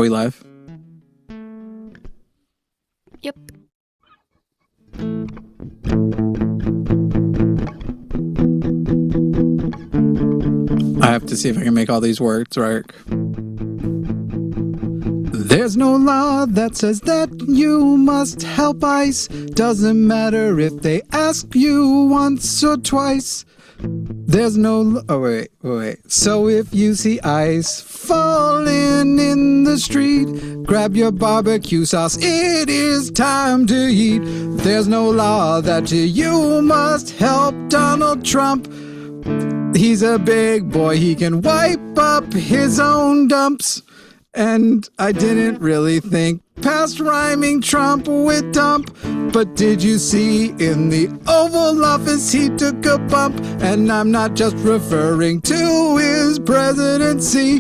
we live? Yep. I have to see if I can make all these words work. There's no law that says that you must help ICE. Doesn't matter if they ask you once or twice. There's no... Oh, wait. So if you see ICE falling in the street, grab your barbecue sauce. It is time to eat. There's no law that you must help Donald Trump. He's a big boy. He can wipe up his own dumps. And I didn't really think past rhyming Trump with dump. But did you see in the Oval Office he took a bump? And I'm not just referring to his presidency.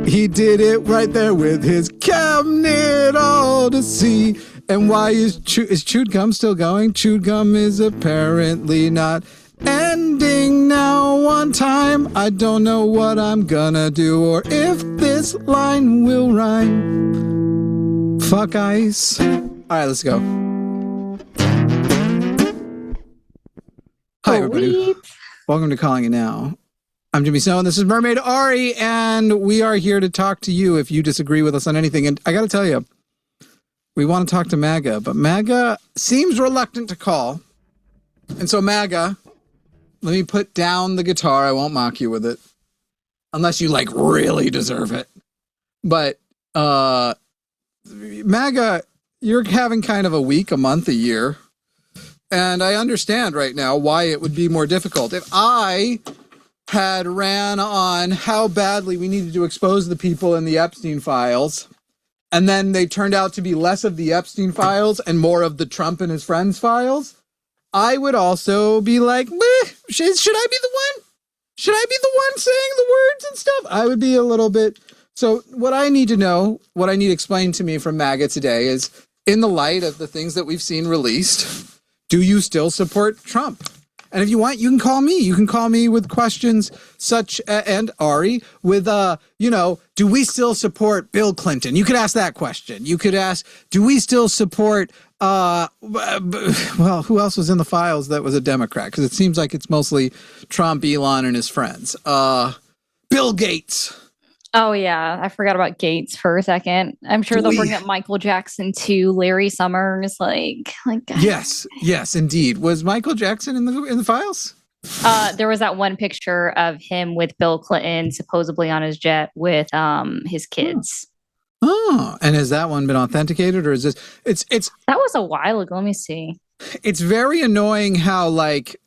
He did it right there with his cabinet all to see. And why is chewed gum still going? Chewed gum is apparently not ending now on time. I don't know what I'm gonna do or if this line will rhyme. Fuck ICE. Alright, let's go. Hi, everybody. Welcome to Calling It Now. I'm Jimmy Snow, and this is Mermaid Ari, and we are here to talk to you if you disagree with us on anything. And I gotta tell you, we want to talk to MAGA, but MAGA seems reluctant to call. And so MAGA, let me put down the guitar. I won't mock you with it. Unless you, like, really deserve it. But, MAGA, you're having kind of a week, a month, a year. And I understand right now why it would be more difficult. If I had ran on how badly we needed to expose the people in the Epstein files, and then they turned out to be less of the Epstein files and more of the Trump and his friends files, I would also be like, should I be the one? Should I be the one saying the words and stuff? I would be a little bit. So what I need to know, what I need explained to me from MAGA today is, in the light of the things that we've seen released, do you still support Trump? And if you want, you can call me. You can call me with questions such, and Ari, with, do we still support Bill Clinton? You could ask that question. You could ask, do we still support, well, who else was in the files that was a Democrat? Because it seems like it's mostly Trump, Elon, and his friends. Bill Gates. Oh, yeah. I forgot about Gates for a second. I'm sure they'll bring up Michael Jackson too, Larry Summers, like. Yes, indeed. Was Michael Jackson in the files? There was that one picture of him with Bill Clinton, supposedly on his jet with his kids. Oh, and has that one been authenticated, or is this? It's that was a while ago. Let me see. It's very annoying how, like,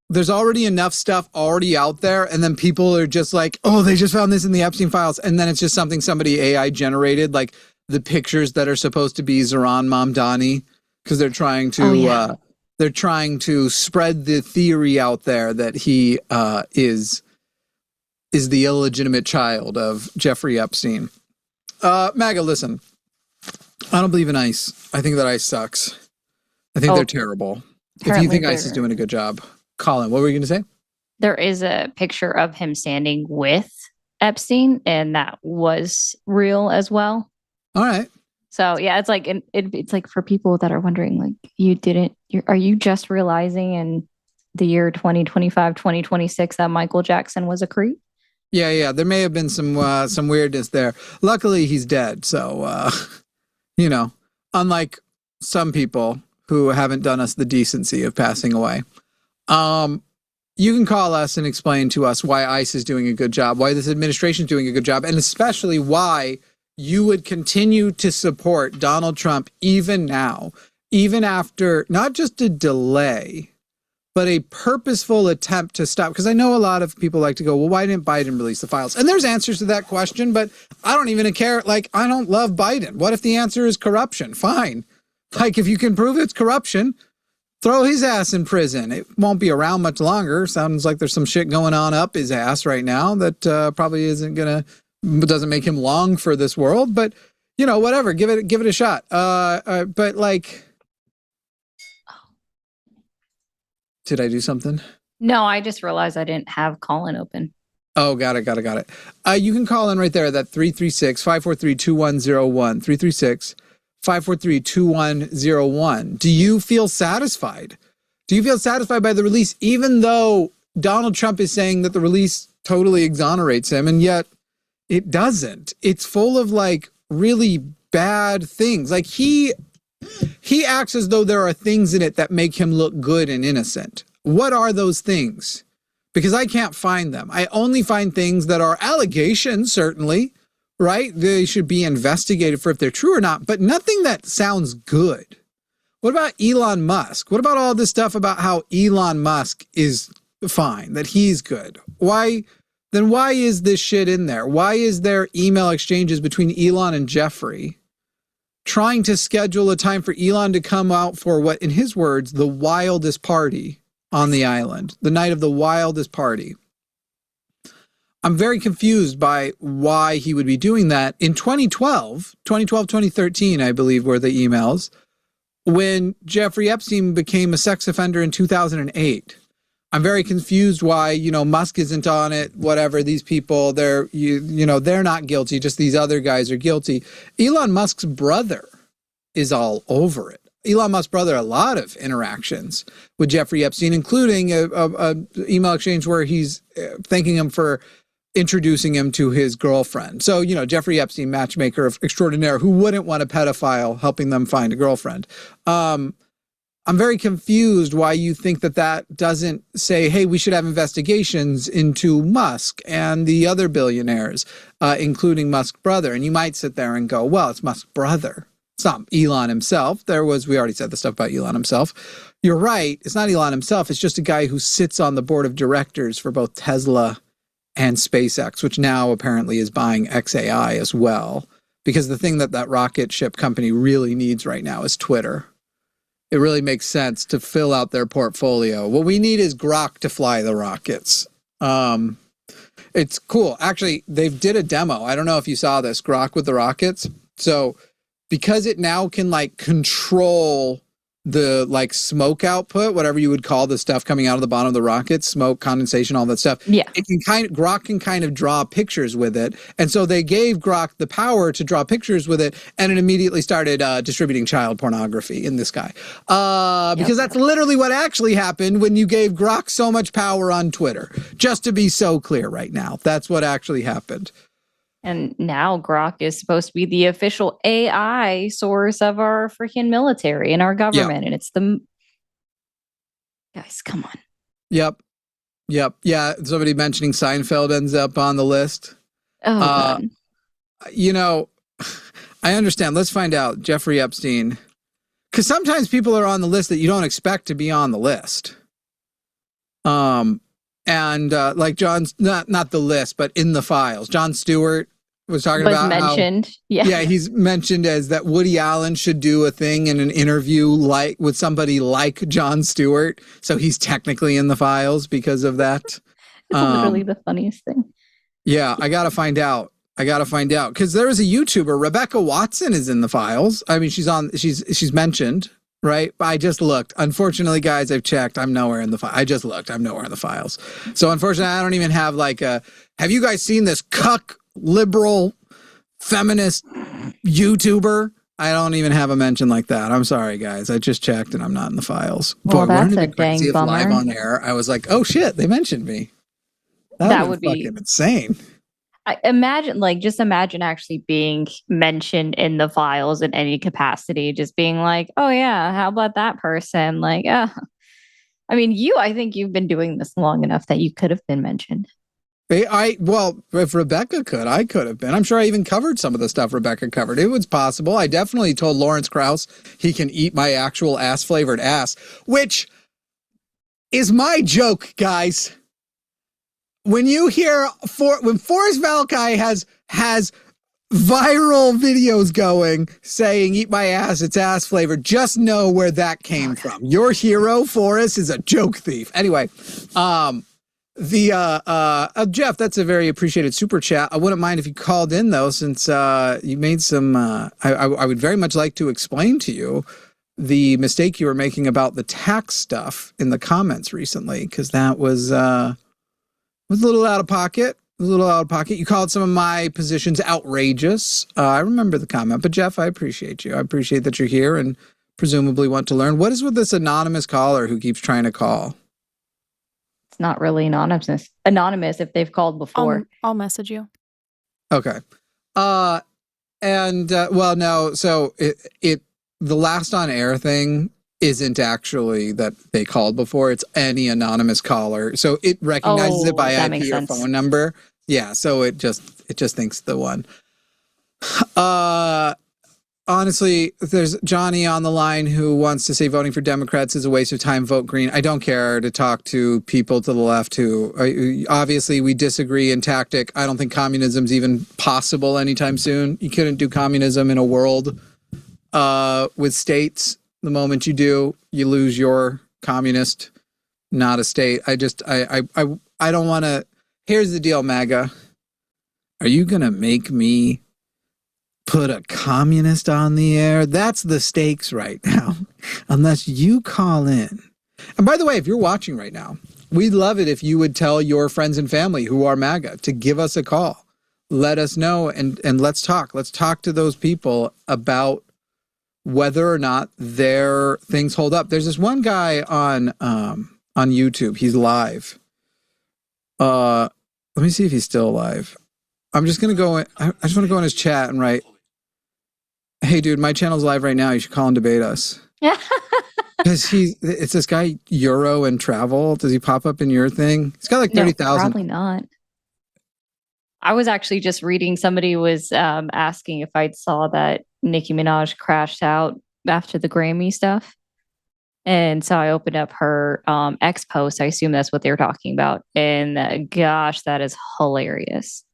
there's already enough stuff already out there, and then people are just like, oh, they just found this in the Epstein files, and then it's just something somebody AI generated, like the pictures that are supposed to be Zohran Mamdani, because they're trying to spread the theory out there that he is the illegitimate child of Jeffrey Epstein. MAGA, listen, I don't believe in ICE. I think that ICE sucks. I think they're terrible. If you think ICE is doing a good job, Colin, what were you going to say? There is a picture of him standing with Epstein, and that was real as well. All right. So yeah, it's like it's like for people that are wondering, like, are you just realizing in the year 2025, 2026 that Michael Jackson was a creep? Yeah. There may have been some weirdness there. Luckily, he's dead. So, unlike some people who haven't done us the decency of passing away. You can call us and explain to us why ICE is doing a good job, why this administration is doing a good job, and especially why you would continue to support Donald Trump even now, even after not just a delay, but a purposeful attempt to stop. Because I know a lot of people like to go, well, why didn't Biden release the files? And there's answers to that question, but I don't even care. Like, I don't love Biden. What if the answer is corruption? Fine. Like, if you can prove it's corruption, throw his ass in prison. It won't be around much longer. Sounds like there's some shit going on up his ass right now that probably doesn't make him long for this world. But, whatever. Give it a shot. But, like, did I do something? No, I just realized I didn't have Colin open. Oh, got it. You can call in right there, that 336-543-2101, 336-543-2101. Do you feel satisfied? Do you feel satisfied by the release, even though Donald Trump is saying that the release totally exonerates him, and yet it doesn't? It's full of like really bad things. Like he acts as though there are things in it that make him look good and innocent. What are those things? Because I can't find them. I only find things that are allegations, certainly, right? They should be investigated for if they're true or not, but nothing that sounds good. What about Elon Musk? What about all this stuff about how Elon Musk is fine, that he's good? Why is this shit in there? Why is there email exchanges between Elon and Jeffrey trying to schedule a time for Elon to come out for what, in his words, the wildest party on the island, the night of the wildest party? I'm very confused by why he would be doing that in 2013, I believe, were the emails, when Jeffrey Epstein became a sex offender in 2008. I'm very confused why, Musk isn't on it, whatever. These people, they're not guilty. Just these other guys are guilty. Elon Musk's brother is all over it. Elon Musk's brother, a lot of interactions with Jeffrey Epstein, including a email exchange where he's thanking him for introducing him to his girlfriend. So, Jeffrey Epstein, matchmaker of extraordinaire, who wouldn't want a pedophile helping them find a girlfriend? I'm very confused why you think that doesn't say, hey, we should have investigations into Musk and the other billionaires, including Musk's brother. And you might sit there and go, well, it's Musk's brother. It's not Elon himself. We already said the stuff about Elon himself. You're right. It's not Elon himself. It's just a guy who sits on the board of directors for both Tesla and SpaceX, which now apparently is buying XAI as well. Because the thing that rocket ship company really needs right now is Twitter. It really makes sense to fill out their portfolio. What we need is Grok to fly the rockets. It's cool. Actually, they did a demo. I don't know if you saw this, Grok with the rockets. So because it now can control the smoke output, whatever you would call the stuff coming out of the bottom of the rocket, smoke, condensation, all that stuff. Yeah. Grok can kind of draw pictures with it. And so they gave Grok the power to draw pictures with it, and it immediately started distributing child pornography in the sky. Because that's literally what actually happened when you gave Grok so much power on Twitter. Just to be so clear right now, that's what actually happened. And now Grok is supposed to be the official AI source of our freaking military and our government. Yep. And it's guys, come on. Yep. Yeah. Somebody mentioning Seinfeld ends up on the list. Oh, God. I understand. Let's find out. Jeffrey Epstein. Because sometimes people are on the list that you don't expect to be on the list. Like John's, not the list, but in the files. Jon Stewart was talking about mentioned. He's mentioned as that Woody Allen should do a thing in an interview with somebody like Jon Stewart. So he's technically in the files because of that. It's literally the funniest thing. Yeah, I got to find out. Because there was a YouTuber, Rebecca Watson, is in the files. I mean, she's mentioned, right? I just looked. Unfortunately, guys, I've checked. I'm nowhere in the file. I just looked. I'm nowhere in the files. So unfortunately, I don't even have have you guys seen this cuck liberal feminist YouTuber? I don't even have a mention like that. I'm sorry, guys. I just checked and I'm not in the files. Well, that's a dang bummer. Live on air, I was like, oh shit, they mentioned me. That would be fucking insane. Imagine actually being mentioned in the files in any capacity, just being like, oh yeah, how about that person? I think you've been doing this long enough that you could have been mentioned. Well, if Rebecca could, I could have been. I'm sure I even covered some of the stuff Rebecca covered. It was possible. I definitely told Lawrence Krauss he can eat my actual ass-flavored ass, which is my joke, guys. When you hear, when Forrest Valkai has viral videos going saying, eat my ass, it's ass-flavored, just know where that came from. Your hero, Forrest, is a joke thief. Anyway, Jeff, that's a very appreciated super chat. I wouldn't mind if you called in though, since you made some. I would very much like to explain to you the mistake you were making about the tax stuff in the comments recently, because that was a little out of pocket. a little out of pocket. You called some of my positions outrageous. I remember the comment, but Jeff, I appreciate you. I appreciate that you're here and presumably want to learn. What is with this anonymous caller who keeps trying to call? It's not really anonymous if they've called before. I'll message you. Okay. Well, no. So the last on air thing isn't actually that they called before. It's any anonymous caller. So it recognizes it by IP or phone number. Yeah. So it just thinks the one. Honestly, there's Johnny on the line who wants to say voting for Democrats is a waste of time. Vote Green. I don't care to talk to people to the left who obviously we disagree in tactic. I don't think communism's even possible anytime soon. You couldn't do communism in a world with states. The moment you do, you lose your communist, not a state. I don't want to. Here's the deal, MAGA. Are you going to make me put a communist on the air? That's the stakes right now, unless you call in. And by the way, if you're watching right now, we'd love it if you would tell your friends and family who are MAGA to give us a call. Let us know and let's talk. Let's talk to those people about whether or not their things hold up. There's this one guy on YouTube. He's live. Let me see if he's still alive. I'm just going to go in. I just want to go in his chat and write, hey, dude, my channel's live right now. You should call and debate us. Because it's this guy, Euro and Travel. Does he pop up in your thing? He's got like 30,000. Probably not. I was actually just reading, somebody was asking if I saw that Nicki Minaj crashed out after the Grammy stuff. And so I opened up her X post. I assume that's what they were talking about. And gosh, that is hilarious.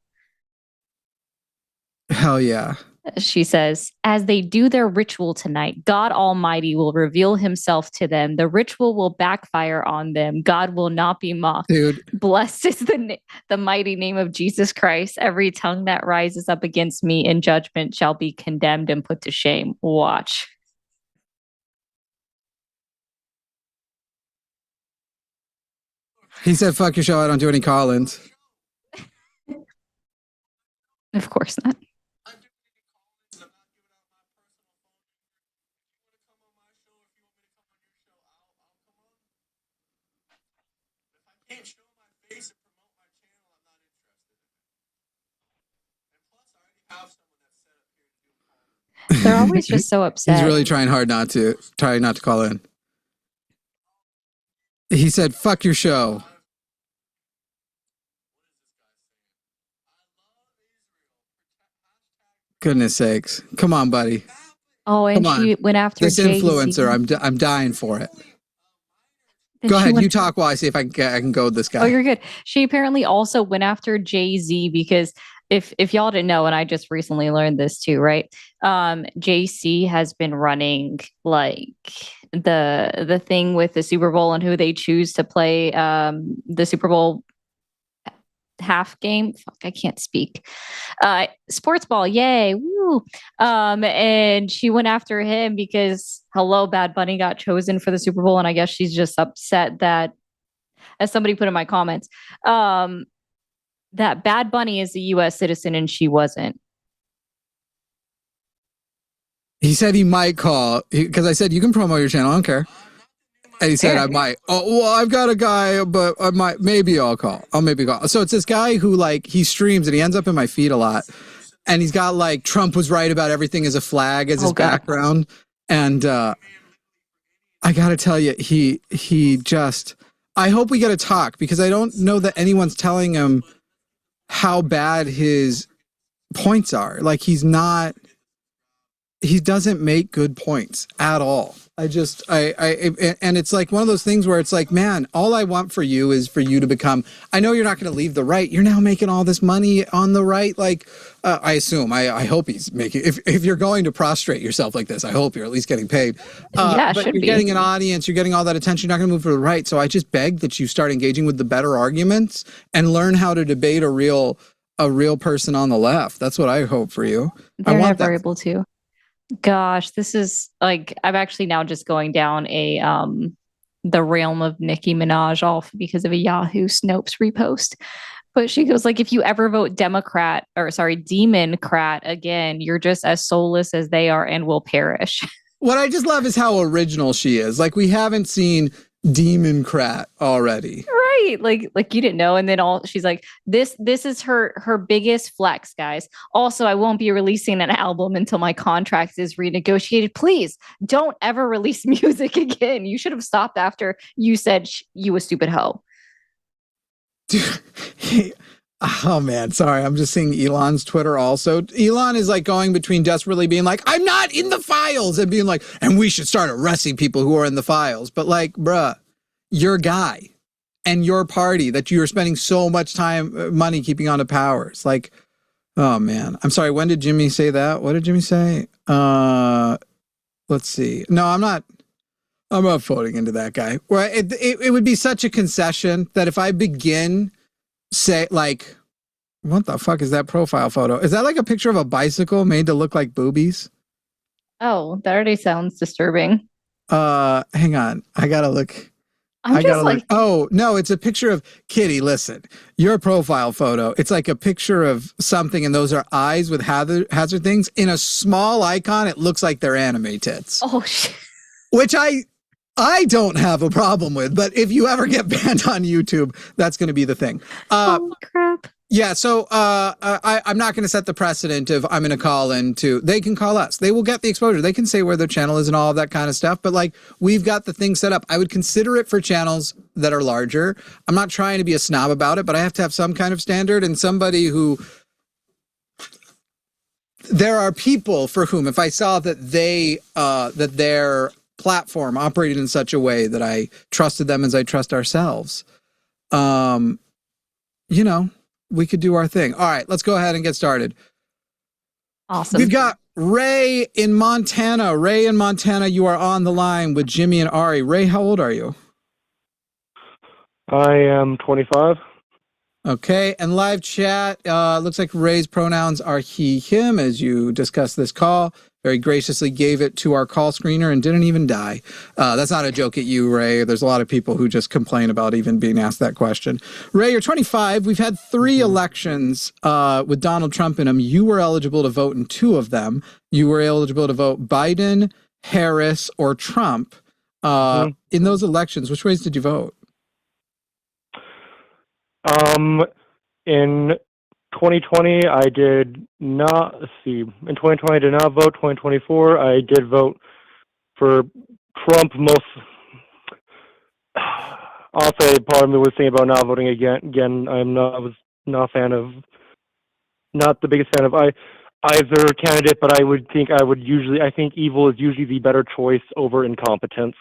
Hell yeah. She says, as they do their ritual tonight, God Almighty will reveal himself to them. The ritual will backfire on them. God will not be mocked. Dude. Blessed is the mighty name of Jesus Christ. Every tongue that rises up against me in judgment shall be condemned and put to shame. Watch. He said, fuck your show. I don't do any call-ins. Of course not. They're always just so upset. He's really trying hard not to call in. He said, fuck your show. Goodness sakes. Come on, buddy. Oh, and she went after this Jay-Z. influencer. I'm dying for it. Go ahead. You talk while I see if I can go with this guy. Oh, you're good. She apparently also went after Jay-Z because if y'all didn't know, and I just recently learned this too, right? JC has been running like the thing with the Super Bowl and who they choose to play the Super Bowl half game. Fuck, I can't speak. Sports ball, yay, woo! And she went after him because Bad Bunny got chosen for the Super Bowl, and I guess she's just upset that, as somebody put in my comments, that Bad Bunny is a U.S. citizen and she wasn't. He said he might call because I said you can promote your channel. I don't care. And he said I might. Oh well, I've got a guy, but I might. Maybe I'll call. I'll maybe call. So it's this guy who like he streams and he ends up in my feed a lot, and he's got like Trump was right about everything as a flag as his background, and I gotta tell you, he just. I hope we get a talk because I don't know that anyone's telling him how bad his points are. Like he doesn't make good points at all. And it's like one of those things where it's like, man, all I want for you is for you to become, I know you're not going to leave the right. You're now making all this money on the right. Like, I assume, I hope he's making, if you're going to prostrate yourself like this, I hope you're at least getting paid. But you're getting an audience, you're getting all that attention, you're not going to move to the right. So I just beg that you start engaging with the better arguments and learn how to debate a real person on the left. That's what I hope for you. They're never able to. Gosh, this is like, I'm actually now just going down the realm of Nicki Minaj off because of a Yahoo Snopes repost. But she goes like, if you ever vote Demon-crat again, you're just as soulless as they are and will perish. What I just love is how original she is. Like, we haven't seen Demon-crat already. Right. Like you didn't know. And then she's like, this is her biggest flex, guys. Also, I won't be releasing an album until my contract is renegotiated. Please don't ever release music again. You should have stopped after you said you a stupid hoe. Dude, oh man, sorry. I'm just seeing Elon's Twitter also. Elon is like going between desperately being like, I'm not in the files, and being like, and we should start arresting people who are in the files. But like, bruh, your guy and your party that you're spending so much money keeping on to power. It's like, oh man. I'm sorry. When did Jimmy say that? What did Jimmy say? Let's see. No, I'm not voting into that guy. Well, it would be such a concession that if I begin say like, what the fuck is that profile photo? Is that like a picture of a bicycle made to look like boobies? Oh, that already sounds disturbing. Hang on. I gotta look. Oh no, it's a picture of Kitty. Listen, your profile photo. It's like a picture of something, and those are eyes with hazard things. In a small icon, it looks like they're anime tits. Oh shit. Which I don't have a problem with, but if you ever get banned on YouTube, that's going to be the thing. Oh crap. Yeah, so I'm not going to set the precedent of I'm going to call into. They can call us. They will get the exposure. They can say where their channel is and all of that kind of stuff. But like, we've got the thing set up. I would consider it for channels that are larger. I'm not trying to be a snob about it, but I have to have some kind of standard and somebody who. There are people for whom, if I saw that that their platform operated in such a way that I trusted them as I trust ourselves, you know, we could do our thing. All right, let's go ahead and get started. Awesome. We've got Ray in Montana. Ray in Montana, you are on the line with Jimmy and Ari. Ray, how old are you? I am 25. Okay, and live chat, looks like Ray's pronouns are he, him, as you discussed this call. Very graciously gave it to our call screener and didn't even die. That's not a joke at you, Ray. There's a lot of people who just complain about even being asked that question. Ray, you're 25. We've had 3 elections with Donald Trump in them. You were eligible to vote in 2 of them. You were eligible to vote Biden, Harris, or Trump. In those elections, which ways did you vote? In 2020, I did not, let's see, in 2020, I did not vote. 2024, I did vote for Trump. Also, part of me was thinking about not voting again. I was not the biggest fan of either candidate, but I think evil is usually the better choice over incompetence.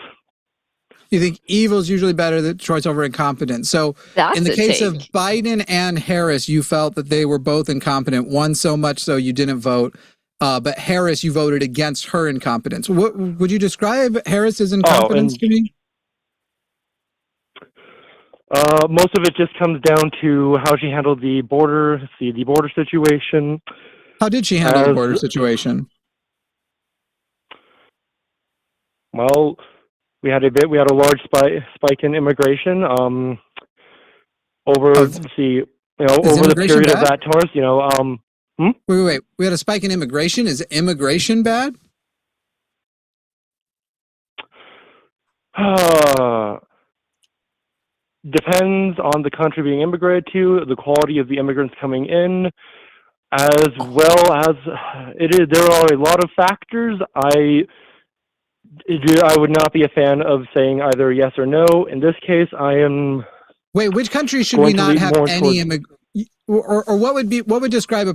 You think evil is usually better than choice over incompetence. So in the case of Biden and Harris, you felt that they were both incompetent, one so much so you didn't vote. But Harris, you voted against her incompetence. What would you describe Harris's incompetence to me? Most of it just comes down to how she handled the border situation. How did she handle the border situation? Well, we had a large spike in immigration over the period of that tourist, Wait. We had a spike in immigration. Is immigration bad? Depends on the country being immigrated to, the quality of the immigrants coming in, as well as there are a lot of factors. I would not be a fan of saying either yes or no. In this case, I am. Wait, which country should we not have any or what would describe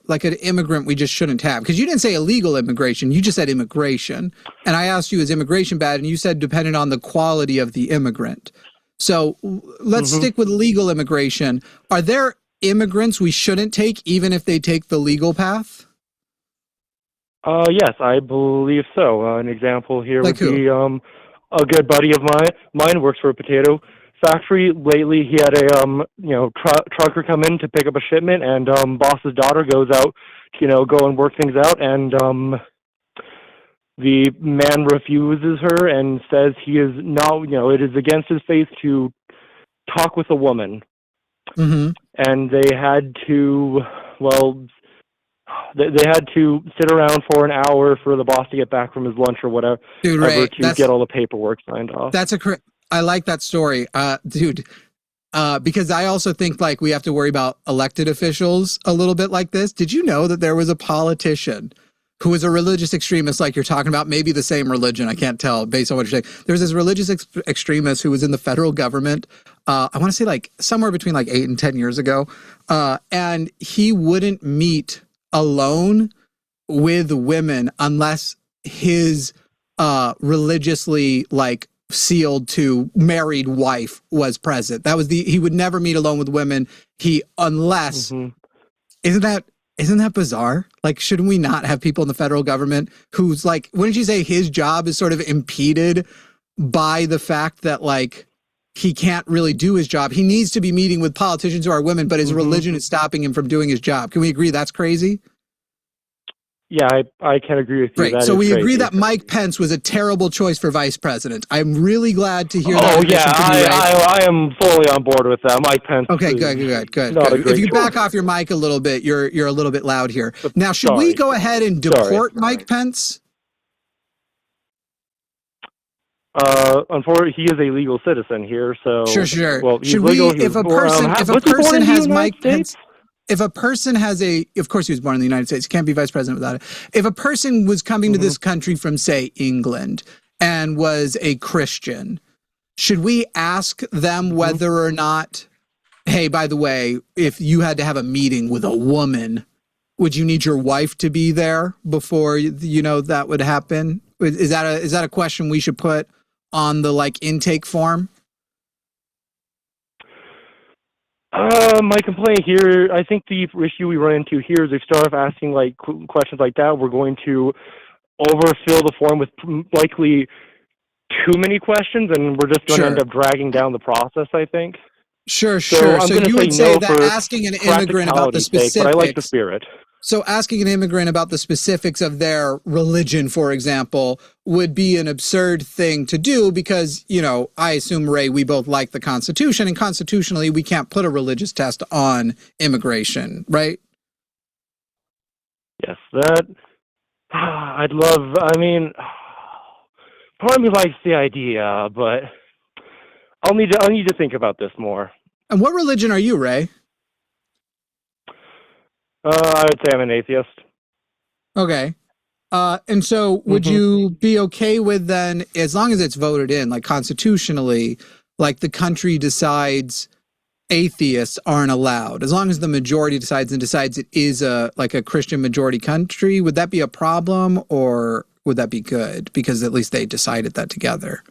like an immigrant we just shouldn't have? Because you didn't say illegal immigration, you just said immigration. And I asked you, is immigration bad? And you said dependent on the quality of the immigrant. So let's stick with legal immigration. Are there immigrants we shouldn't take even if they take the legal path? Yes, I believe so. An example here like would be a good buddy of mine works for a potato factory. Lately, he had a trucker come in to pick up a shipment, and boss's daughter goes out to go and work things out, and the man refuses her and says he is not, it is against his faith to talk with a woman. and they had to, well, they had to sit around for an hour for the boss to get back from his lunch or whatever, Dude, Ray, to get all the paperwork signed off. I like that story, dude. Because I also think like we have to worry about elected officials a little bit like this. Did you know that there was a politician who was a religious extremist, like you're talking about, maybe the same religion? I can't tell based on what you're saying. There was this religious extremist who was in the federal government. I want to say like somewhere between like 8 and 10 years ago. And he wouldn't meet alone with women unless his religiously like sealed to married wife was present. That was he would never meet alone with women. Unless isn't that bizarre? Like, shouldn't we not have people in the federal government who's like, wouldn't you say his job is sort of impeded by the fact that like he can't really do his job? He needs to be meeting with politicians who are women, but his religion is stopping him from doing his job. Can we agree that's crazy? Yeah, I can agree with you. Great. So we agree that Mike Pence was a terrible choice for vice president. I'm really glad to hear that. Oh yeah, I am fully on board with that. Mike Pence. Okay, good. If you back off your mic a little bit, you're a little bit loud here. Now, should we go ahead and deport Mike Pence? Unfortunately, he is a legal citizen here, so sure. Well, should legal, we, if a person has Mike Pence? If a person has of course he was born in the United States, he can't be vice president without it. If a person was coming to this country from, say, England and was a Christian, should we ask them whether or not, hey, by the way, if you had to have a meeting with a woman, would you need your wife to be there before, that would happen? Is that a question we should put on the like intake form? My complaint here, I think the issue we run into here is if we start asking like questions like that, we're going to overfill the form with likely too many questions, and we're just going to end up dragging down the process, I think. Sure. So you would say that asking an immigrant about the specifics, but I like the spirit. So asking an immigrant about the specifics of their religion, for example, would be an absurd thing to do because, I assume, Ray, we both like the Constitution, and constitutionally we can't put a religious test on immigration, right? Yes, that I'd love, part of me likes the idea, but I'll need to think about this more. And what religion are you, Ray? I would say I'm an atheist. Okay. And so would you be okay with then, as long as it's voted in, like constitutionally, like the country decides atheists aren't allowed, as long as the majority decides it is a Christian majority country, would that be a problem or would that be good? Because at least they decided that together.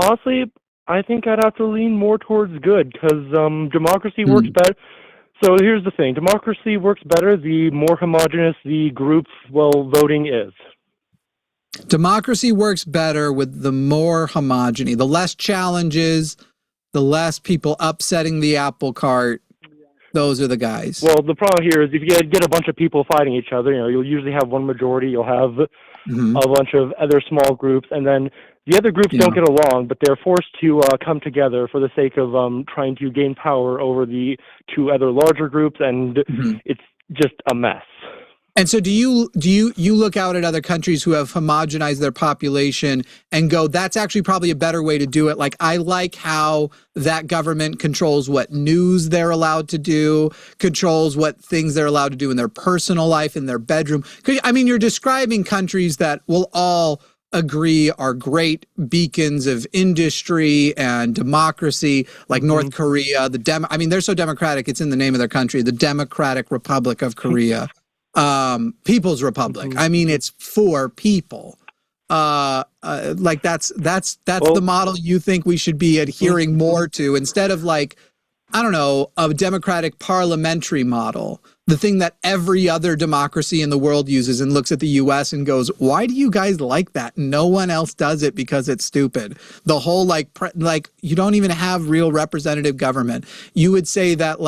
Honestly, I think I'd have to lean more towards good because democracy works better. So here's the thing. Democracy works better the more homogenous the group, voting is. Democracy works better with the more homogeny. The less challenges, the less people upsetting the apple cart. Those are the guys. Well, the problem here is if you get a bunch of people fighting each other, you'll usually have one majority. You'll have a bunch of other small groups, and then the other groups don't get along, but they're forced to come together for the sake of trying to gain power over the two other larger groups, and it's just a mess. And so do you look out at other countries who have homogenized their population and go, that's actually probably a better way to do it? Like, I like how that government controls what news they're allowed to do, controls what things they're allowed to do in their personal life, in their bedroom. You're describing countries that will all agree are great beacons of industry and democracy, like North Korea, they're so democratic, it's in the name of their country, the Democratic Republic of Korea. People's Republic. It's for people. That's the model you think we should be adhering more to instead of a democratic parliamentary model, the thing that every other democracy in the world uses and looks at the US and goes, why do you guys like that? No one else does it because it's stupid. The whole you don't even have real representative government. You would say that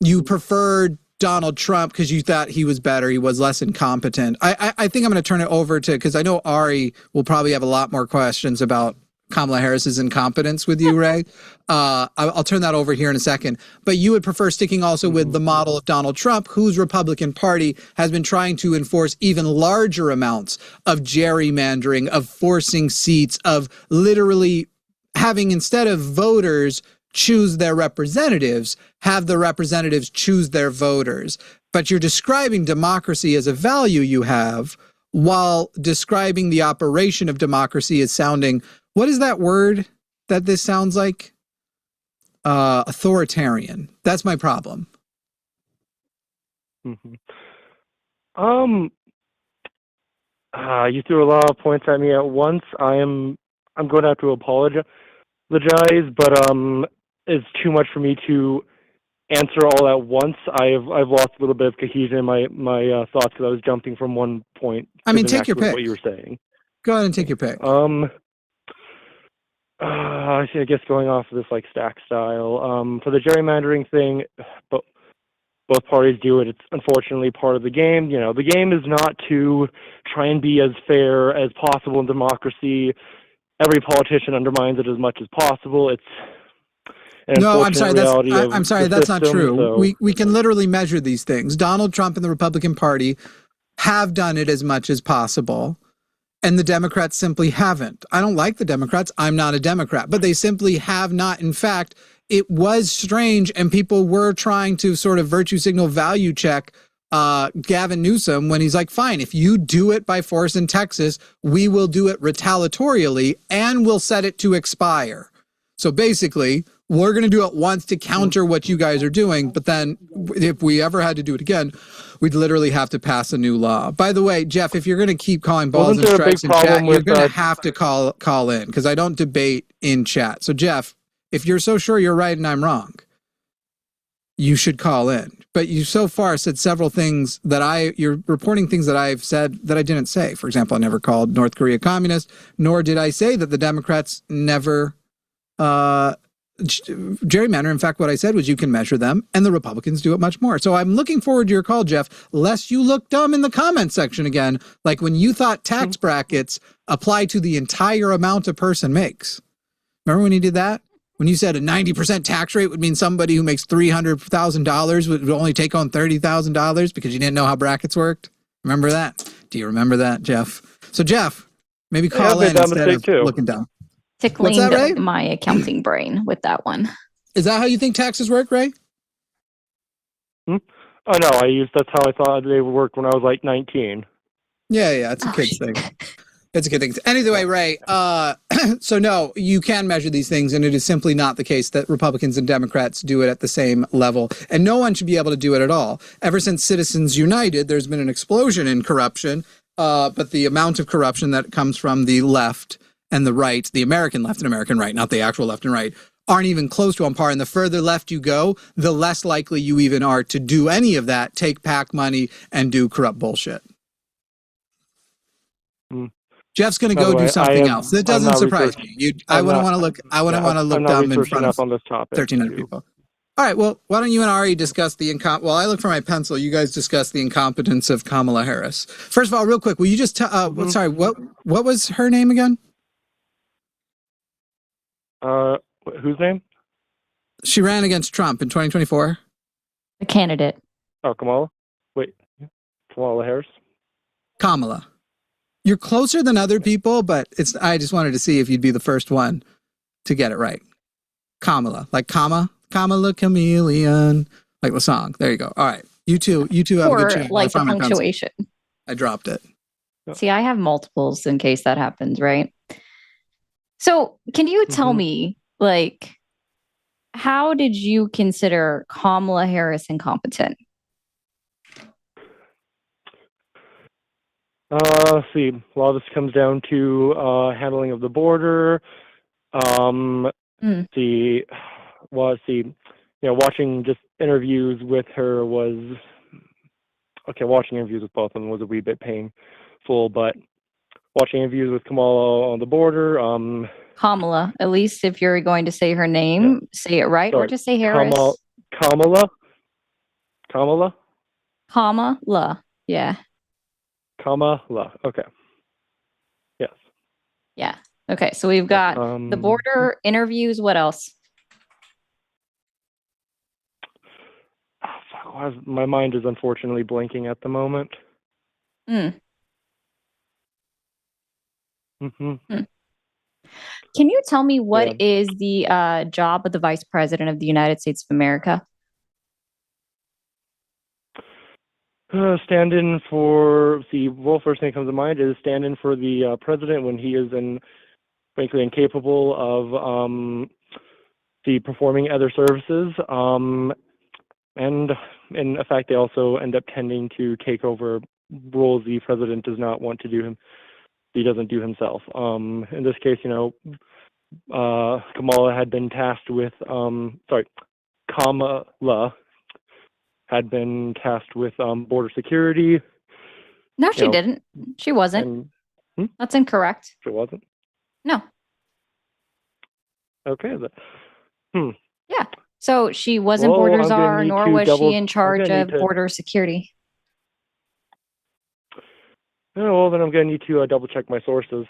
you preferred Donald Trump because you thought he was better, he was less incompetent. I think I'm going to turn it over to, because I know Ari will probably have a lot more questions about Kamala Harris's incompetence with you, Ray. I'll turn that over here in a second. But you would prefer sticking also with the model of Donald Trump, whose Republican Party has been trying to enforce even larger amounts of gerrymandering, of forcing seats, of literally having, instead of voters choose their representatives, have the representatives choose their voters. But you're describing democracy as a value you have, while describing the operation of democracy as sounding, what is that word that this sounds like? Authoritarian. That's my problem. You threw a lot of points at me at once. I'm going to have to apologize, but it's too much for me to answer all at once. I've lost a little bit of cohesion in my thoughts because I was jumping from one point to the take next your with pick. what you were saying. Go ahead and take your pick. I guess going off of this like stack style. For the gerrymandering thing, but both parties do it. It's unfortunately part of the game. You know, the game is not to try and be as fair as possible in democracy. Every politician undermines it as much as possible. It's no, I'm sorry. I'm sorry. That's system, not true. So. We can literally measure these things. Donald Trump and the Republican Party have done it as much as possible, and the Democrats simply haven't. I don't like the Democrats. I'm not a Democrat, but they simply have not. In fact, it was strange, and people were trying to sort of virtue signal value check Gavin Newsom when he's like, fine, if you do it by force in Texas, we will do it retaliatorially and we'll set it to expire. So basically, we're going to do it once to counter what you guys are doing. But then if we ever had to do it again, we'd literally have to pass a new law. By the way, Jeff, if you're going to keep calling balls and strikes in chat, you're going to have to call in, because I don't debate in chat. So Jeff, if you're so sure you're right and I'm wrong, you should call in. But you so far said several things that you're reporting things that I've said that I didn't say. For example, I never called North Korea communist, nor did I say that the Democrats never gerrymander. In fact, what I said was you can measure them, and the Republicans do it much more. So I'm looking forward to your call, Jeff, lest you look dumb in the comment section again, like when you thought tax brackets apply to the entire amount a person makes. Remember when you did that? When you said a 90% tax rate would mean somebody who makes $300,000 would only take on $30,000 because you didn't know how brackets worked? Remember that? Do you remember that, Jeff? So, Jeff, maybe call in instead of looking dumb. Tickling my accounting brain with that one. Is that how you think taxes work, Ray? Oh, no, that's how I thought they would work when I was like 19. Yeah, it's a kid's thing. It's a good thing. Anyway, Ray, so no, you can measure these things, and it is simply not the case that Republicans and Democrats do it at the same level, and no one should be able to do it at all. Ever since Citizens United, there's been an explosion in corruption, but the amount of corruption that comes from the left and the right, the American left and American right, not the actual left and right, aren't even close to on par. And the further left you go, the less likely you even are to do any of that, take PAC money, and do corrupt bullshit. Jeff's going to go do something else. That doesn't surprise me. I wouldn't want to look. I wouldn't want to look dumb in front of 1,300 people. All right. Well, why don't you and Ari discuss the While I look for my pencil, you guys discuss the incompetence of Kamala Harris. First of all, real quick, will you just tell? Sorry, what was her name again? Whose name? She ran against Trump in 2024. The candidate. Oh, Kamala. Wait, Kamala Harris. Kamala. You're closer than other people, but I just wanted to see if you'd be the first one to get it right. Kamala, like Kamala Chameleon, like the song. There you go. All right, you two have a good chance. Like the punctuation. I dropped it. See, I have multiples in case that happens, right? So, can you tell me, like, how did you consider Kamala Harris incompetent? Let's see. A lot of this comes down to handling of the border. Watching just interviews with her was okay. Watching interviews with both of them was a wee bit painful, but watching interviews with Kamala on the border. Kamala. At least if you're going to say her name, say it right, or just say Harris. Kamala. Yeah. Kamala. Okay. Yes. Yeah. Okay, so we've got the border interviews. What else? My mind is unfortunately blanking at the moment. Mm. Mm-hmm. Can you tell me what is the job of the Vice President of the United States of America? Stand in for first thing that comes to mind is stand in for the president when he is frankly incapable of performing other services. And in effect, they also end up tending to take over roles the president does not want to do. He doesn't do himself. In this case, Kamala had been tasked with Kamala had been tasked with border security. No, she didn't. She wasn't. That's incorrect. She wasn't? No. Okay. Yeah. So she wasn't border czar, nor was she in charge of border security. Oh, well, then I'm going to need to double check my sources.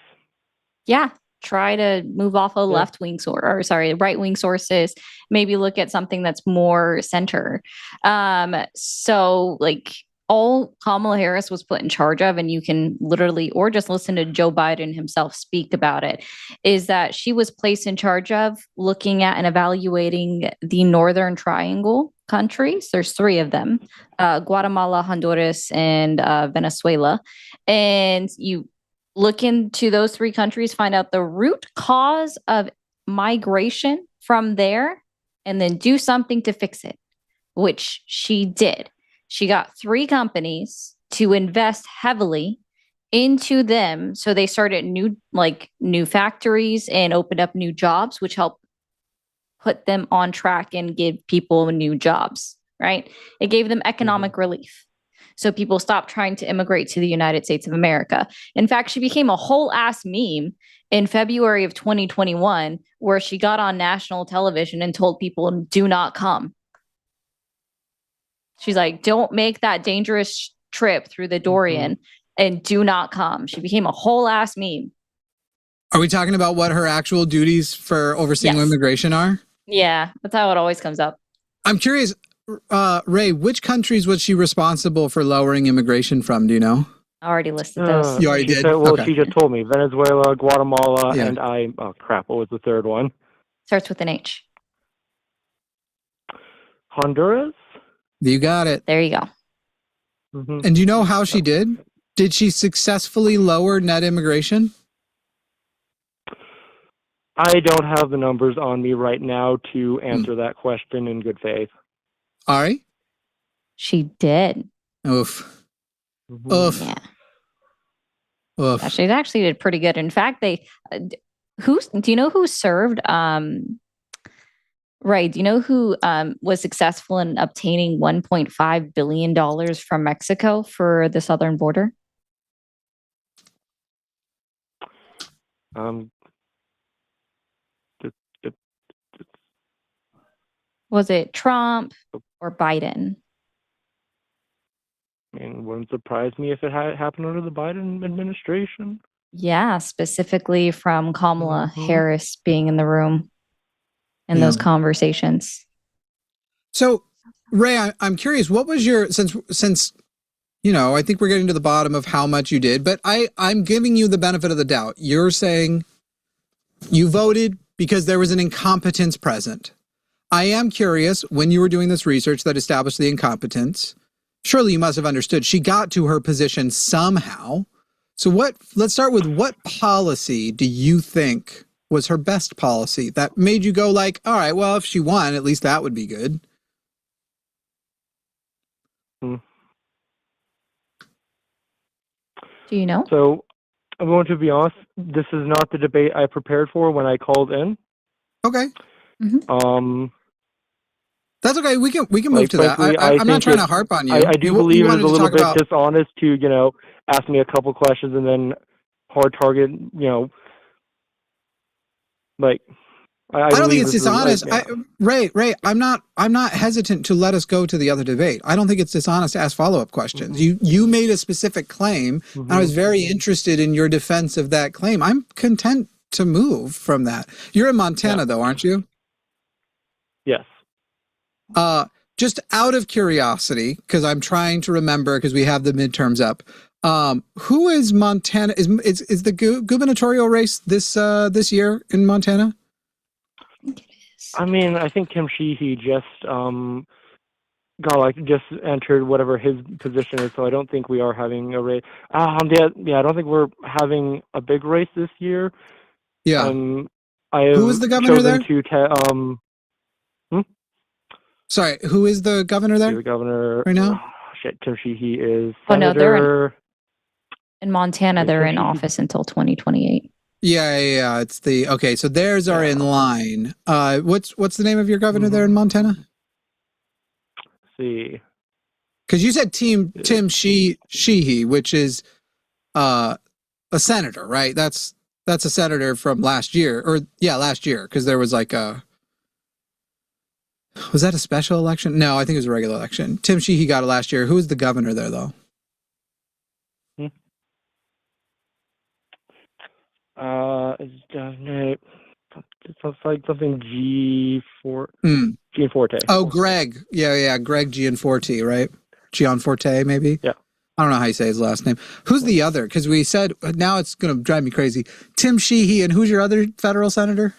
Yeah. Try to move off of right-wing sources. Maybe look at something that's more center. So like all Kamala Harris was put in charge of, and you can literally, or just listen to Joe Biden himself speak about it, is that she was placed in charge of looking at and evaluating the Northern Triangle countries. There's 3 of them, Guatemala, Honduras, and Venezuela. And you look into those 3 countries, find out the root cause of migration from there, and then do something to fix it, which she did. She got 3 companies to invest heavily into them. So they started new factories and opened up new jobs, which helped put them on track and give people new jobs, right? It gave them economic relief. So people stopped trying to immigrate to the United States of America. In fact, she became a whole ass meme in February of 2021, where she got on national television and told people, do not come. She's like, don't make that dangerous trip through the Dorian and do not come. She became a whole ass meme. Are we talking about what her actual duties for overseeing immigration are? Yeah, that's how it always comes up. I'm curious, Ray, which countries was she responsible for lowering immigration from? Do you know? I already listed those. You already did? She just told me Venezuela, Guatemala, and what was the third one? Starts with an H. Honduras? You got it. There you go. And do you know how she did? Did she successfully lower net immigration? I don't have the numbers on me right now to answer that question in good faith. Ari? She did. Oof. Oof. Yeah. Oof. She actually did pretty good. In fact, do you know who served Right. Do you know who was successful in obtaining $1.5 billion from Mexico for the southern border? Was it Trump or Biden? I mean, wouldn't surprise me if it had happened under the Biden administration. Yeah, specifically from Kamala Harris being in the room in those conversations. So, Ray, I'm curious, what was your, since I think we're getting to the bottom of how much you did, but I'm giving you the benefit of the doubt. You're saying you voted because there was an incompetence present. I am curious, when you were doing this research that established the incompetence, surely you must have understood she got to her position somehow. So let's start with, what policy do you think was her best policy that made you go like, all right, well, if she won, at least that would be good? Do you know? So I'm going to be honest, this is not the debate I prepared for when I called in. Okay. That's okay. We can move to frankly, that. I'm not trying to harp on you. I do believe it's a little bit dishonest to, ask me a couple questions and then hard target, I don't think it's dishonest. Ray, I'm not hesitant to let us go to the other debate. I don't think it's dishonest to ask follow-up questions. You made a specific claim, and I was very interested in your defense of that claim. I'm content to move from that. You're in Montana, though, aren't you? Yes. Just out of curiosity, because I'm trying to remember, because we have the midterms up. Who is Montana? Is the gubernatorial race this year in Montana? I mean, I think Tim Sheehy just just entered whatever his position is, so I don't think we are having a race. I don't think we're having a big race this year. Yeah. Who is the governor there? Sorry, who is the governor there? The governor right now? Tim Sheehy is senator. Oh no, they're in Montana. They're in office until 2028. Yeah. It's okay. So theirs are in line. What's the name of your governor there in Montana? See, because you said Tim Sheehy, which is a senator, right? That's a senator from last year, last year, because there was was that a special election? No, I think it was a regular election. Tim Sheehy got it last year. Who is the governor there, though? It's like something Gianforte. Oh, Greg. Yeah. Greg Gianforte, right? Gianforte, maybe? Yeah. I don't know how you say his last name. Who's the other? Because we said, now it's going to drive me crazy. Tim Sheehy, and who's your other federal senator?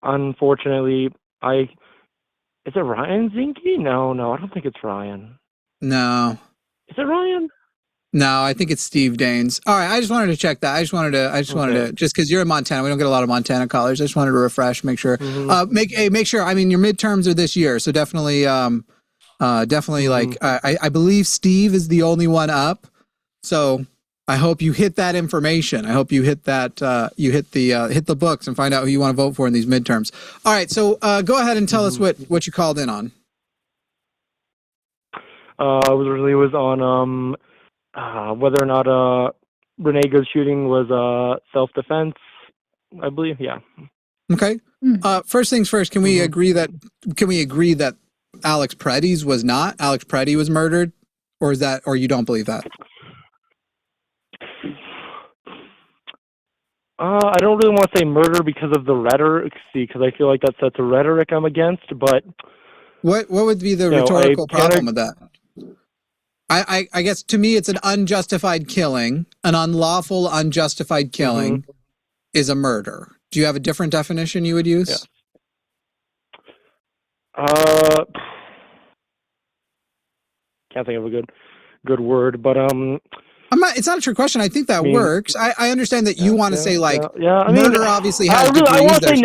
Unfortunately, is it Ryan Zinke? No, I don't think it's Ryan. No. Is it Ryan? No, I think it's Steve Daines. All right, I just wanted to check that. I just wanted to, just because you're in Montana, we don't get a lot of Montana callers. I just wanted to refresh, make sure. Make sure. I mean, your midterms are this year, so definitely, I believe Steve is the only one up. So I hope you hit that information. I hope you hit that. You hit the books and find out who you want to vote for in these midterms. All right, so go ahead and tell us what you called in on. It was on whether or not Renega's shooting was self-defense, I believe. Yeah. Okay. First things first. Can we agree that Alex Preddy's was not? Alex Preddy was murdered, or you don't believe that? I don't really want to say murder because of the rhetoric, because I feel like that's a rhetoric I'm against. But what would be the rhetorical problem with that? I guess to me it's an unjustified killing. An unlawful, unjustified killing is a murder. Do you have a different definition you would use? Yeah. Can't think of a good word, but it's not a trick question. I think that works. I understand that you want to say I mean, murder obviously has I want to say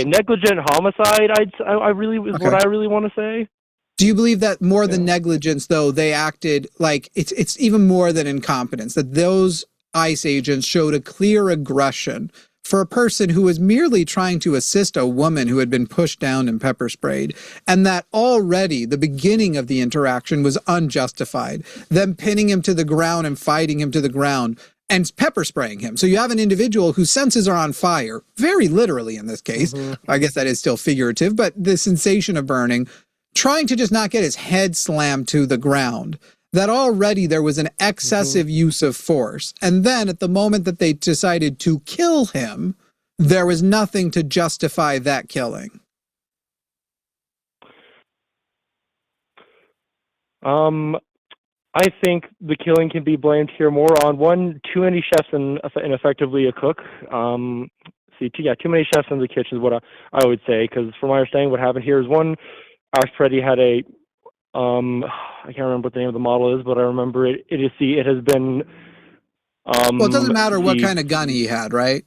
negligent homicide. I really want to say. Do you believe that more than negligence, though, they acted like it's even more than incompetence, that those ICE agents showed a clear aggression for a person who was merely trying to assist a woman who had been pushed down and pepper sprayed, and that already the beginning of the interaction was unjustified, them pinning him to the ground and fighting him to the ground and pepper spraying him. So you have an individual whose senses are on fire, very literally in this case. I guess that is still figurative, but the sensation of burning, trying to just not get his head slammed to the ground, that already there was an excessive use of force. And then at the moment that they decided to kill him, there was nothing to justify that killing. I think the killing can be blamed here more on too many chefs and effectively a cook. Too many chefs in the kitchen is what I would say, because from my understanding, what happened here is Alex Preddy had I can't remember what the name of the model is, but I remember it has been. Well, it doesn't matter what kind of gun he had, right?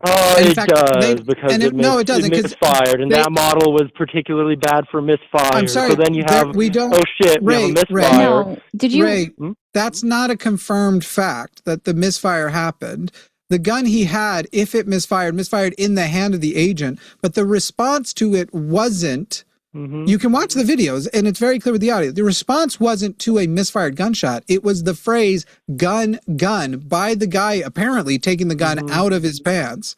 It does, because it misfired, and that model was particularly bad for misfire. I'm sorry. So then you have, we have a misfire. No, did you? Ray, that's not a confirmed fact that the misfire happened. The gun he had, if it misfired in the hand of the agent, but the response to it wasn't. You can watch the videos, and it's very clear with the audio. The response wasn't to a misfired gunshot. It was the phrase "gun, gun" by the guy apparently taking the gun out of his pants.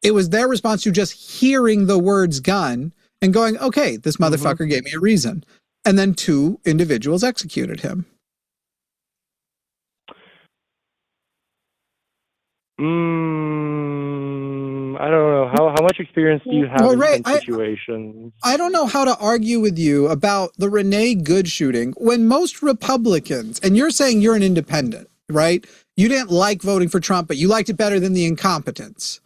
It was their response to just hearing the words "gun" and going, "Okay, this motherfucker gave me a reason." And then 2 individuals executed him. I don't know how much experience do you have Well, in, Ray, in situations. I don't know how to argue with you about the Renee Good shooting when most Republicans, and you're saying you're an independent, right? You didn't like voting for Trump, but you liked it better than the incompetence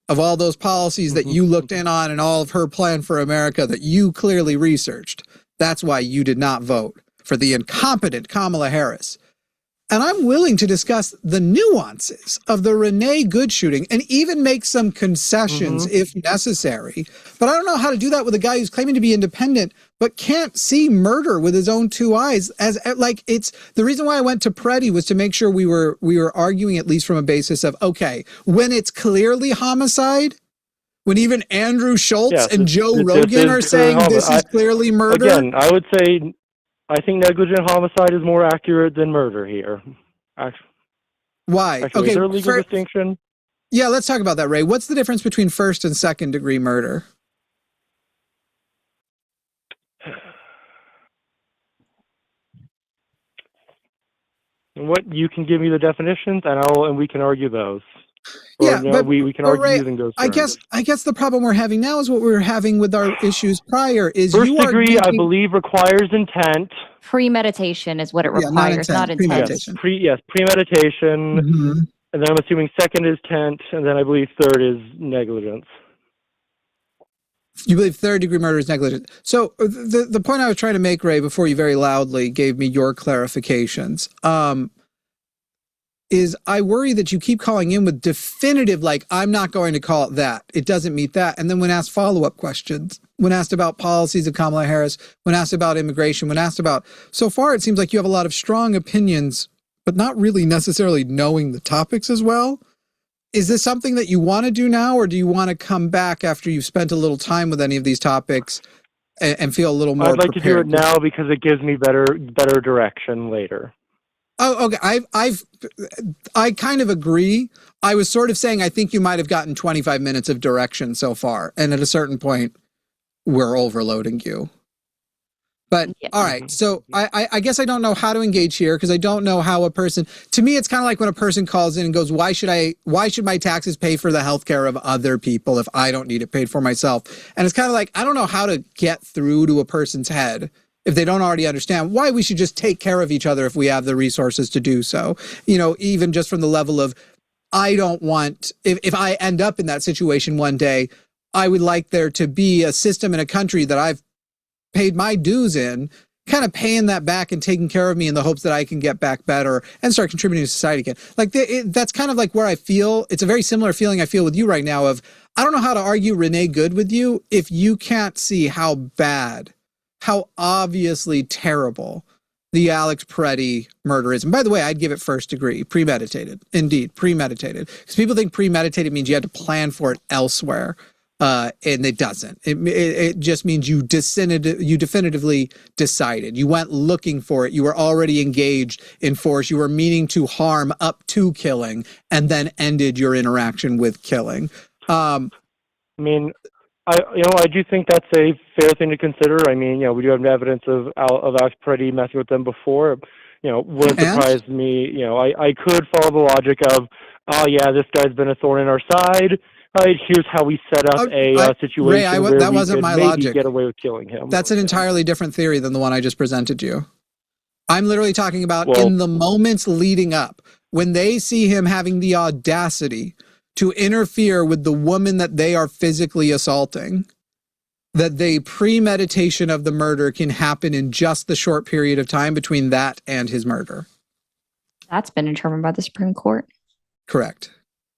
of all those policies that you looked in on and all of her plan for America that you clearly researched. That's why you did not vote for the incompetent Kamala Harris. And I'm willing to discuss the nuances of the Renee Good shooting and even make some concessions if necessary. But I don't know how to do that with a guy who's claiming to be independent, but can't see murder with his own two eyes. As like, it's the reason why I went to Preddy was to make sure we were arguing at least from a basis of, okay, when it's clearly homicide, when even Andrew Schultz and Joe Rogan are saying this is clearly murder. Again, I would say I think negligent homicide is more accurate than murder here. Why? Actually, okay, is there a legal distinction? Yeah, let's talk about that, Ray. What's the difference between first and second degree murder? What you can give me the definitions, and we can argue those. Or, yeah, but we can argue Ray, using those terms. I guess the problem we're having now is what we were having with our issues prior. Is first you degree, I believe, requires intent. Premeditation is what it requires, not intent. Premeditation. Yes, premeditation. And then I'm assuming second is intent, and then I believe third is negligence. You believe third degree murder is negligent. So the point I was trying to make, Ray, before you very loudly gave me your clarifications, is I worry that you keep calling in with definitive, like, I'm not going to call it that. It doesn't meet that. And then when asked follow-up questions, when asked about policies of Kamala Harris, when asked about immigration, when asked about, so far it seems like you have a lot of strong opinions, but not really necessarily knowing the topics as well. Is this something that you want to do now, or do you want to come back after you've spent a little time with any of these topics and feel a little more I'd like prepared? to do it now because it gives me better direction later. Oh, okay. I kind of agree. I was sort of saying I think you might have gotten 25 minutes of direction so far, and at a certain point, we're overloading you. But all right, so I guess I don't know how to engage here because I don't know how a person. To me, it's kind of like when a person calls in and goes, "Why should my taxes pay for the healthcare of other people if I don't need it paid for myself?" And it's kind of like I don't know how to get through to a person's head if they don't already understand why we should just take care of each other if we have the resources to do so. You know, even just from the level of, I don't want, if I end up in that situation one day, I would like there to be a system in a country that I've paid my dues in, kind of paying that back and taking care of me in the hopes that I can get back better and start contributing to society again. Like that's kind of like where I feel, it's a very similar feeling I feel with you right now of, I don't know how to argue Renee Good with you if you can't see how bad, how obviously terrible the Alex Preddy murder is. And by the way, I'd give it first degree, premeditated. Indeed, premeditated. Because people think premeditated means you had to plan for it elsewhere. And it doesn't. It just means you definitively decided. You went looking for it. You were already engaged in force. You were meaning to harm up to killing and then ended your interaction with killing. I mean, I do think that's a fair thing to consider. I mean, we do have evidence of Alex Preddy messing with them before. Wouldn't surprise me. I could follow the logic of, oh yeah, this guy's been a thorn in our side. Right, here's how we set up a situation where that wasn't my logic. Get away with killing him. That's an entirely different theory than the one I just presented you. I'm literally talking about in the moments leading up, when they see him having the audacity to interfere with the woman that they are physically assaulting, that the premeditation of the murder can happen in just the short period of time between that and his murder. That's been determined by the Supreme Court. Correct.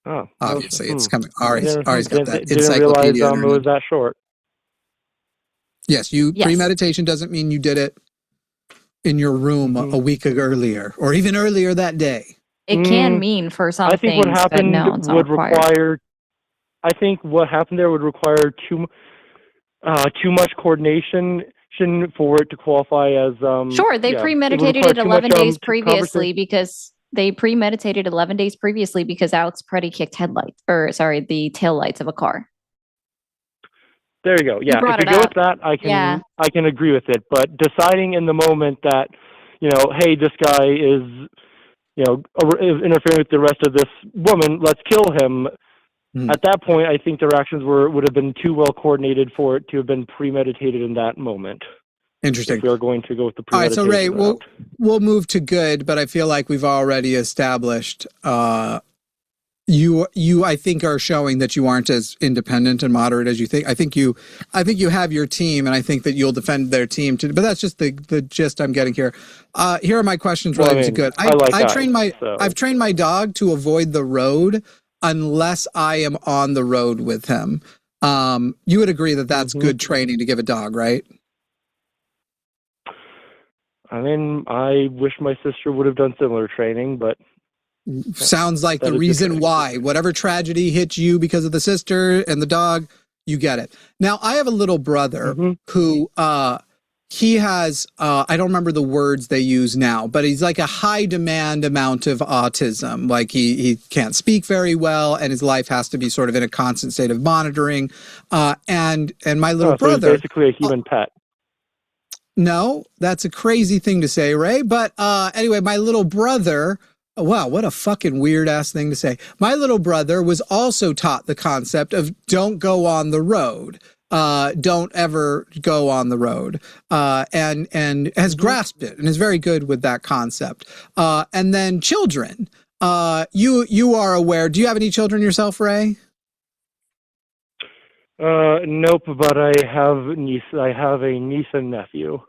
Oh, obviously, it's coming. Ari's got that didn't realize it was that short. Yes, premeditation doesn't mean you did it in your room a week earlier, or even earlier that day. It can mean for some things, I think what happened but no, it's not would required. require. I think what happened there would require too much coordination for it to qualify as. Sure, they premeditated it 11 days previously because. They premeditated 11 days previously because Alex Preddy kicked the taillights of a car. There you go. Yeah, if you go with that, I can agree with it. But deciding in the moment that, hey, this guy is interfering with the rest of this woman, let's kill him. At that point, I think their actions would have been too well coordinated for it to have been premeditated in that moment. Interesting. If we are going to go with the all right, so premeditation Ray, route. we'll move to good, but I feel like we've already established you I think are showing that you aren't as independent and moderate as you think. I think you have your team, and I think that you'll defend their team too, but that's just the gist I'm getting here. Here are my questions related to good. I've trained my dog to avoid the road unless I am on the road with him. You would agree that that's good training to give a dog, right? I mean, I wish my sister would have done similar training, but sounds like the reason why. Whatever tragedy hit you because of the sister and the dog, you get it. Now, I have a little brother who he has, I don't remember the words they use now, but he's like a high demand amount of autism. Like he can't speak very well, and his life has to be sort of in a constant state of monitoring. And my little brother, so he's basically a human pet. No, that's a crazy thing to say, Ray. But anyway, my little brother, wow, what a fucking weird ass thing to say. My little brother was also taught the concept of don't go on the road. Don't ever go on the road, and has grasped it and is very good with that concept. And then children, you are aware. Do you have any children yourself, Ray? Nope, but I have a niece and nephew.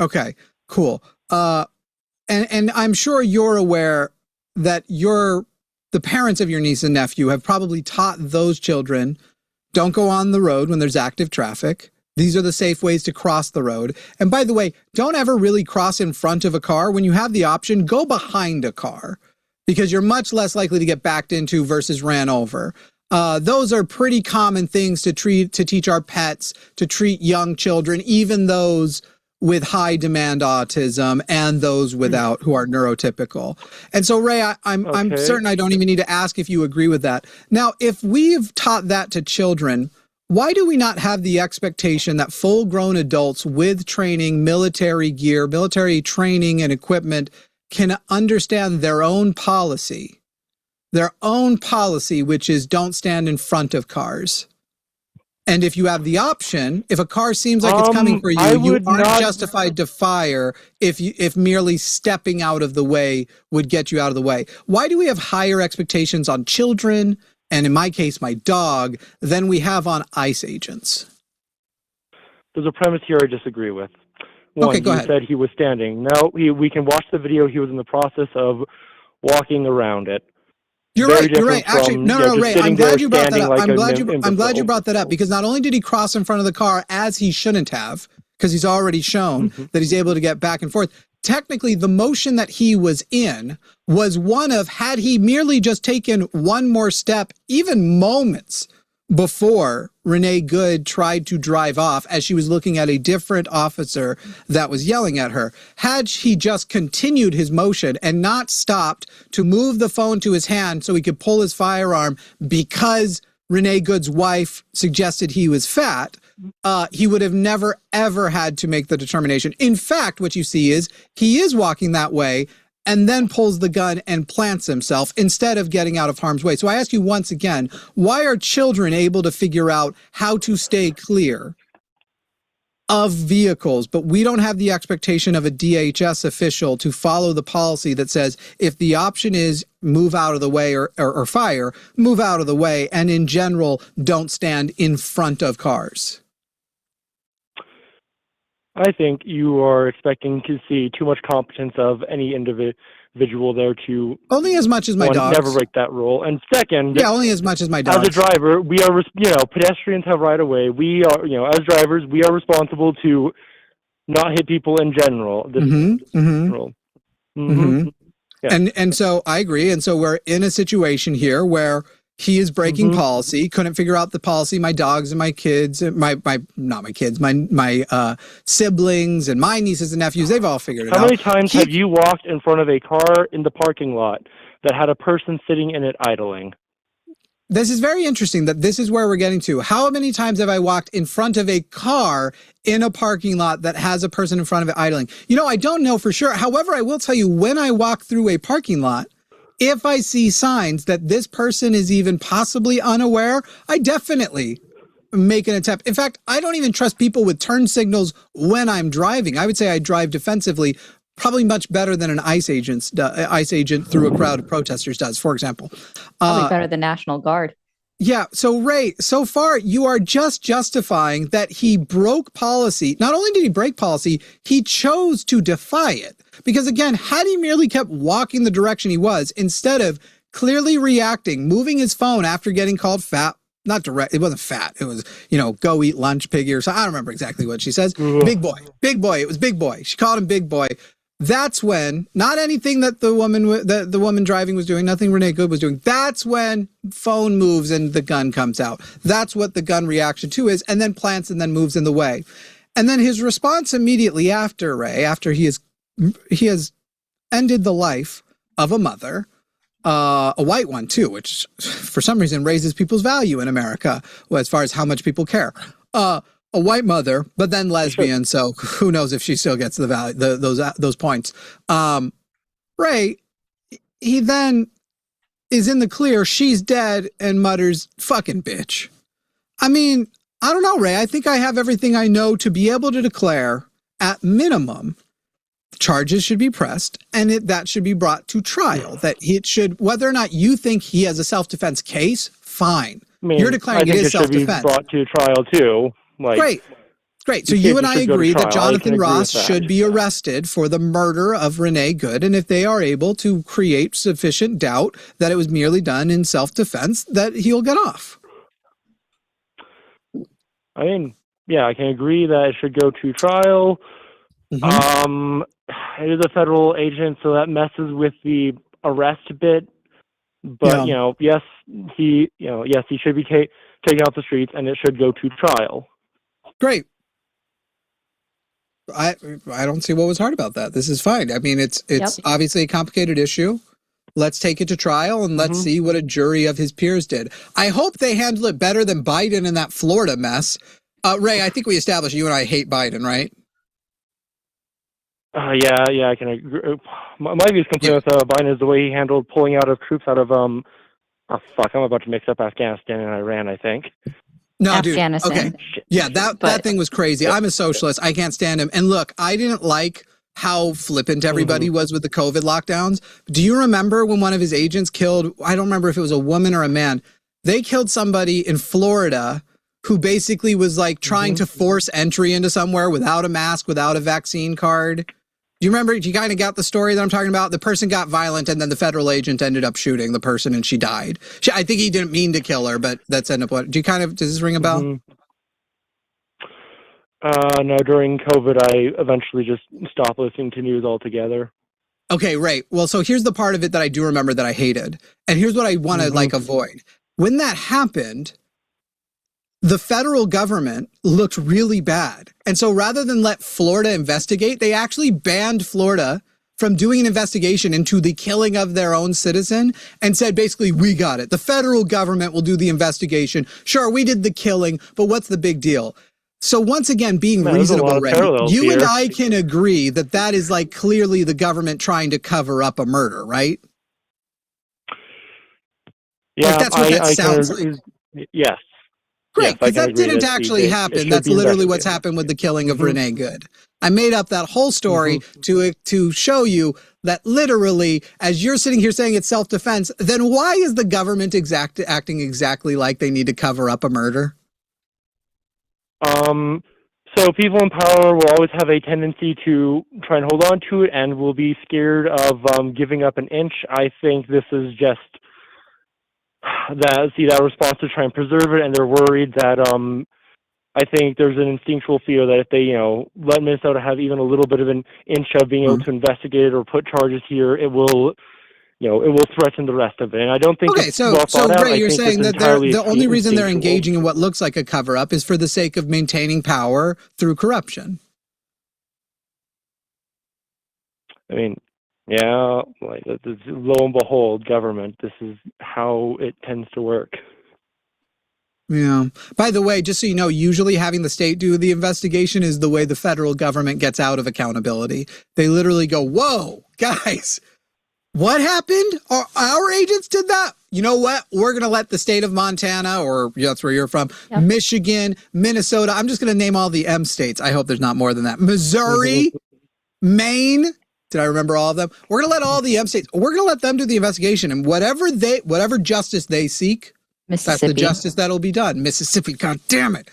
Okay, cool. And I'm sure you're aware that the parents of your niece and nephew have probably taught those children, don't go on the road when there's active traffic. These are the safe ways to cross the road. And by the way, don't ever really cross in front of a car. When you have the option, go behind a car, because you're much less likely to get backed into versus ran over. Those are pretty common things to teach our pets, to treat young children, even those with high demand autism and those without, who are neurotypical. And so, Ray, I'm certain I don't even need to ask if you agree with that. Now, if we've taught that to children, why do we not have the expectation that full-grown adults with training, military gear, military training and equipment can understand their own policy? Their own policy, which is don't stand in front of cars. And if you have the option, if a car seems like it's coming for you, you aren't justified to fire if merely stepping out of the way would get you out of the way. Why do we have higher expectations on children, and in my case, my dog, than we have on ICE agents? There's a premise here I disagree with. One, okay, go ahead. Said he was standing. No, we can watch the video. He was in the process of walking around it. You're right. Actually, no, Ray, I'm glad you brought that up. I'm glad you brought that up, because not only did he cross in front of the car as he shouldn't have, because he's already shown that he's able to get back and forth. Technically, the motion that he was in was one of, had he merely just taken one more step, even moments before Renee Good tried to drive off as she was looking at a different officer that was yelling at her. Had he just continued his motion and not stopped to move the phone to his hand so he could pull his firearm because Renee Good's wife suggested he was fat, he would have never, ever had to make the determination. In fact, what you see is he is walking that way and then pulls the gun and plants himself instead of getting out of harm's way. So I ask you once again, why are children able to figure out how to stay clear of vehicles, but we don't have the expectation of a DHS official to follow the policy that says if the option is move out of the way or fire, move out of the way, and in general, don't stand in front of cars? I think you are expecting to see too much competence of any individual there to only as much as my dogs. Never break that rule. And second, yeah, only as much as my dogs. As a driver, we are, pedestrians have right of way. We are, as drivers, we are responsible to not hit people in general. This rule. Yeah. And so I agree. And so we're in a situation here where he is breaking policy, couldn't figure out the policy. My dogs and my kids, my siblings and my nieces and nephews, they've all figured it out. How many times have you walked in front of a car in the parking lot that had a person sitting in it idling? This is very interesting that this is where we're getting to. How many times have I walked in front of a car in a parking lot that has a person in front of it idling? I don't know for sure. However, I will tell you, when I walk through a parking lot If I see signs that this person is even possibly unaware, I definitely make an attempt. In fact, I don't even trust people with turn signals when I'm driving. I would say I drive defensively, probably much better than an ICE agent through a crowd of protesters does, for example. Probably better than National Guard. Yeah. So, Ray, so far you are just justifying that he broke policy. Not only did he break policy, he chose to defy it. Because again, had he merely kept walking the direction he was, instead of clearly reacting, moving his phone after getting called fat, not direct, it wasn't fat. It was, go eat lunch, piggy, or something. I don't remember exactly what she says. Big boy. It was big boy. She called him big boy. That's when, not anything that the woman driving was doing, nothing Renee Good was doing. That's when phone moves and the gun comes out. That's what the gun reaction to is, and then plants and then moves in the way. And then his response immediately after, Ray, after he has ended the life of a mother, a white one too, which for some reason raises people's value in America as far as how much people care. A white mother, but then lesbian. So who knows if she still gets the value, those points. Ray, he then is in the clear. She's dead and mutters, "Fucking bitch." I mean, I don't know, Ray. I think I have everything I know to be able to declare, at minimum, charges should be pressed and that should be brought to trial. That it should, whether or not you think he has a self-defense case, fine. I mean, you're declaring it is self-defense. Should be brought to trial too. Great. So you and I agree that Jonathan Ross should be arrested for the murder of Renee Good. And if they are able to create sufficient doubt that it was merely done in self-defense, that he'll get off. I mean, yeah, I can agree that it should go to trial. Mm-hmm. It is a federal agent, so that messes with the arrest bit. But, yes, he should be taken off the streets and it should go to trial. Great. I don't see what was hard about that. This is fine. I mean, it's obviously a complicated issue. Let's take it to trial and let's see what a jury of his peers did. I hope they handle it better than Biden in that Florida mess. Ray, I think we established you and I hate Biden, right? Yeah, I can agree. My biggest complaint with Biden is the way he handled pulling out of troops out of I'm about to mix up Afghanistan and Iran, I think. No, Afghanistan. Dude. Okay. Yeah, that thing was crazy. I'm a socialist. I can't stand him. And look, I didn't like how flippant everybody was with the COVID lockdowns. Do you remember when one of his agents killed, I don't remember if it was a woman or a man, they killed somebody in Florida who basically was like trying to force entry into somewhere without a mask, without a vaccine card. Do you remember? You kind of got the story that I'm talking about? The person got violent and then the federal agent ended up shooting the person and she died. I think he didn't mean to kill her, but that's ended up what? Does this ring a bell? No, during COVID, I eventually just stopped listening to news altogether. Okay, right. Well, so here's the part of it that I do remember that I hated. And here's what I want to avoid. When that happened, the federal government looked really bad. And so rather than let Florida investigate, they actually banned Florida from doing an investigation into the killing of their own citizen and said, basically, we got it. The federal government will do the investigation. Sure, we did the killing, but what's the big deal? So once again, being reasonable, Ray, you and I can agree that that is like clearly the government trying to cover up a murder, right? Yeah, like that's what that sounds like. Yes. Great, because that didn't actually happen. That's literally what's happened with the killing of Renee Good. I made up that whole story to show you that literally, as you're sitting here saying it's self-defense, then why is the government acting exactly like they need to cover up a murder? So people in power will always have a tendency to try and hold on to it and will be scared of giving up an inch. I think this is just that response to try and preserve it, and they're worried that I think there's an instinctual fear that if they let Minnesota have even a little bit of an inch of being able to investigate it or put charges here, it will threaten the rest of it. And I don't think so Ray, you're saying that the only reason they're engaging in what looks like a cover-up is for the sake of maintaining power through corruption. I mean, yeah, like lo and behold, government, this is how it tends to work. Yeah. By the way, just so you know, usually having the state do the investigation is the way the federal government gets out of accountability. They literally go, whoa, guys, What happened? Our agents did that? You know what? We're going to let the state of Montana, or that's where you're from, yep. Michigan, Minnesota. I'm just going to name all the M states. I hope there's not more than that. Missouri, Maine. Did I remember all of them? We're going to let all the M states, we're going to let them do the investigation, and whatever justice they seek, that's the justice that'll be done. Mississippi, God damn it.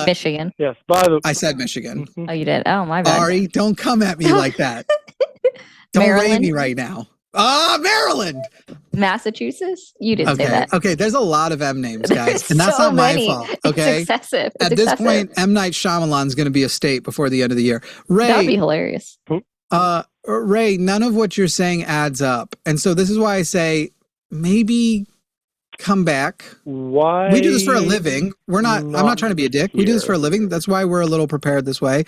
Michigan. Yes, I said Michigan. Oh, you did? Oh, my bad. Sorry, don't come at me like that. Don't rate me right now. Maryland. Massachusetts? You didn't say that. Okay, there's a lot of M names, guys. And that's so not my fault. Okay. It's excessive. At this point, M. Night Shyamalan's going to be a state before the end of the year. Ray. That'd be hilarious. Ray, none of what you're saying adds up. And so this is why I say maybe come back. Why? We do this for a living. I'm not trying to be a dick. We do this for a living. That's why we're a little prepared this way.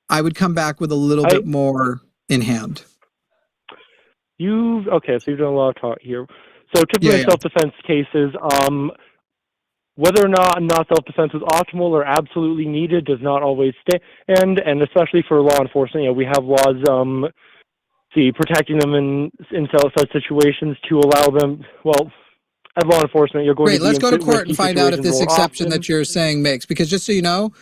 I would come back with a little bit more in hand. So you've done a lot of talk here. So typically self-defense cases, whether or not self-defense is optimal or absolutely needed does not always stand, and especially for law enforcement, we have laws protecting them in such situations to allow them, as law enforcement, you're going to be let's go to court and find out if this exception that you're saying makes, because just so you know,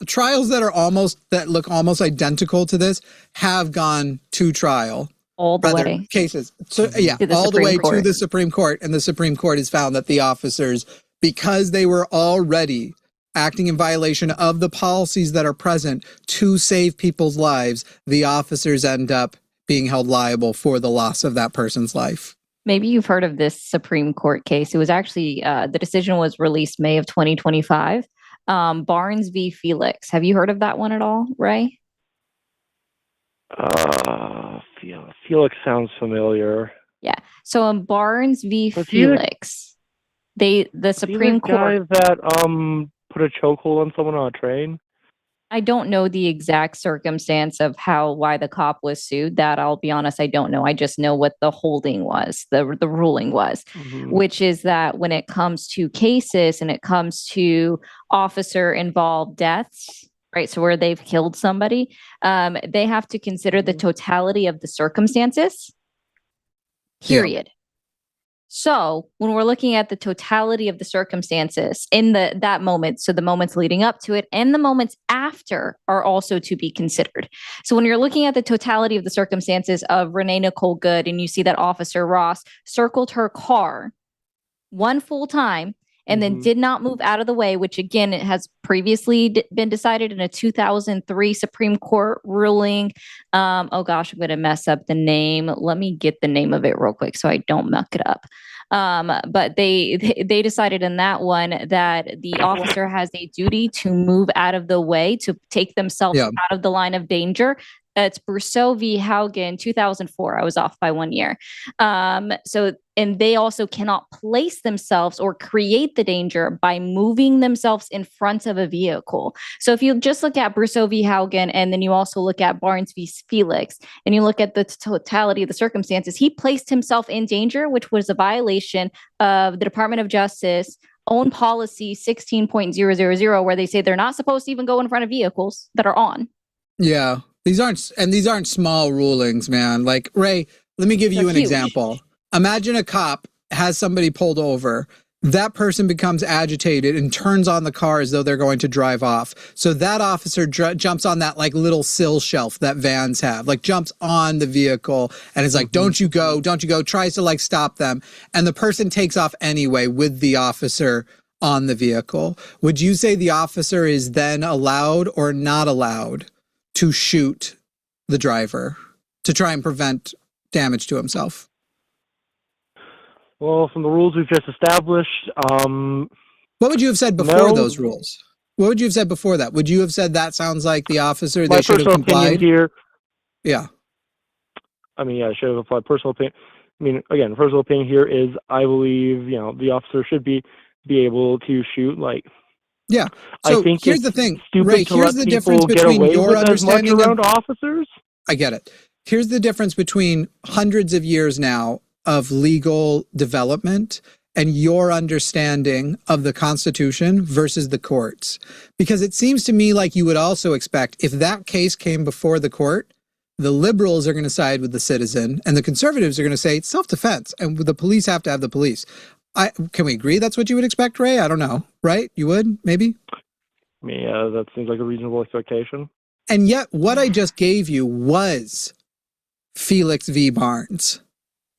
trials that look almost identical to this have gone to trial. All the way. Cases. So all the way to the Supreme Court, and the Supreme Court has found that the officers, because they were already acting in violation of the policies that are present to save people's lives, the officers end up being held liable for the loss of that person's life. Maybe you've heard of this Supreme Court case. It was actually, the decision was released May of 2025. Barnes v. Felix. Have you heard of that one at all, Ray? Felix sounds familiar. Yeah. So in Barnes v. Felix, the Supreme Court that put a chokehold on someone on a train. I don't know the exact circumstance of why the cop was sued. That, I'll be honest, I don't know. I just know what the holding was, the ruling was, which is that when it comes to cases and it comes to officer involved deaths, right? So where they've killed somebody, they have to consider the totality of the circumstances, period. Yeah. So when we're looking at the totality of the circumstances in that moment, so the moments leading up to it and the moments after are also to be considered. So when you're looking at the totality of the circumstances of Renee Nicole Good, and you see that Officer Ross circled her car one full time and then did not move out of the way, which again, it has previously been decided in a 2003 Supreme Court ruling. Oh gosh, I'm going to mess up the name. Let me get the name of it real quick so I don't muck it up. But they decided in that one that the officer has a duty to move out of the way, to take themselves out of the line of danger. It's Brousseau v. Haugen, 2004. I was off by 1 year. And they also cannot place themselves or create the danger by moving themselves in front of a vehicle. So if you just look at Brousseau v. Haugen, and then you also look at Barnes v. Felix, and you look at the totality of the circumstances, he placed himself in danger, which was a violation of the Department of Justice own policy 16.000, where they say they're not supposed to even go in front of vehicles that are on. Yeah. These aren't small rulings, man. Like, Ray, let me give you an example. Imagine a cop has somebody pulled over. That person becomes agitated and turns on the car as though they're going to drive off. So that officer jumps on that like little sill shelf that vans have, like jumps on the vehicle and is like, don't you go, tries to like stop them. And the person takes off anyway with the officer on the vehicle. Would you say the officer is then allowed or not allowed to shoot the driver to try and prevent damage to himself? Well, from the rules we've just established, what would you have said before those rules? What would you have said before that? Would you have said that sounds like the officer, they should have complied? Here, yeah. I mean, yeah, I should have applied personal opinion. I mean, again, personal opinion here is I believe, the officer should be able to shoot, like, yeah. So I think here's the thing, Ray, here's the difference between your understanding around officers. I get it. Here's the difference between hundreds of years now of legal development and your understanding of the Constitution versus the courts. Because it seems to me like you would also expect, if that case came before the court, the liberals are going to side with the citizen, and the conservatives are going to say it's self-defense, and the police have to have the police. Can we agree that's what you would expect, Ray? I don't know, right? You would, maybe? Yeah, that seems like a reasonable expectation. And yet, what I just gave you was Felix v. Barnes.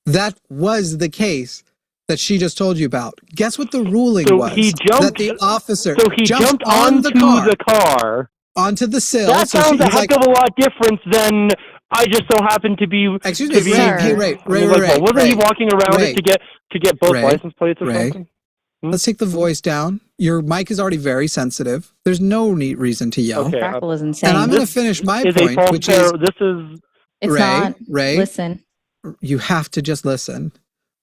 That was the case that she just told you about. Guess what the ruling was? That the officer jumped on onto the car. Onto the sill. That sounds a heck of a lot different than I just so happened to be. Excuse me, Ray. Wasn't he walking around it to get both license plates or something? Let's take the voice down. Your mic is already very sensitive. There's no neat reason to yell. Okay, Crackle is insane. And I'm going to finish my point, which is it's not. Ray. Listen. You have to just listen.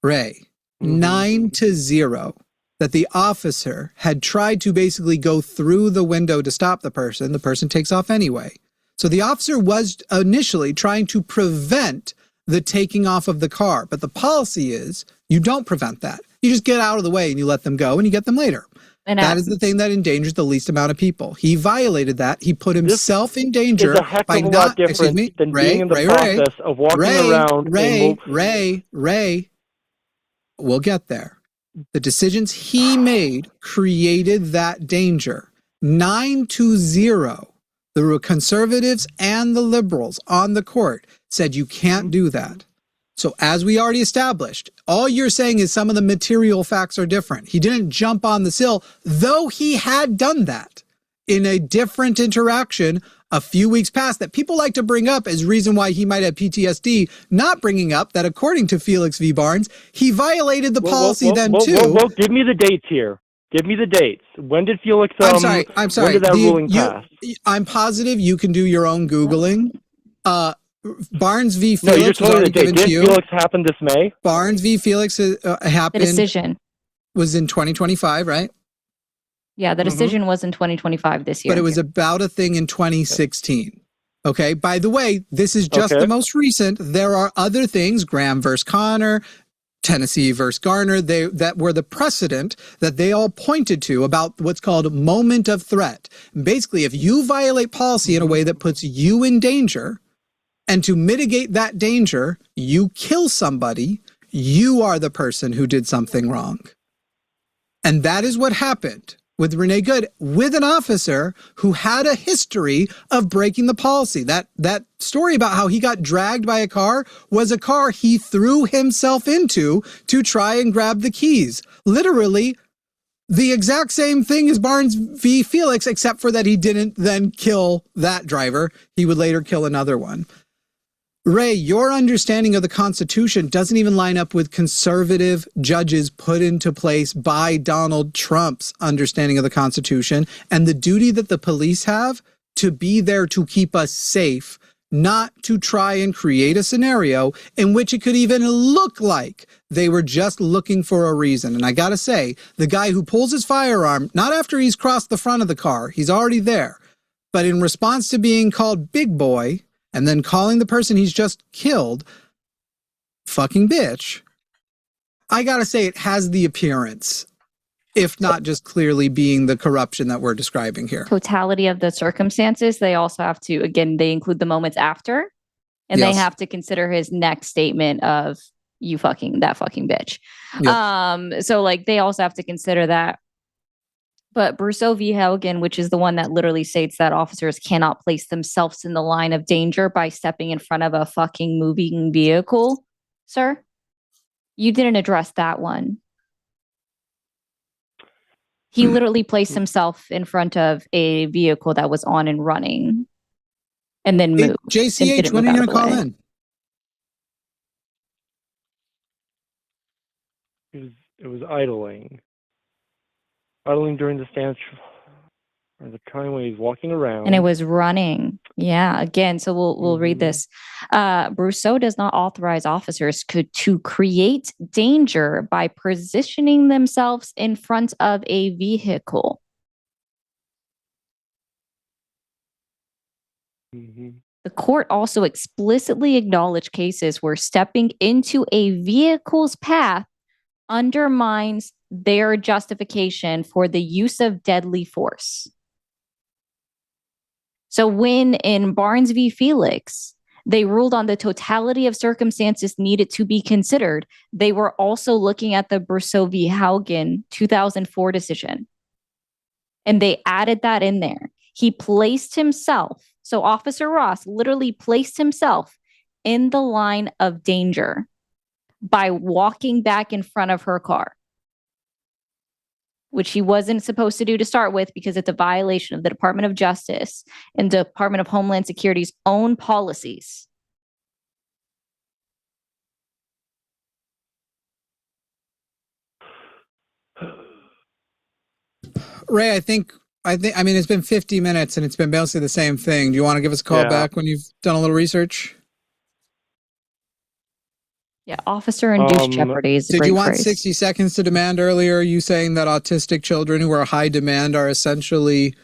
Ray, 9-0. That the officer had tried to basically go through the window to stop the person. The person takes off anyway. So the officer was initially trying to prevent the taking off of the car. But the policy is you don't prevent that. You just get out of the way and you let them go and you get them later. And that is the thing that endangers the least amount of people. He violated that. He put himself in danger by not, excuse me, than being in the process of walking around. Ray, we'll get there. The decisions he made created that danger. 9-0. The conservatives and the liberals on the court said you can't do that. So as we already established, all you're saying is some of the material facts are different. He didn't jump on the sill, though he had done that in a different interaction a few weeks past that people like to bring up as reason why he might have PTSD, not bringing up that according to Felix v. Barnes, he violated the policy then too. Give me the dates here. Give me the dates. When did Felix, I'm sorry. when did that ruling pass? I'm positive you can do your own Googling. Barnes v. Felix. No, you're telling the date. Did Felix happen this May? Barnes v. Felix happened. The decision was in 2025, right? Yeah, the decision was in 2025 this year. But it was about a thing in 2016. Okay. By the way, this is just the most recent. There are other things, Graham versus Connor, Tennessee versus Garner, that were the precedent that they all pointed to about what's called moment of threat. Basically, if you violate policy in a way that puts you in danger, and to mitigate that danger, you kill somebody, you are the person who did something wrong. And that is what happened with Renee Good, with an officer who had a history of breaking the policy. That story about how he got dragged by a car was a car he threw himself into to try and grab the keys. Literally, the exact same thing as Barnes v. Felix, except for that he didn't then kill that driver. He would later kill another one. Ray, your understanding of the Constitution doesn't even line up with conservative judges put into place by Donald Trump's understanding of the Constitution and the duty that the police have to be there to keep us safe, not to try and create a scenario in which it could even look like they were just looking for a reason. And I gotta say, the guy who pulls his firearm, not after he's crossed the front of the car, he's already there, but in response to being called big boy, and then calling the person he's just killed fucking bitch, I gotta say it has the appearance, if not just clearly being the corruption that we're describing here. Totality of the circumstances. They also have to, again, they include the moments after, and they have to consider his next statement of you fucking, that fucking bitch. Yep. So like they also have to consider that. But Brousseau v. Helgen, which is the one that literally states that officers cannot place themselves in the line of danger by stepping in front of a fucking moving vehicle, sir, you didn't address that one. He literally placed himself in front of a vehicle that was on and running and then moved. JCH, when are you going to call in? It was idling. Idling during the stance or the time when he's walking around. And it was running. Yeah. Again, so we'll read this. Brousseau does not authorize officers to create danger by positioning themselves in front of a vehicle. The court also explicitly acknowledged cases where stepping into a vehicle's path undermines their justification for the use of deadly force. So when in Barnes v. Felix, They ruled on the totality of circumstances needed to be considered. They were also looking at the Brousseau v. Haugen 2004 decision. And they added that in there. He placed himself, so Officer Ross literally placed himself in the line of danger by walking back in front of her car, which he wasn't supposed to do to start with because it's a violation of the Department of Justice and the Department of Homeland Security's own policies. Ray, I mean, it's been 50 minutes and it's been basically the same thing. Do you want to give us a call back when you've done a little research? Yeah, officer-induced jeopardy is a Did great you want phrase. 60 seconds to demand earlier? You saying that autistic children who are high demand are essentially,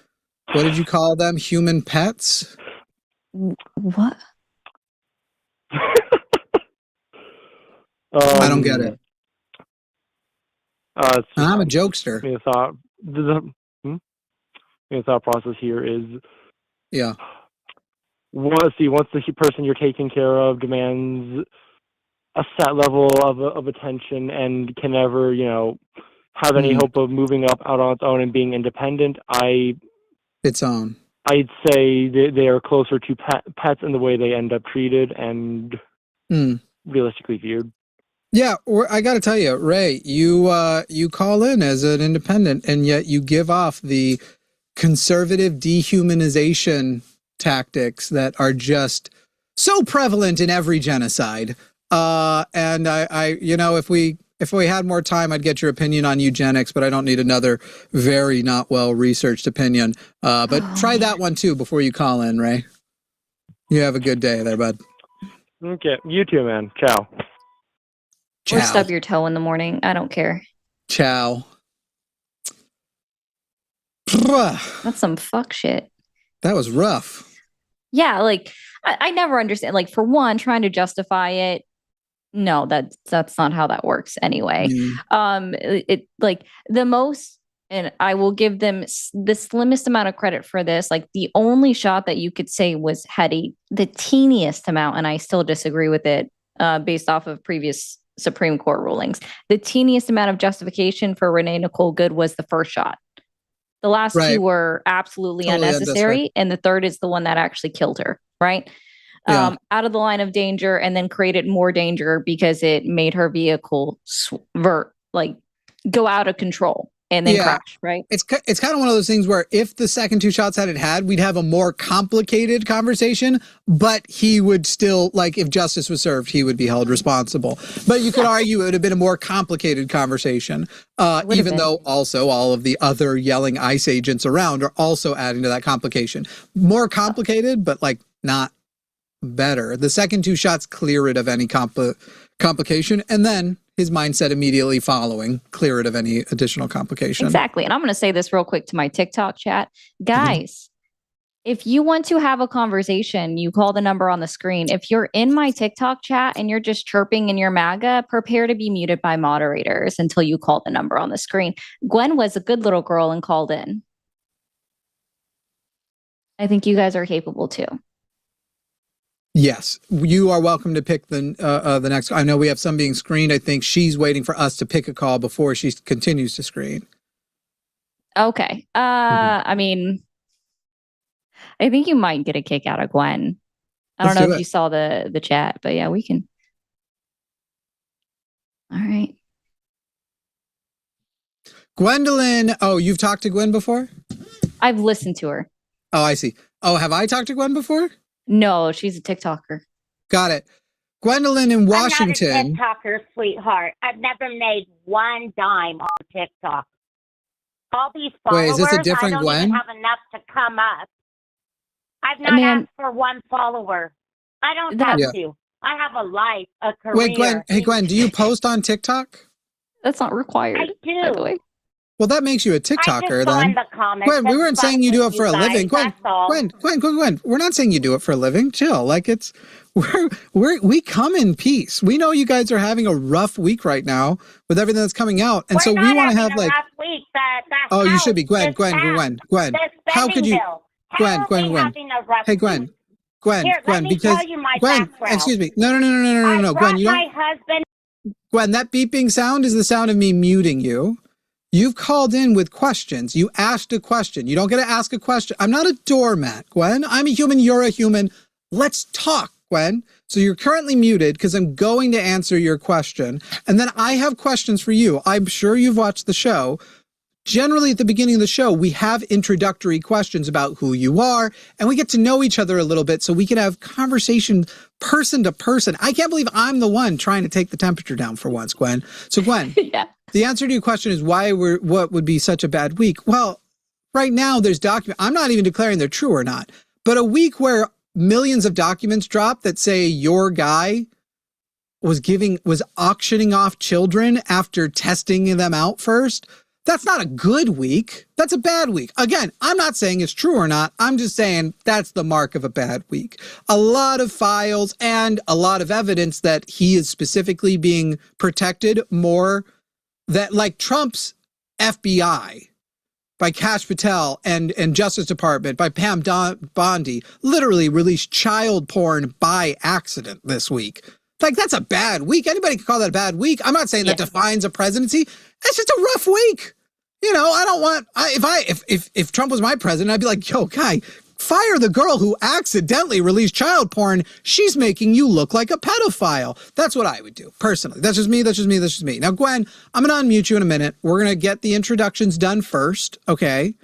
what did you call them? Human pets? What? I don't get it. I'm a jokester. The thought process here is, yeah. Once the person you're taking care of demands a set level of attention and can never, have any hope of moving up out on its own and being independent, I'd say they are closer to pets in the way they end up treated and realistically viewed. Yeah, I got to tell you, Ray, you call in as an independent, and yet you give off the conservative dehumanization tactics that are just so prevalent in every genocide. And I if we had more time, I'd get your opinion on eugenics, but I don't need another very not well researched opinion. But try that one too before you call in, Ray. You have a good day there, bud. Okay, you too, man. Ciao. Or stub your toe in the morning. I don't care. Ciao. That's some fuck shit. That was rough. Yeah, like I never understand. Like, for one, trying to justify it. No, that's not how that works anyway. It like the most, and I will give them the slimmest amount of credit for this. Like, the only shot that you could say was heady, the teeniest amount, and I still disagree with it based off of previous Supreme Court rulings. The teeniest amount of justification for Renee Nicole Good was the first shot. The last two were absolutely unnecessary, and the third is the one that actually killed her, right? Out of the line of danger, and then created more danger because it made her vehicle go out of control and then crash, right? It's kind of one of those things where if the second two shots had, we'd have a more complicated conversation, but he would still, like, if justice was served, he would be held responsible. But you could argue it would have been a more complicated conversation, even though also all of the other yelling ICE agents around are also adding to that complication. More complicated, but like not better. The second two shots clear it of any complication, and then his mindset immediately following clear it of any additional complication. Exactly. And I'm going to say this real quick to my TikTok chat. Guys, if you want to have a conversation, you call the number on the screen. If you're in my TikTok chat and you're just chirping in your MAGA, prepare to be muted by moderators until you call the number on the screen. Gwen was a good little girl and called in. I think you guys are capable too. Yes, you are welcome to pick the next. I know we have some being screened. I think she's waiting for us to pick a call before she continues to screen. Okay. I mean, I think you might get a kick out of Gwen. I don't know if you saw the chat, but yeah, we can. All right. Gwendolyn. Oh, you've talked to Gwen before? I've listened to her. Oh, I see. Oh, have I talked to Gwen before? No, she's a TikToker. Got it. Gwendolyn in Washington. I'm not a TikToker, sweetheart. I've never made one dime on TikTok. All these followers, wait, is this a different I don't Gwen? even have enough to come up. I've not asked for one follower. I don't have to. I have a life, a career. Wait, Gwen. Hey, Gwen, do you post on TikTok? That's not required. I do. By the way. Well, that makes you a TikToker then. Gwen, we weren't saying you do it for a living. Gwen, we're not saying you do it for a living. Chill. Like we come in peace. We know you guys are having a rough week right now with everything that's coming out. And so we want to have like, oh, you should be Gwen. How could you, Gwen. Hey, Gwen. Gwen, Here, Gwen, let me because tell you my Gwen, background. excuse me. No, Gwen, you don't. My husband. Gwen, that beeping sound is the sound of me muting you. You've called in with questions. You asked a question. You don't get to ask a question. I'm not a doormat, Gwen. I'm a human. You're a human. Let's talk, Gwen. So you're currently muted because I'm going to answer your question. And then I have questions for you. I'm sure you've watched the show. Generally, at the beginning of the show, we have introductory questions about who you are, and we get to know each other a little bit so we can have conversation person to person. I can't believe I'm the one trying to take the temperature down for once, Gwen. So, Gwen, Yeah. The answer to your question is what would be such a bad week? Well, right now there's documents. I'm not even declaring they're true or not, but a week where millions of documents drop that say your guy was auctioning off children after testing them out first. That's not a good week. That's a bad week. Again, I'm not saying it's true or not. I'm just saying that's the mark of a bad week. A lot of files and a lot of evidence that he is specifically being protected more, that like Trump's FBI by Kash Patel and Justice Department by Pam Bondi literally released child porn by accident this week. Like, that's a bad week. Anybody can call that a bad week. I'm not saying that defines a presidency. It's just a rough week. You know, I don't want, if Trump was my president, I'd be like, yo, guy, fire the girl who accidentally released child porn. She's making you look like a pedophile. That's what I would do, personally. That's just me. Now, Gwen, I'm going to unmute you in a minute. We're going to get the introductions done first, okay?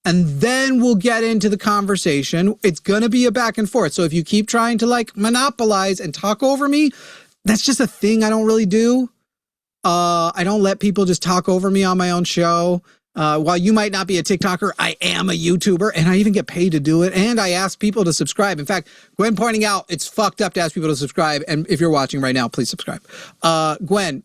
And then we'll get into the conversation. It's going to be a back and forth. So if you keep trying to like monopolize and talk over me, that's just a thing I don't really do. I don't let people just talk over me on my own show. While you might not be a TikToker, I am a YouTuber, and I even get paid to do it. And I ask people to subscribe. In fact, Gwen pointing out it's fucked up to ask people to subscribe. And if you're watching right now, please subscribe. Gwen,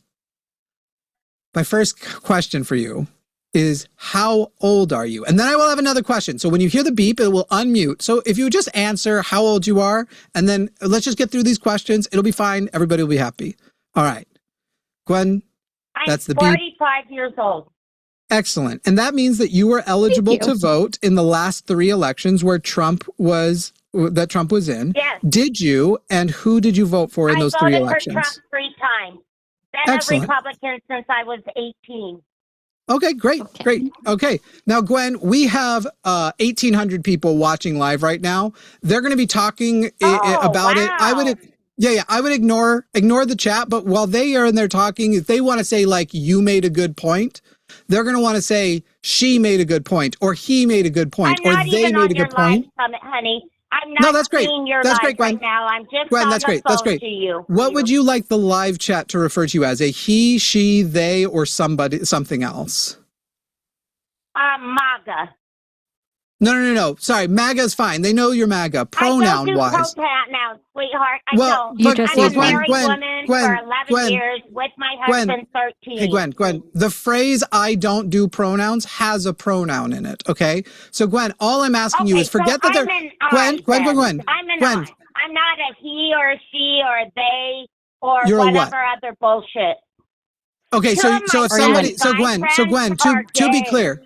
my first question for you is, how old are you? And then I will have another question. So when you hear the beep, it will unmute. So if you would just answer how old you are, and then let's just get through these questions. It'll be fine. Everybody will be happy. All right. Gwen, that's the beep. I'm 45 years old. Excellent. And that means that you were eligible to vote in the last 3 elections where Trump was in. Yes. Did you? And who did you vote for in those 3 elections? I voted for Trump 3 times. Been Excellent. a Republican since I was 18. Okay, great. Okay. Now, Gwen, we have 1,800 people watching live right now. They're going to be talking about it. I would ignore the chat, but while they are in there talking, if they want to say like you made a good point, they're going to want to say she made a good point or he made a good point or they made a good point. Honey. I'm not seeing your live great, Gwen. right now. I'm just Gwen, on that's the great. phone That's great. to you. What would you like the live chat to refer to you as? A he, she, they, or something else? MAGA. No. Sorry, MAGA is fine. They know you're MAGA. Pronoun-wise. Pronouns, sweetheart. I Well, don't. but I'm a Gwen, married woman for 11 years with my husband 13. Hey, Gwen, the phrase "I don't do pronouns" has a pronoun in it. Okay, so Gwen, all I'm asking you is forget that they're Gwen. I'm not a he or a she or a they or You're whatever other bullshit. Okay, so if somebody, so Gwen, to be clear.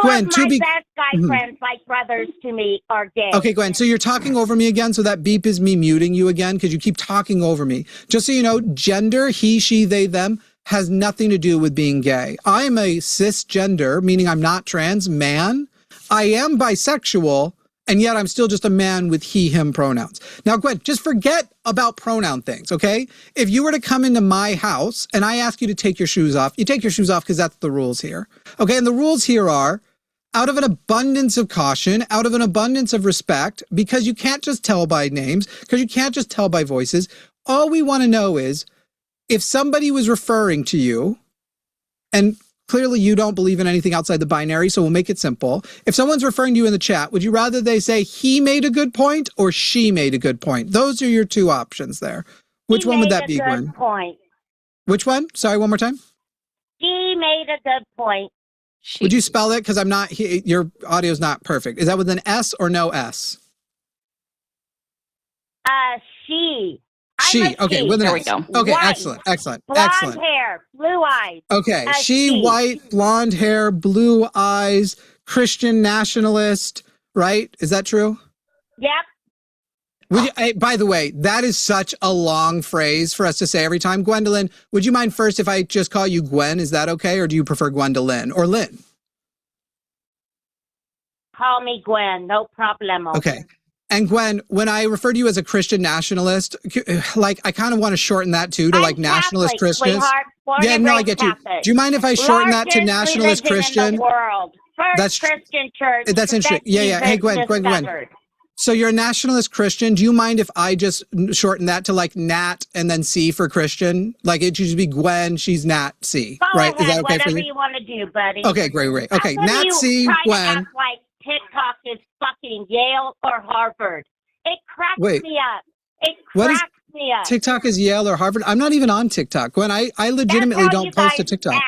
Gwen, of my best guy friends, like brothers to me, are gay. Okay, Gwen, so you're talking over me again, so that beep is me muting you again because you keep talking over me. Just so you know, gender, he, she, they, them, has nothing to do with being gay. I am a cisgender, meaning I'm not trans, man. I am bisexual, and yet I'm still just a man with he, him pronouns. Now, Gwen, just forget about pronoun things, okay? If you were to come into my house and I ask you to take your shoes off, you take your shoes off because that's the rules here. Okay, and the rules here are, out of an abundance of caution, out of an abundance of respect, because you can't just tell by names, because you can't just tell by voices, all we want to know is, if somebody was referring to you, and clearly you don't believe in anything outside the binary, so we'll make it simple. If someone's referring to you in the chat, would you rather they say he made a good point or she made a good point? Those are your 2 options there. Which one would that be, Gwen? Point. Which one? Sorry, one more time. She made a good point. Would you spell it? Because your audio's not perfect. Is that with an S or no S? She. Okay, with an S. Okay, White, excellent. Blonde hair, blue eyes. Okay, she, white, blonde hair, blue eyes, Christian nationalist, right? Is that true? Yep. By the way, that is such a long phrase for us to say every time. Gwendolyn, would you mind first if I just call you Gwen? Is that okay? Or do you prefer Gwendolyn or Lynn? Call me Gwen, no problemo. Okay. And Gwen, when I refer to you as a Christian nationalist, like I kind of want to shorten that too to like nationalist Christians. Yeah, no, I get you. Do you mind if I shorten that to nationalist Christian? That's Christian church. That's interesting. Yeah. Hey, Gwen. So you're a nationalist Christian. Do you mind if I just shorten that to like Nat and then C for Christian? Like it should be Gwen, she's Nat C. Go right? Ahead, is that okay whatever for you? You want to do, buddy. Okay, great. Okay, Nat C, Gwen. Like TikTok is fucking Yale or Harvard. It cracks me up. It cracks me up. TikTok is Yale or Harvard? I'm not even on TikTok. Gwen, I legitimately don't post to TikTok.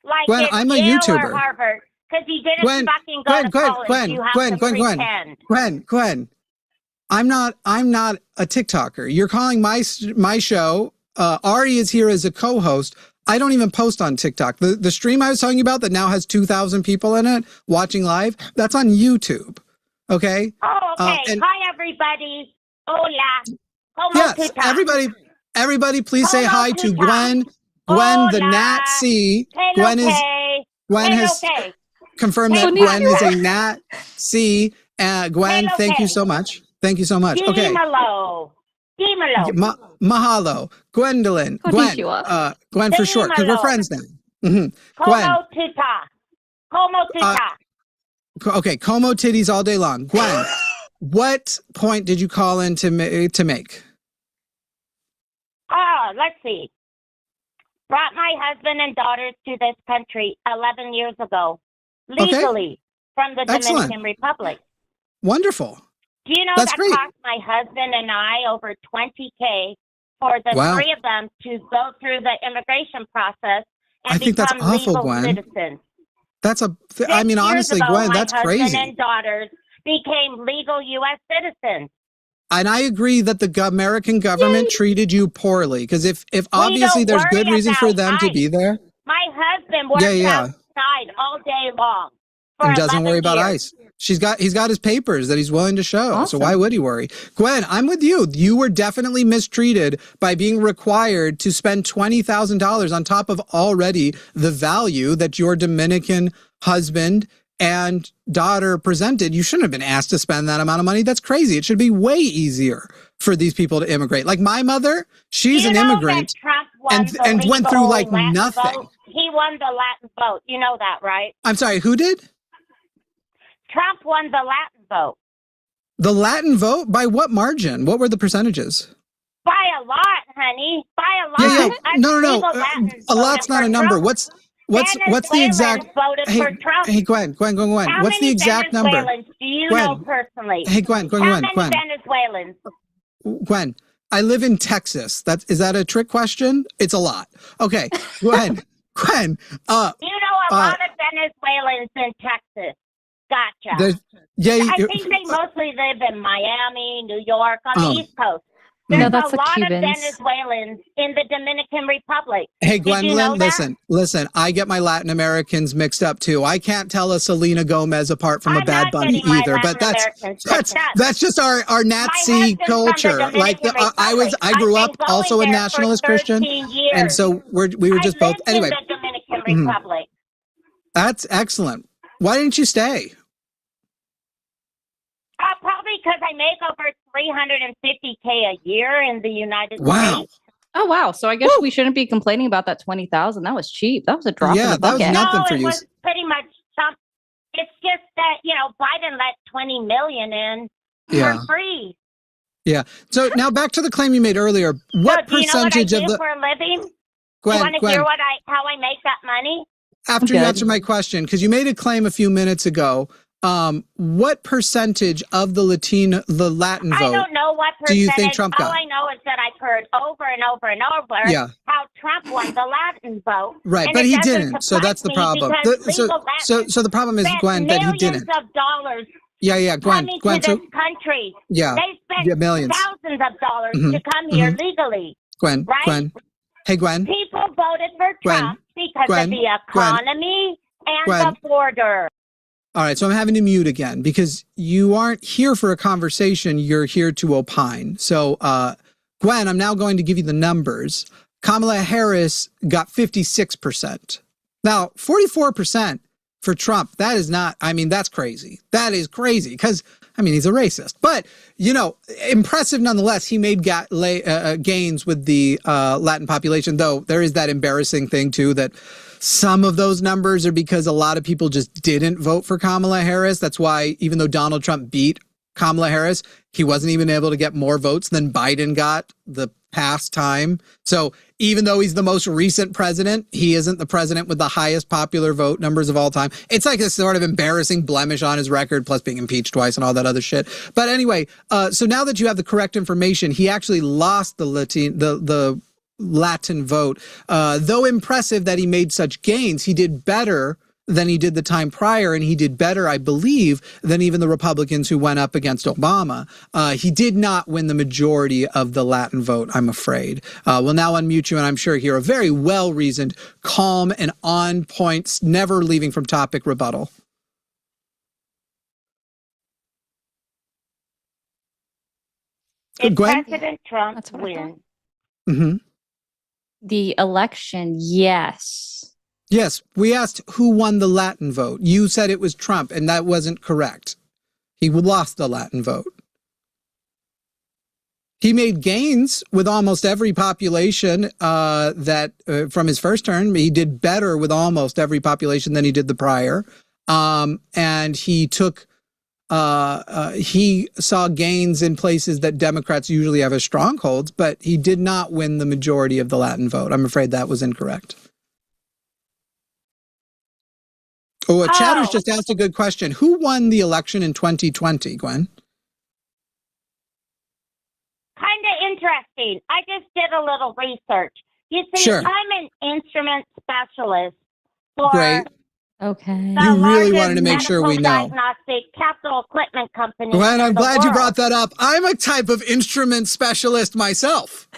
Like Gwen, I'm a Yale YouTuber. Or Harvard. Because you didn't fucking go to college. You have to pretend. Gwen. I'm not a TikToker. You're calling my show. Ari is here as a co-host. I don't even post on TikTok. The stream I was talking about that now has 2,000 people in it watching live, that's on YouTube. Okay? Oh, okay. Hi, everybody. Hola. Yes, everybody please say hi to Gwen. Gwen, the Nat C. Gwen has confirmed that Gwen is a Nat C. Gwen, thank you so much. Thank you so much. Okay. Mahalo. Gwendolyn. Gwen for short, because we're friends now. Gwen. Como tita. Okay, como titties all day long. Gwen, what point did you call in to make? Let's see. Brought my husband and daughters to this country 11 years ago, legally, from the Dominican Republic. Wonderful. Do you know that cost my husband and I over $20,000 for the three of them to go through the immigration process and become legal citizens? I mean, honestly, Gwen, that's crazy. My husband and daughters became legal U.S. citizens. And I agree that the American government treated you poorly, because if obviously there's good reason for them to be there. My husband works outside all day long. And doesn't worry about ICE. He's got his papers that he's willing to show. Awesome. So why would he worry? Gwen, I'm with you. You were definitely mistreated by being required to spend $20,000 on top of already the value that your Dominican husband and daughter presented. You shouldn't have been asked to spend that amount of money. That's crazy. It should be way easier for these people to immigrate. Like my mother, she's an immigrant and went through like nothing. Vote. He won the Latin vote. You know that, right? I'm sorry, who did? Trump won the Latin vote. The Latin vote? By what margin? What were the percentages? By a lot, honey. By a lot. Yeah. No. A lot's not a number. What's the exact? Hey, Gwen. What's the exact number? Do you know personally? Hey, Gwen. How many Venezuelans? Gwen, I live in Texas. Is that a trick question? It's a lot. Okay, Gwen. You know a lot of Venezuelans in Texas. Gotcha. I think they mostly live in Miami, New York, on the East Coast. There's that's a lot Cubans. of Venezuelans in the Dominican Republic. Hey, Gwendolyn, listen. I get my Latin Americans mixed up too. I can't tell a Selena Gomez apart from a Bad Bunny either. But that's just our Nazi culture. Like I grew up also a nationalist Christian, and so we were just both. Anyway, the Dominican Republic. That's excellent. Why didn't you stay? Probably because I make over $350,000 a year in the United States. Oh, wow. So I guess we shouldn't be complaining about that $20,000. That was cheap. That was a drop in the bucket. That was nothing for you. It was pretty much something. It's just that, Biden let $20 million in for free. Yeah. So now back to the claim you made earlier. What percentage of the for a living? Gwen, you want to hear how I make that money? After you answer my question, because you made a claim a few minutes ago, what percentage of the Latin vote I don't know what percentage. Do you think Trump got? All I know is that I've heard over and over and over how Trump won the Latin vote. Right, but he didn't. So that's the problem. So the problem is, Gwen, that he didn't. Millions of dollars. Yeah, Gwen. To this country. Yeah. They spent millions. thousands of dollars to come here legally. Gwen. Right? Gwen. Hey, Gwen. People voted for Trump because of the economy and the border. All right, so I'm having to mute again because you aren't here for a conversation. You're here to opine. So, Gwen, I'm now going to give you the numbers. Kamala Harris got 56%. Now, 44% for Trump. That is not, I mean, that's crazy. That is crazy because, I mean, he's a racist. But, you know, impressive nonetheless. He made gains with the Latin population, though there is that embarrassing thing, too, that some of those numbers are because a lot of people just didn't vote for Kamala Harris. That's why even though Donald Trump beat Kamala Harris, he wasn't even able to get more votes than Biden got the past time. So even though he's the most recent president, he isn't the president with the highest popular vote numbers of all time. It's like a sort of embarrassing blemish on his record, plus being impeached twice and all that other shit. But anyway, so now that you have the correct information, he actually lost the Latin vote. Though impressive that he made such gains, he did better than he did the time prior, and he did better, I believe, than even the Republicans who went up against Obama. He did not win the majority of the Latin vote, I'm afraid. We'll now unmute you, and I'm sure hear a very well-reasoned, calm, and on point, never leaving from topic rebuttal. If Gwen? President Trump wins. Mm-hmm. The election, yes. Yes, we asked who won the Latin vote. You said it was Trump, and that wasn't correct. He lost the Latin vote. He made gains with almost every population from his first term. He did better with almost every population than he did the prior. And he took he saw gains in places that Democrats usually have as strongholds, but he did not win the majority of the Latin vote. I'm afraid that was incorrect. Oh, Chatter's just asked a good question. Who won the election in 2020, Gwen? Kind of interesting. I just did a little research. You see, Sure. I'm an instrument specialist for Great. Okay. You really wanted to make sure we know. Diagnostic capital equipment company. Gwen, I'm glad you brought that up. I'm a type of instrument specialist myself.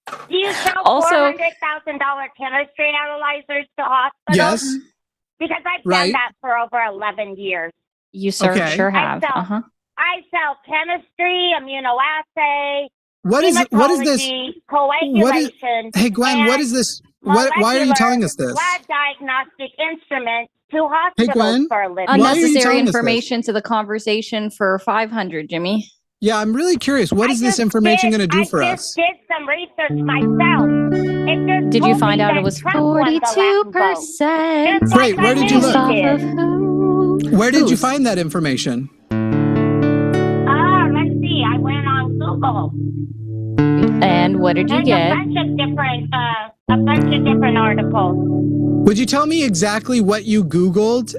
Do you sell Also, $400,000 chemistry analyzers to hospitals? Yes. Because I've done that for over 11 years. You sure have. I sell chemistry, immunoassay, What is this? coagulation. Hey, Gwen, what is this? Why are you telling us this? Lab diagnostic instruments to hospitals for a living. Unnecessary information to the conversation for 500, Jimmy. Yeah, I'm really curious. What is this information going to do for us? I just did some research myself. Did you find out it was 42%? Great. Where did you look? Where did you find that information? Let's see. I went on Google. And what did you get? A bunch of different articles. Would you tell me exactly what you Googled?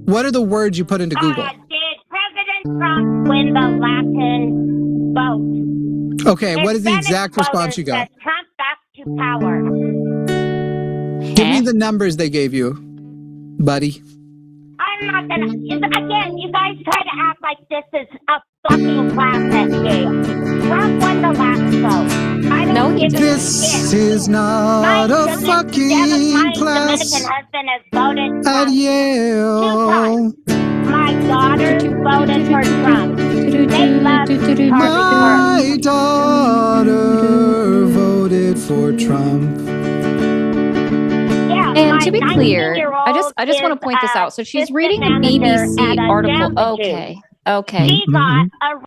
What are the words you put into Google? Did President Trump win the Latin vote? Okay, what is the exact response you got? Trump back to power. Give me the numbers they gave you, buddy. I'm not gonna. Again, you guys try to act like this is a fucking class at Yale. Trump won the last vote. This is not a fucking class at Yale. My daughter voted for Trump. They love My daughter voted for Trump. Yeah, and to be clear, I just want to point this out. So she's reading a BBC article. Okay. She got a.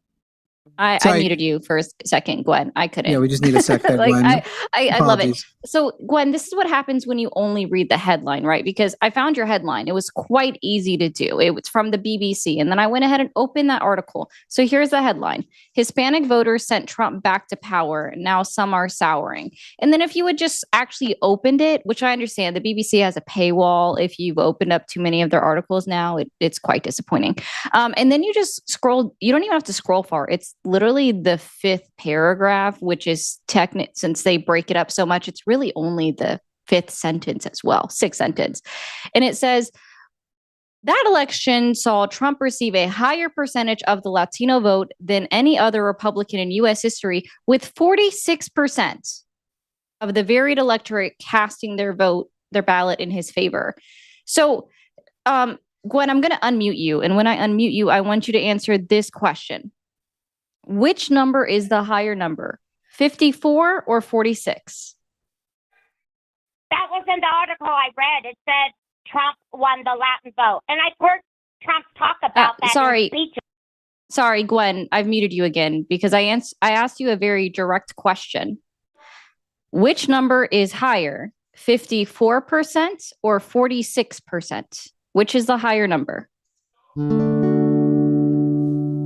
I muted you for a second, Gwen. I couldn't. Yeah, we just need a second. Gwen. I love it. So, Gwen, this is what happens when you only read the headline, right? Because I found your headline. It was quite easy to do. It was from the BBC. And then I went ahead and opened that article. So here's the headline. Hispanic voters sent Trump back to power. Now some are souring. And then if you had just actually opened it, which I understand the BBC has a paywall. If you've opened up too many of their articles now, it's quite disappointing. And then you just scroll. You don't even have to scroll far. It's literally the fifth paragraph, which is technical since they break it up so much. It's really only the fifth sentence as well, sixth sentence. And it says, that election saw Trump receive a higher percentage of the Latino vote than any other Republican in U.S. history, with 46% of the varied electorate casting their ballot in his favor. So Gwen, I'm going to unmute you. And when I unmute you, I want you to answer this question. Which number is the higher number, 54 or 46? That was in the article I read. It said Trump won the Latin vote. And I've heard Trump talk about that in speeches. Sorry, Gwen, I've muted you again because I asked you a very direct question. Which number is higher, 54% or 46%? Which is the higher number?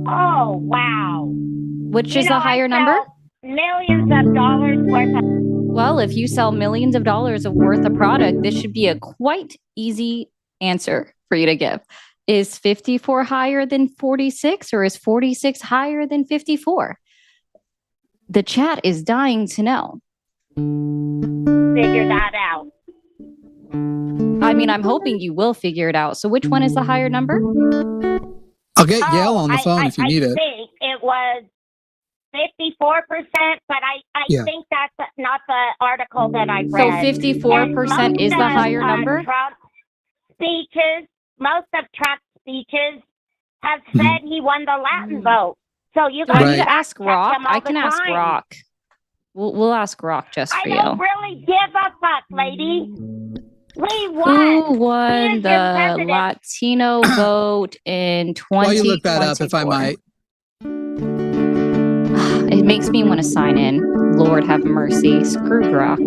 Oh, wow. Which is the higher number? Millions of dollars worth of... Well, if you sell millions of dollars of worth of product, this should be a quite easy answer for you to give. Is 54 higher than 46 or is 46 higher than 54? The chat is dying to know. Figure that out. I mean, I'm hoping you will figure it out. So which one is the higher number? I'll get Yale on the phone if you need it. I think it was 54%, but I think that's not the article that I read. So 54% is the higher number? Trump's speeches, most of Trump's speeches have said he won the Latin vote. So you guys need to ask Rock. I can ask Rock. We'll ask Rock just for you. I don't really give a fuck, lady. We won. Who won the Latino vote in 2024? While you look that up, if I might. It makes me want to sign in. Lord have mercy. Screw Rock.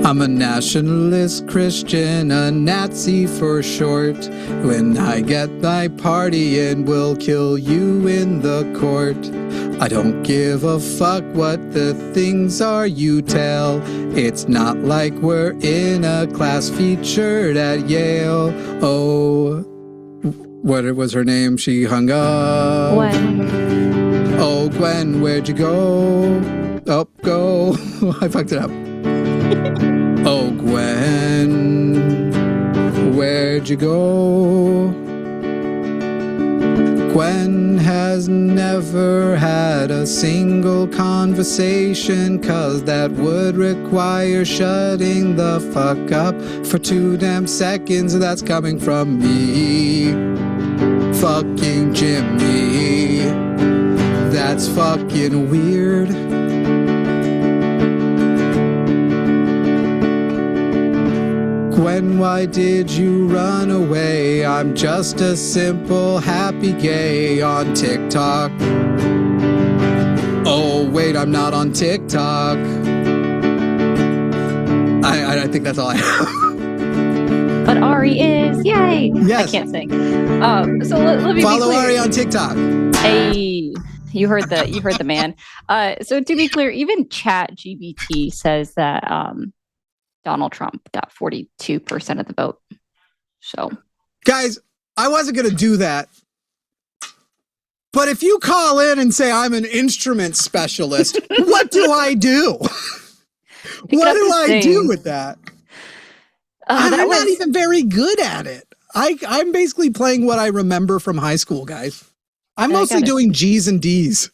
I'm a nationalist Christian, a Nazi for short. When I get my party in, we'll kill you in the court. I don't give a fuck what the things are you tell. It's not like we're in a class featured at Yale. Oh, what was her name? She hung up. Gwen. Oh, Gwen, where'd you go? Oh, go. I fucked it up. Oh, Gwen, where'd you go? Gwen has never had a single conversation, 'cause that would require shutting the fuck up for 2 damn seconds. That's coming from me, fucking Jimmy. That's fucking weird. Gwen, why did you run away? I'm just a simple happy gay on TikTok. Oh, wait, I'm not on TikTok. I think that's all I have. But Ari is. Yay. Yes. I can't sing. So let me follow be clear. Ari on TikTok. Hey, you heard the man. So to be clear, even ChatGPT says that Donald Trump got 42% of the vote. So, guys, I wasn't going to do that. But if you call in and say I'm an instrument specialist, what do I do? What do I do with that? I'm not even very good at it. I'm basically playing what I remember from high school, guys. I'm mostly doing G's and D's.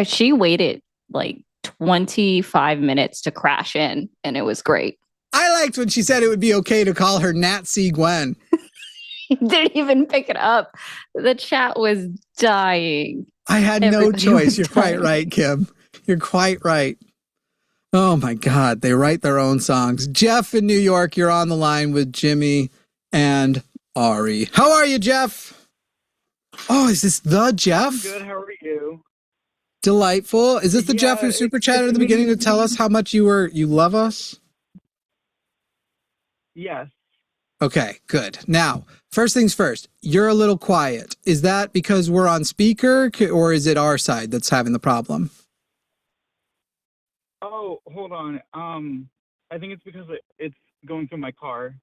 She waited like 25 minutes to crash in, and it was great. I liked when she said it would be okay to call her Nazi Gwen. Didn't even pick it up. The chat was dying. I had no choice. You're quite right, Kim. You're quite right. Oh my God, they write their own songs. Jeff in New York, you're on the line with Jimmy and Ari. How are you, Jeff? Oh, is this the Jeff? Good, how are you? Delightful. Is this the Jeff who super chatted at the beginning to tell us how much you love us? Yes. Okay, good. Now, first things first, you're a little quiet. Is that because we're on speaker, or is it our side that's having the problem? Oh, hold on. I think it's because it's going through my car.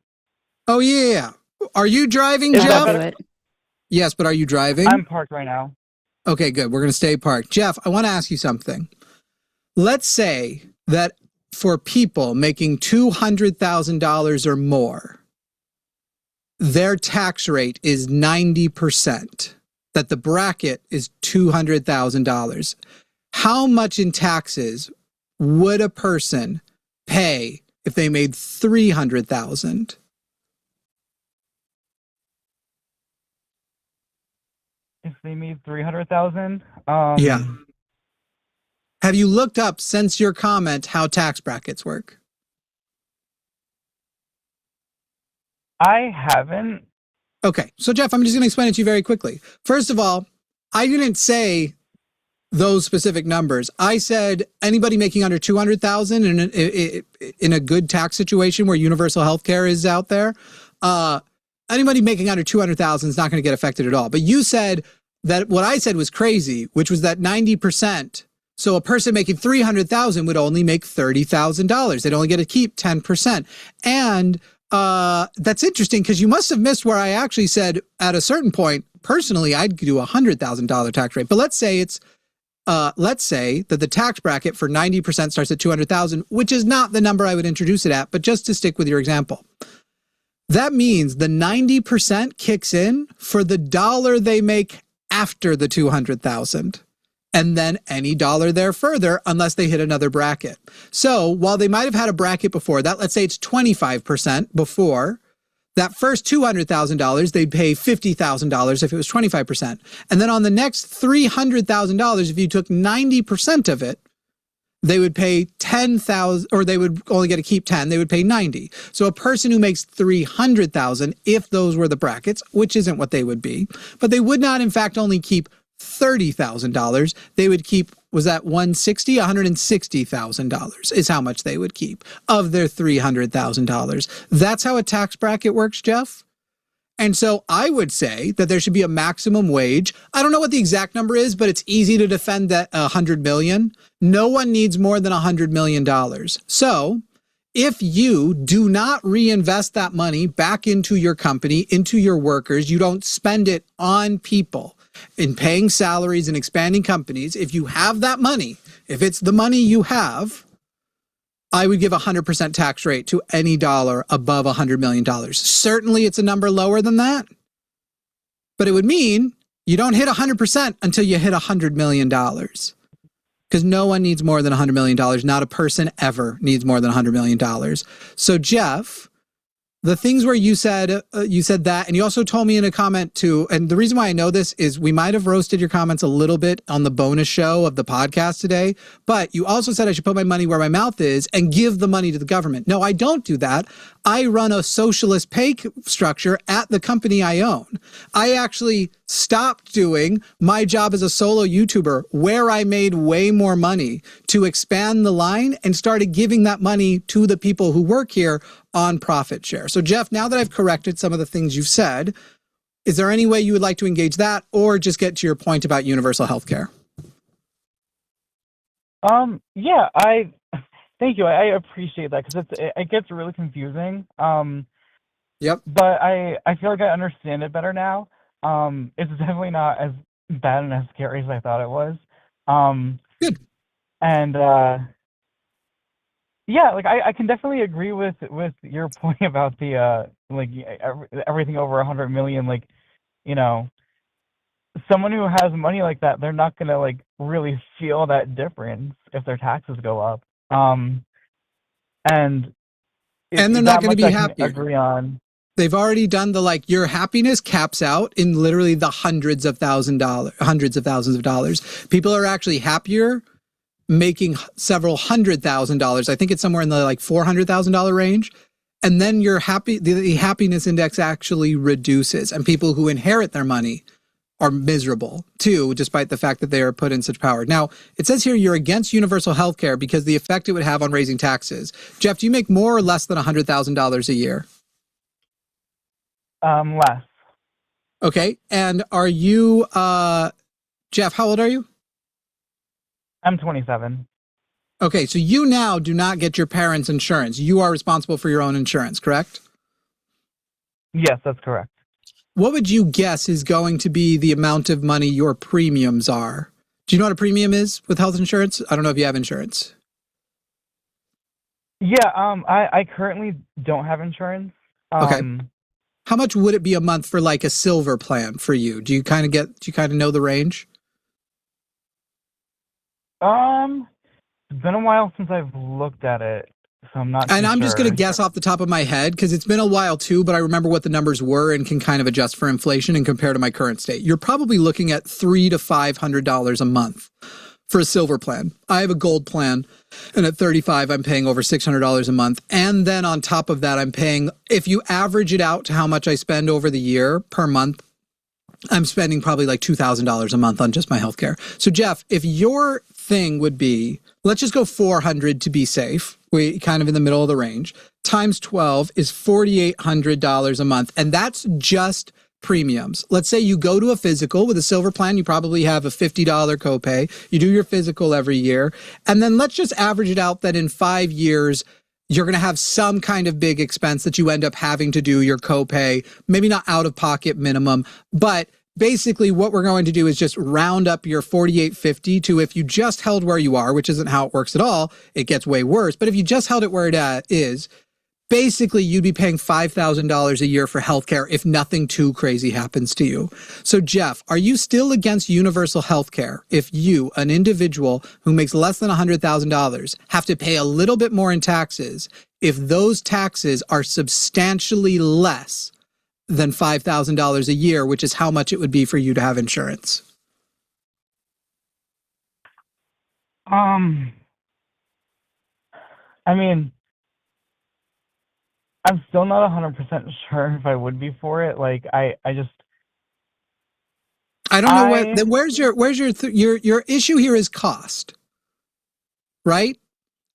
Oh, yeah. Are you driving, Jeff? Yes, but are you driving? I'm parked right now. Okay, good. We're going to stay parked. Jeff, I want to ask you something. Let's say that for people making $200,000 or more, their tax rate is 90%, that the bracket is $200,000. How much in taxes would a person pay if they made 300,000? If they made 300,000, yeah. Have you looked up since your comment how tax brackets work? I haven't. Okay, so Jeff, I'm just going to explain it to you very quickly. First of all, I didn't say those specific numbers. I said anybody making under 200,000 in a good tax situation where universal health care is out there, anybody making under 200,000 is not going to get affected at all. But you said that what I said was crazy, which was that 90%. So a person making 300,000 would only make $30,000. They'd only get to keep 10%. And that's interesting because you must have missed where I actually said at a certain point, personally, I'd do a $100,000 tax rate. But let's say that the tax bracket for 90% starts at 200,000, which is not the number I would introduce it at, but just to stick with your example. That means the 90% kicks in for the dollar they make after the 200,000. And then any dollar there further, unless they hit another bracket. So while they might have had a bracket before that, let's say it's 25% before, that first $200,000, they'd pay $50,000 if it was 25%. And then on the next $300,000, if you took 90% of it, they would pay 10,000, or they would only get to keep 10, they would pay 90. So a person who makes 300,000, if those were the brackets, which isn't what they would be, but they would not in fact only keep $30,000, they would keep, was that $160,000 is how much they would keep of their $300,000. That's how a tax bracket works, Jeff. And so I would say that there should be a maximum wage. I don't know what the exact number is, but it's easy to defend that 100 million. No one needs more than $100 million. So if you do not reinvest that money back into your company, into your workers, you don't spend it on people, in paying salaries and expanding companies, if you have that money, if it's the money you have, I would give 100% tax rate to any dollar above $100 million. Certainly it's a number lower than that, but it would mean you don't hit 100% until you hit $100 million. Because no one needs more than $100 million. Not a person ever needs more than $100 million. So Jeff, the things where you said that, and you also told me in a comment too, and the reason why I know this is we might have roasted your comments a little bit on the bonus show of the podcast today, but you also said I should put my money where my mouth is and give the money to the government. No, I don't do that. I run a socialist pay structure at the company I own. I actually stopped doing my job as a solo YouTuber where I made way more money to expand the line and started giving that money to the people who work here on profit share. So Jeff, now that I've corrected some of the things you've said, is there any way you would like to engage that or just get to your point about universal health care? Yeah, thank you. I appreciate that because it gets really confusing. Yep. But I feel like I understand it better now. It's definitely not as bad and as scary as I thought it was. Good. And yeah, like I can definitely agree with your point about the like everything over 100 million. Like, you know, someone who has money like that, they're not gonna like really feel that difference if their taxes go up. And they're not going to be happy. Agree on. They've already done the, like, your happiness caps out in literally the hundreds of thousands of dollars. People are actually happier making several $100,000. I think it's somewhere in the like $400,000 range. And then your the happiness index actually reduces, and people who inherit their money are miserable too, despite the fact that they are put in such power. Now, it says here you're against universal health care because the effect it would have on raising taxes. Jeff, do you make more or less than $100,000 a year? Less. Okay. And are you, Jeff, how old are you? I'm 27. Okay. So you now do not get your parents' insurance. You are responsible for your own insurance, correct? Yes, that's correct. What would you guess is going to be the amount of money your premiums are? Do you know what a premium is with health insurance? I don't know if you have insurance. Yeah, I currently don't have insurance. Okay. How much would it be a month for like a silver plan for you? Do you kind of know the range? It's been a while since I've looked at it. so I'm not. And I'm sure. just going to guess off the top of my head because it's been a while too, but I remember what the numbers were and can kind of adjust for inflation and compare to my current state. You're probably looking at $300 to $500 a month for a silver plan. I have a gold plan, and at 35, I'm paying over $600 a month. And then on top of that, I'm paying, if you average it out to how much I spend over the year per month, I'm spending probably like $2,000 a month on just my healthcare. So Jeff, if your thing would be, let's just go 400 to be safe. We kind of in the middle of the range. Times 12 is $4,800 a month. And that's just premiums. Let's say you go to a physical with a silver plan, you probably have a $50 copay. You do your physical every year. And then let's just average it out that in 5 years, you're going to have some kind of big expense that you end up having to do your copay, maybe not out of pocket minimum, but basically what we're going to do is just round up your $4,850 to, if you just held where you are, which isn't how it works at all, it gets way worse. But if you just held it where it is, basically you'd be paying $5,000 a year for healthcare if nothing too crazy happens to you. So Jeff, are you still against universal healthcare if you, an individual who makes less than $100,000, have to pay a little bit more in taxes if those taxes are substantially less than $5,000 a year, which is how much it would be for you to have insurance? I mean, I'm still not 100% sure if I would be for it. Like, I don't know what. Then where's your issue here is cost, right?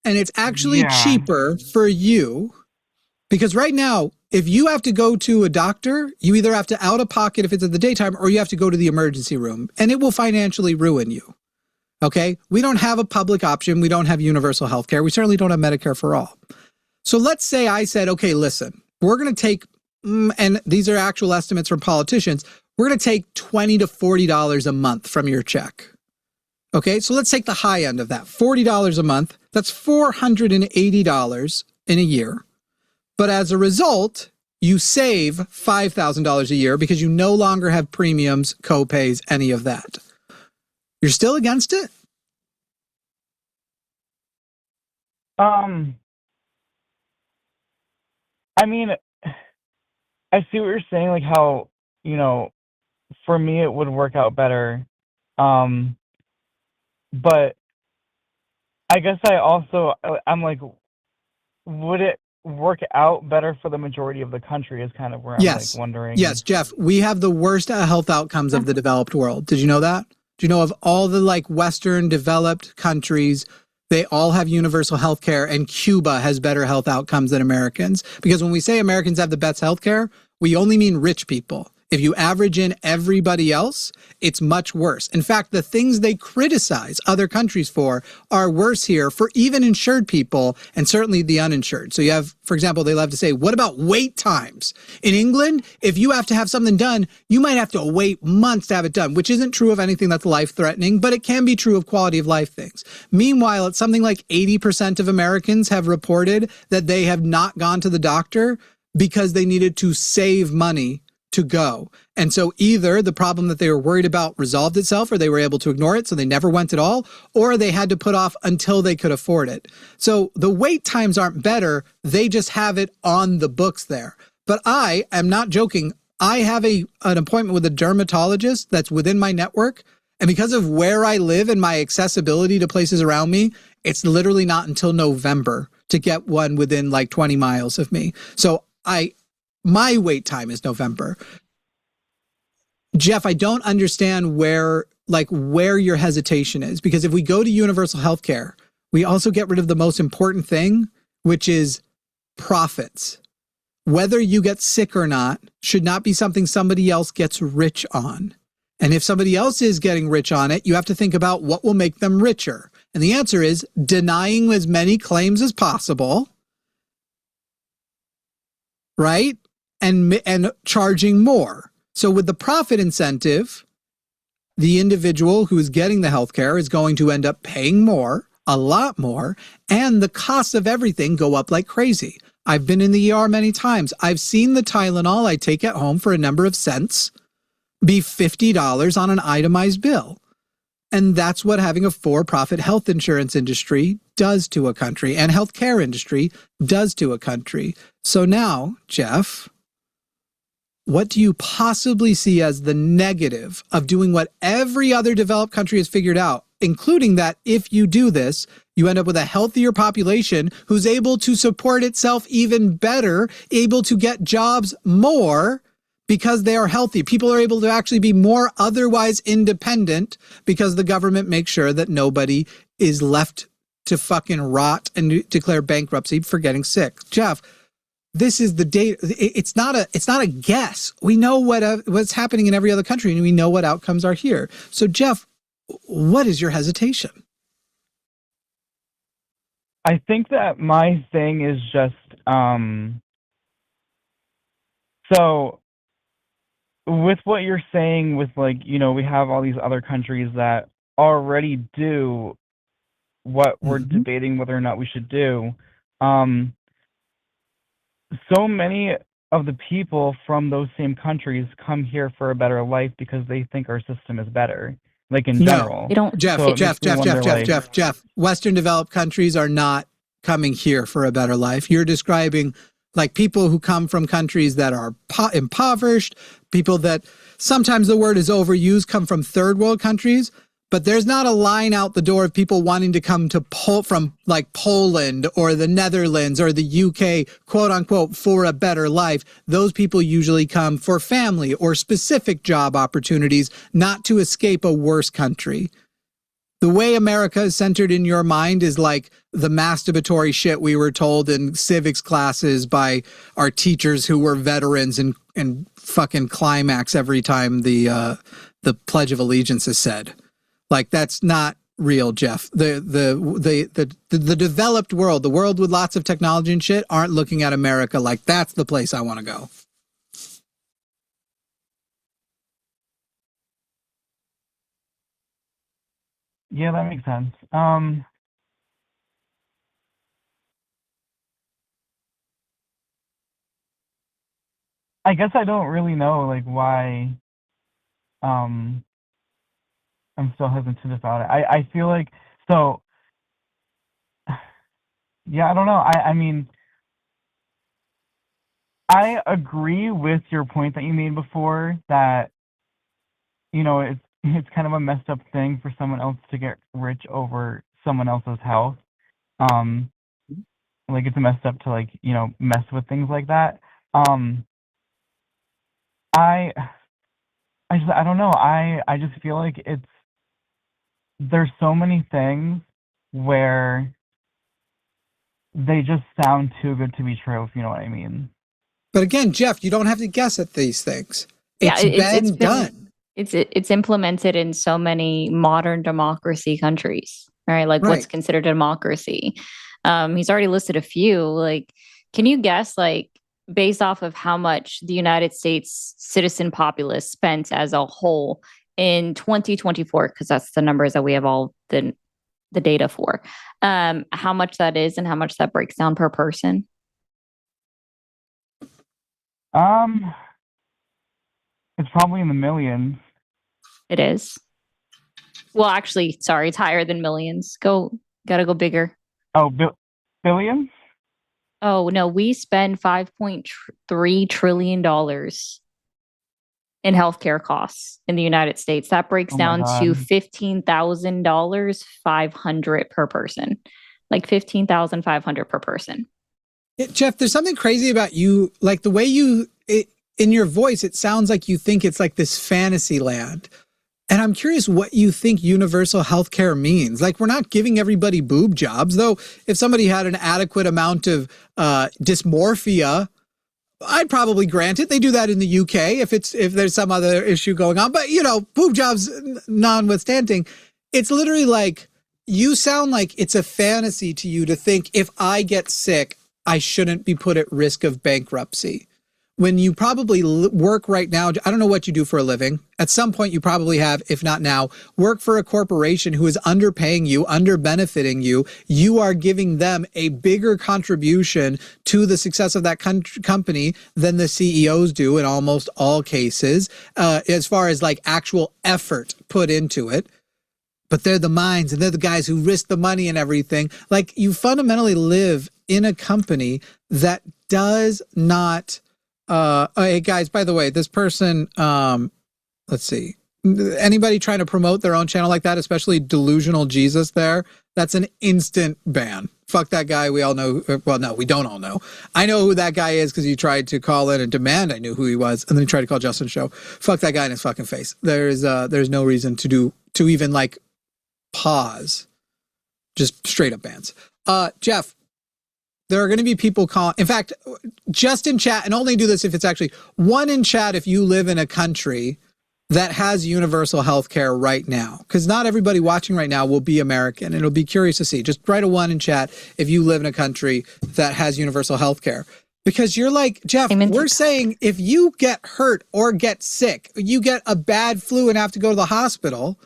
And it's actually cheaper for you because right now, if you have to go to a doctor, you either have to out of pocket if it's in the daytime, or you have to go to the emergency room, and it will financially ruin you. Okay, we don't have a public option. We don't have universal health care. We certainly don't have Medicare for all. So let's say I said, okay, listen, we're going to take, and these are actual estimates from politicians, we're going to take $20 to $40 a month from your check. Okay, so let's take the high end of that, $40 a month. That's $480 in a year. But as a result, you save $5,000 a year because you no longer have premiums, co-pays, any of that. You're still against it? I mean, I see what you're saying, like how, you know, for me it would work out better. But I guess I'm like, would it work out better for the majority of the country is kind of where I'm like wondering. Yes, Jeff, we have the worst health outcomes of the developed world. Did you know that? Do you know of all the like Western developed countries, they all have universal health care, and Cuba has better health outcomes than Americans? Because when we say Americans have the best health care, we only mean rich people. If you average in everybody else, it's much worse. In fact, the things they criticize other countries for are worse here for even insured people and certainly the uninsured. So you have, for example, they love to say, what about wait times? In England, if you have to have something done, you might have to wait months to have it done, which isn't true of anything that's life-threatening, but it can be true of quality of life things. Meanwhile, it's something like 80% of Americans have reported that they have not gone to the doctor because they needed to save money to go. And so either the problem that they were worried about resolved itself, or they were able to ignore it, so they never went at all, or they had to put off until they could afford it. So the wait times aren't better. They just have it on the books there. But I am not joking. I have an appointment with a dermatologist that's within my network. And because of where I live and my accessibility to places around me, it's literally not until November to get one within like 20 miles of me. So my wait time is November. Jeff, I don't understand where your hesitation is, because if we go to universal health care, we also get rid of the most important thing, which is profits. Whether you get sick or not should not be something somebody else gets rich on. And if somebody else is getting rich on it, you have to think about what will make them richer. And the answer is denying as many claims as possible, right? And charging more. So with the profit incentive, the individual who is getting the healthcare is going to end up paying more, a lot more, and the costs of everything go up like crazy. I've been in the ER many times. I've seen the Tylenol I take at home for a number of cents be $50 on an itemized bill. And that's what having a for-profit health insurance industry does to a country, and healthcare industry does to a country. So now, Jeff, what do you possibly see as the negative of doing what every other developed country has figured out, including that if you do this, you end up with a healthier population who's able to support itself even better, able to get jobs more because they are healthy. People are able to actually be more otherwise independent because the government makes sure that nobody is left to fucking rot and declare bankruptcy for getting sick. Jeff, this is the data. It's not a guess. We know what's happening in every other country, and we know what outcomes are here. So, Jeff, what is your hesitation? I think that my thing is just so with what you're saying with, like, you know, we have all these other countries that already do what we're debating whether or not we should do. So many of the people from those same countries come here for a better life because they think our system is better, like in general. They don't. Jeff, So Jeff. Western developed countries are not coming here for a better life. You're describing like people who come from countries that are impoverished, people that sometimes the word is overused, come from third world countries. But there's not a line out the door of people wanting to come to from like Poland or the Netherlands or the UK, quote unquote, for a better life. Those people usually come for family or specific job opportunities, not to escape a worse country. The way America is centered in your mind is like the masturbatory shit we were told in civics classes by our teachers who were veterans and fucking climax every time the Pledge of Allegiance is said. Like, that's not real, Jeff. The developed world, the world with lots of technology and shit, aren't looking at America like that's the place I want to go. Yeah, that makes sense. I guess I don't really know, like, why I'm still hesitant about it. I feel like, so, yeah, I don't know. I mean, I agree with your point that you made before that, you know, it's kind of a messed up thing for someone else to get rich over someone else's health. Like, it's messed up to, like, you know, mess with things like that. I don't know. I just feel like there's so many things where they just sound too good to be true, if you know what I mean. But again, Jeff, you don't have to guess at these things. It's been done. It's implemented in so many modern democracy countries, right? Like, what's considered a democracy. He's already listed a few. Like, can you guess, like, based off of how much the United States citizen populace spent as a whole in 2024, because that's the numbers that we have all the data for, how much that is and how much that breaks down per person? It's probably in the millions. It is. Well, actually, sorry, it's higher than millions. Gotta go bigger. Oh, billions? Oh, no, we spend $5.3 trillion in healthcare costs in the United States. That breaks down to $15,000, $500 per person. Like $15,500 per person. Jeff, there's something crazy about you. Like, the way in your voice, it sounds like you think it's like this fantasy land. And I'm curious what you think universal healthcare means. Like, we're not giving everybody boob jobs, though. If somebody had an adequate amount of dysmorphia, I'd probably grant it. They do that in the UK if there's some other issue going on. But, you know, boob jobs notwithstanding, it's literally like, you sound like it's a fantasy to you to think if I get sick, I shouldn't be put at risk of bankruptcy. When you probably work right now, I don't know what you do for a living. At some point, you probably have, if not now, work for a corporation who is underpaying you, under-benefiting you. You are giving them a bigger contribution to the success of that company than the CEOs do in almost all cases, as far as like actual effort put into it. but they're the minds and they're the guys who risk the money and everything. Like, you fundamentally live in a company that does not, hey guys, by the way, this person, let's see, anybody trying to promote their own channel like that, especially Delusional Jesus there, that's an instant ban. Fuck that guy. We all know. Well, no, we don't all know. I know who that guy is because he tried to call in and demand I knew who he was, and then he tried to call Justin's show. Fuck that guy in his fucking face. There's no reason to even like pause. Just straight up bans. Jeff, there are going to be people calling. In fact, just in chat, and only do this if it's actually one in chat if you live in a country that has universal health care right now, because not everybody watching right now will be American, and it'll be curious to see. Just write a 1 in chat if you live in a country that has universal health care, because you're like, Jeff, we're saying if you get hurt or get sick, you get a bad flu and have to go to the hospital,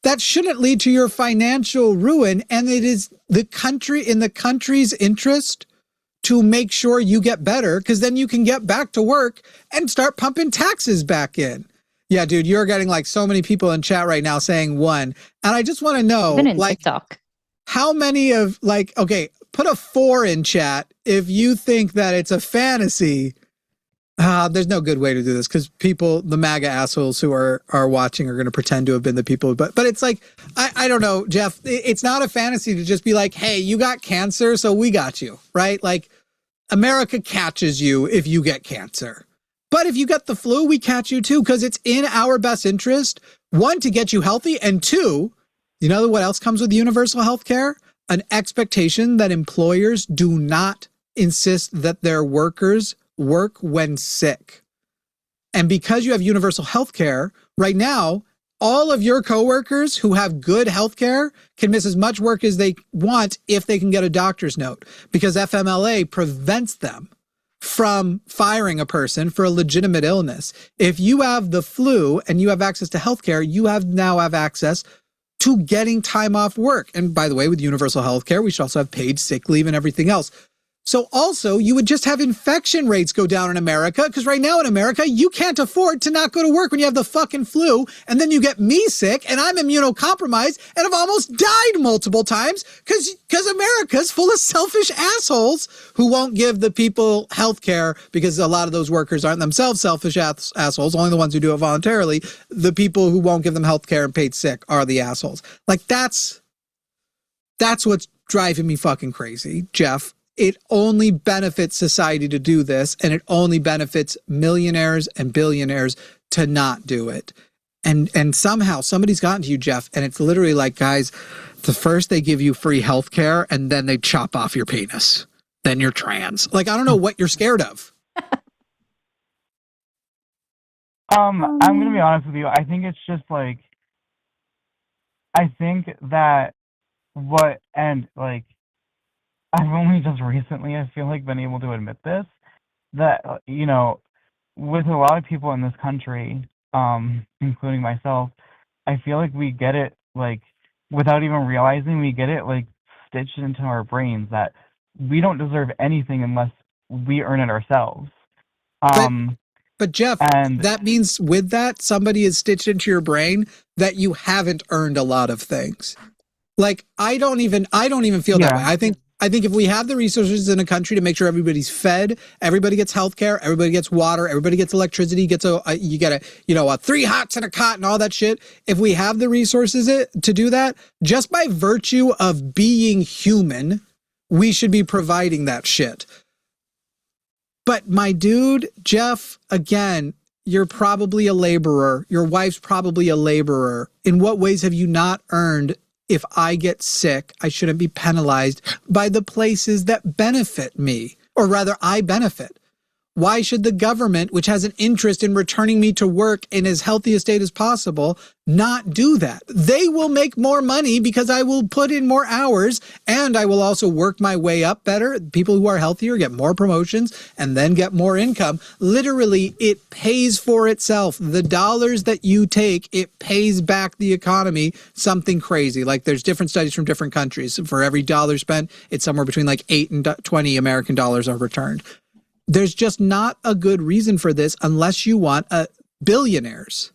that shouldn't lead to your financial ruin, and it is the country's interest to make sure you get better, because then you can get back to work and start pumping taxes back in. Yeah, dude, you're getting like so many people in chat right now saying 1. And I just want to know, like, TikTok, how many of, like, okay, put a 4 in chat if you think that it's a fantasy. There's no good way to do this because people, the MAGA assholes who are watching are going to pretend to have been the people. But it's like, I don't know, Jeff, it's not a fantasy to just be like, hey, you got cancer, so we got you, right? Like, America catches you if you get cancer. But if you get the flu, we catch you too, because it's in our best interest, 1, to get you healthy, and 2, you know what else comes with universal health care? An expectation that employers do not insist that their workers work when sick. And because you have universal health care, right now, all of your coworkers who have good health care can miss as much work as they want if they can get a doctor's note, because FMLA prevents them from firing a person for a legitimate illness. If you have the flu and you have access to healthcare, you now have access to getting time off work. And by the way, with universal healthcare, we should also have paid sick leave and everything else. So also, you would just have infection rates go down in America, because right now in America, you can't afford to not go to work when you have the fucking flu, and then you get me sick, and I'm immunocompromised, and I've almost died multiple times because America's full of selfish assholes who won't give the people health care, because a lot of those workers aren't themselves selfish assholes, only the ones who do it voluntarily. The people who won't give them health care and paid sick are the assholes. Like, that's what's driving me fucking crazy, Jeff. It only benefits society to do this, and it only benefits millionaires and billionaires to not do it. And somehow somebody's gotten to you, Jeff, and it's literally like, guys, first they give you free health care, and then they chop off your penis. Then you're trans. Like, I don't know what you're scared of. I'm going to be honest with you. I think it's just like, I think that I've only just recently, I feel like, been able to admit this, that, you know, with a lot of people in this country, including myself, I feel like we get it, like, without even realizing, we get it, like, stitched into our brains that we don't deserve anything unless we earn it ourselves. But Jeff, that means with that, somebody is stitched into your brain that you haven't earned a lot of things. Like, I don't even feel that way. I think if we have the resources in a country to make sure everybody's fed, everybody gets healthcare, everybody gets water, everybody gets electricity, you get a 3 hots and a cot and all that shit. If we have the resources to do that, just by virtue of being human, we should be providing that shit. But my dude, Jeff, again, you're probably a laborer. Your wife's probably a laborer. In what ways have you not earned? If I get sick, I shouldn't be penalized by the places that benefit me, or rather I benefit. Why should the government, which has an interest in returning me to work in as healthy a state as possible, not do that? They will make more money because I will put in more hours, and I will also work my way up better. People who are healthier get more promotions and then get more income. Literally, it pays for itself. The dollars that you take, it pays back the economy something crazy. Like, there's different studies from different countries. For every dollar spent, it's somewhere between like 8 and 20 American dollars are returned. There's just not a good reason for this unless you want billionaires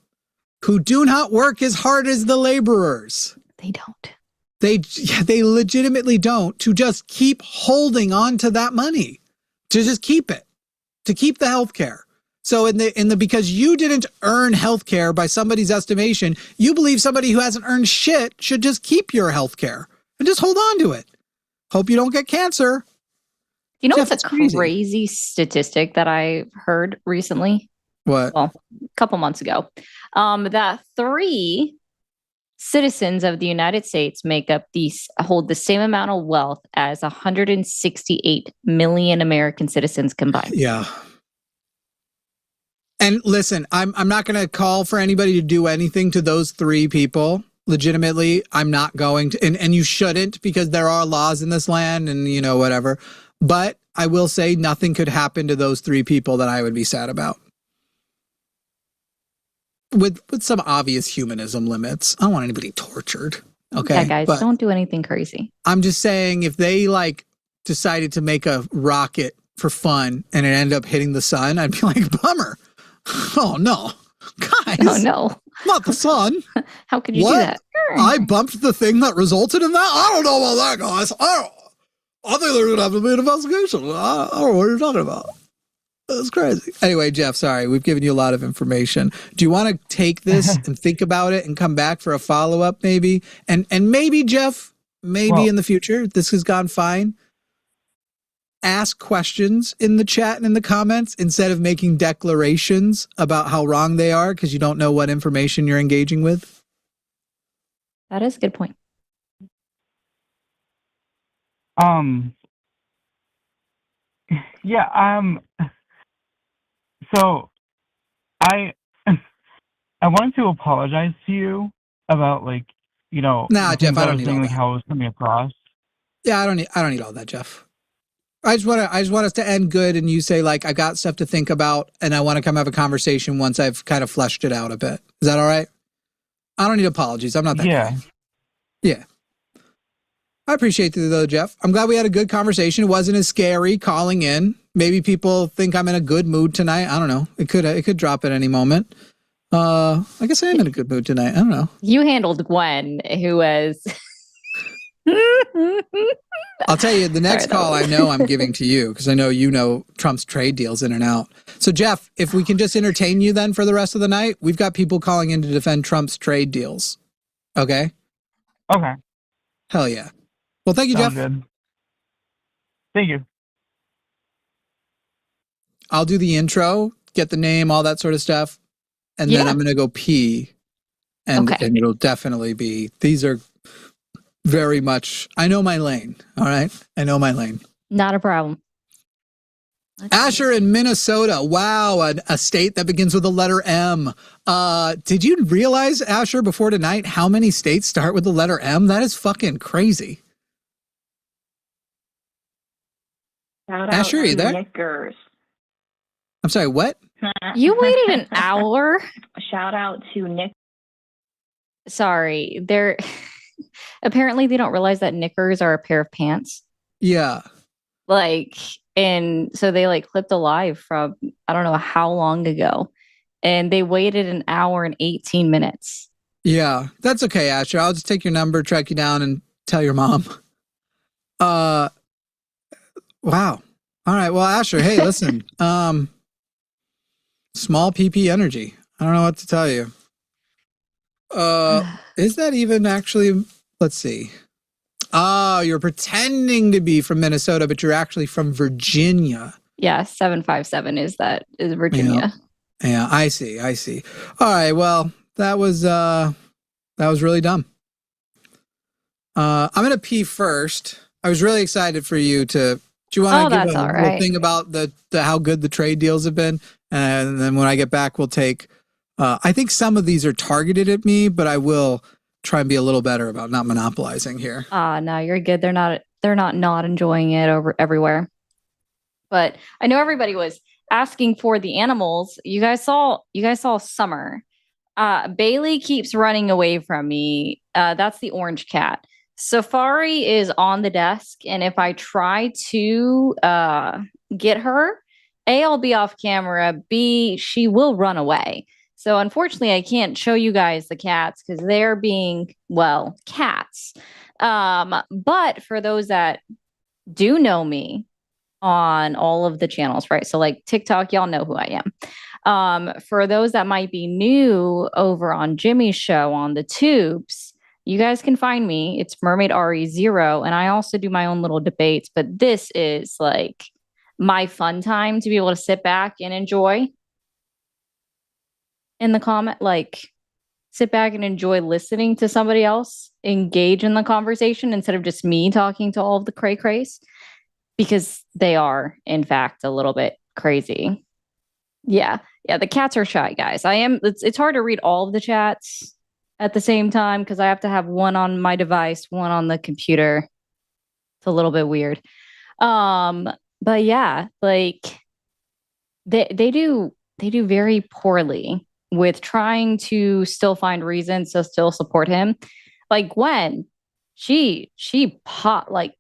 who do not work as hard as the laborers. They don't. They legitimately don't, to just keep holding on to that money, to just keep it, to keep the healthcare. So because you didn't earn healthcare by somebody's estimation, you believe somebody who hasn't earned shit should just keep your healthcare and just hold on to it. Hope you don't get cancer. You know what's a crazy statistic that I heard recently? What? Well, a couple months ago. That 3 citizens of the United States hold the same amount of wealth as 168 million American citizens combined. Yeah. And listen, I'm not going to call for anybody to do anything to those 3 people. Legitimately, I'm not going to, and you shouldn't, because there are laws in this land and, you know, whatever. But I will say nothing could happen to those 3 people that I would be sad about. With some obvious humanism limits. I don't want anybody tortured. Okay. Yeah, guys, don't do anything crazy. I'm just saying, if they decided to make a rocket for fun and it ended up hitting the sun, I'd be like, bummer. Oh no. Guys. Oh no. Not the sun. How could you do that? I bumped the thing that resulted in that? I don't know about that, guys. I think there's going to have to be an investigation. I don't know what you're talking about. That's crazy. Anyway, Jeff, sorry. We've given you a lot of information. Do you want to take this and think about it and come back for a follow-up maybe? And maybe, Jeff, in the future, this has gone fine. Ask questions in the chat and in the comments instead of making declarations about how wrong they are because you don't know what information you're engaging with. That is a good point. Yeah, so I wanted to apologize to you about, like, you know, nah, Jeff, I don't need all like that. how it was coming across. Yeah, I don't need all that, Jeff. I just want us to end good and you say, like, I got stuff to think about and I want to come have a conversation once I've kind of fleshed it out a bit. Is that all right? I don't need apologies. I'm not that guy. Yeah. I appreciate it though, Jeff. I'm glad we had a good conversation. It wasn't as scary calling in. Maybe people think I'm in a good mood tonight. I don't know. It could drop at any moment. I guess I am in a good mood tonight. I don't know. You handled Gwen, who was I'll tell you, the next call I know I'm giving to you because I know you know Trump's trade deals in and out. So, Jeff, if we can just entertain you then for the rest of the night, we've got people calling in to defend Trump's trade deals. Okay? Okay. Hell yeah. Well, thank you, Sounds Jeff. Good. Thank you. I'll do the intro, get the name, all that sort of stuff, and then I'm going to go pee, and it'll definitely be, these are very much, I know my lane, all right? I know my lane. Not a problem. Asher in Minnesota. Wow, a state that begins with the letter M. Did you realize, Asher, before tonight, how many states start with the letter M? That is fucking crazy. Shout Asher, are you there? Knickers. I'm sorry, what? You waited an hour? Shout out to Nick. Sorry, apparently they don't realize that knickers are a pair of pants. Yeah. And so they clipped a live from, I don't know how long ago, and they waited an hour and 18 minutes. Yeah, that's okay, Asher. I'll just take your number, track you down, and tell your mom. Wow. All right. Well, Asher, hey, listen. Small PP energy. I don't know what to tell you. Is that even actually? Let's see. Oh, you're pretending to be from Minnesota, but you're actually from Virginia. Yeah, 757 is Virginia. Yeah, I see. All right. Well, that was really dumb. I'm gonna pee first. I was really excited for you to. Do you want to give a little thing about the how good the trade deals have been? And then when I get back, we'll take. I think some of these are targeted at me, but I will try and be a little better about not monopolizing here. No, you're good. They're not enjoying it everywhere. But I know everybody was asking for the animals. You guys saw Summer. Bailey keeps running away from me. That's the orange cat. Safari is on the desk, and if I try to get her, A, I'll be off camera, B, she will run away. So unfortunately, I can't show you guys the cats because they're being, well, cats. But for those that do know me on all of the channels, right? So like TikTok, y'all know who I am. For those that might be new over on Jimmy's show on the tubes, you guys can find me. It's Mermaid RE0. And I also do my own little debates, but this is like my fun time to be able to sit back and enjoy in the comment, like sit back and enjoy listening to somebody else engage in the conversation instead of just me talking to all of the cray crays, because they are in fact a little bit crazy. Yeah, the cats are shy, guys. It's hard to read all of the chats at the same time because I have to have one on my device, one on the computer. It's a little bit weird. But yeah, like they do very poorly with trying to still find reasons to still support him. Like Gwen, she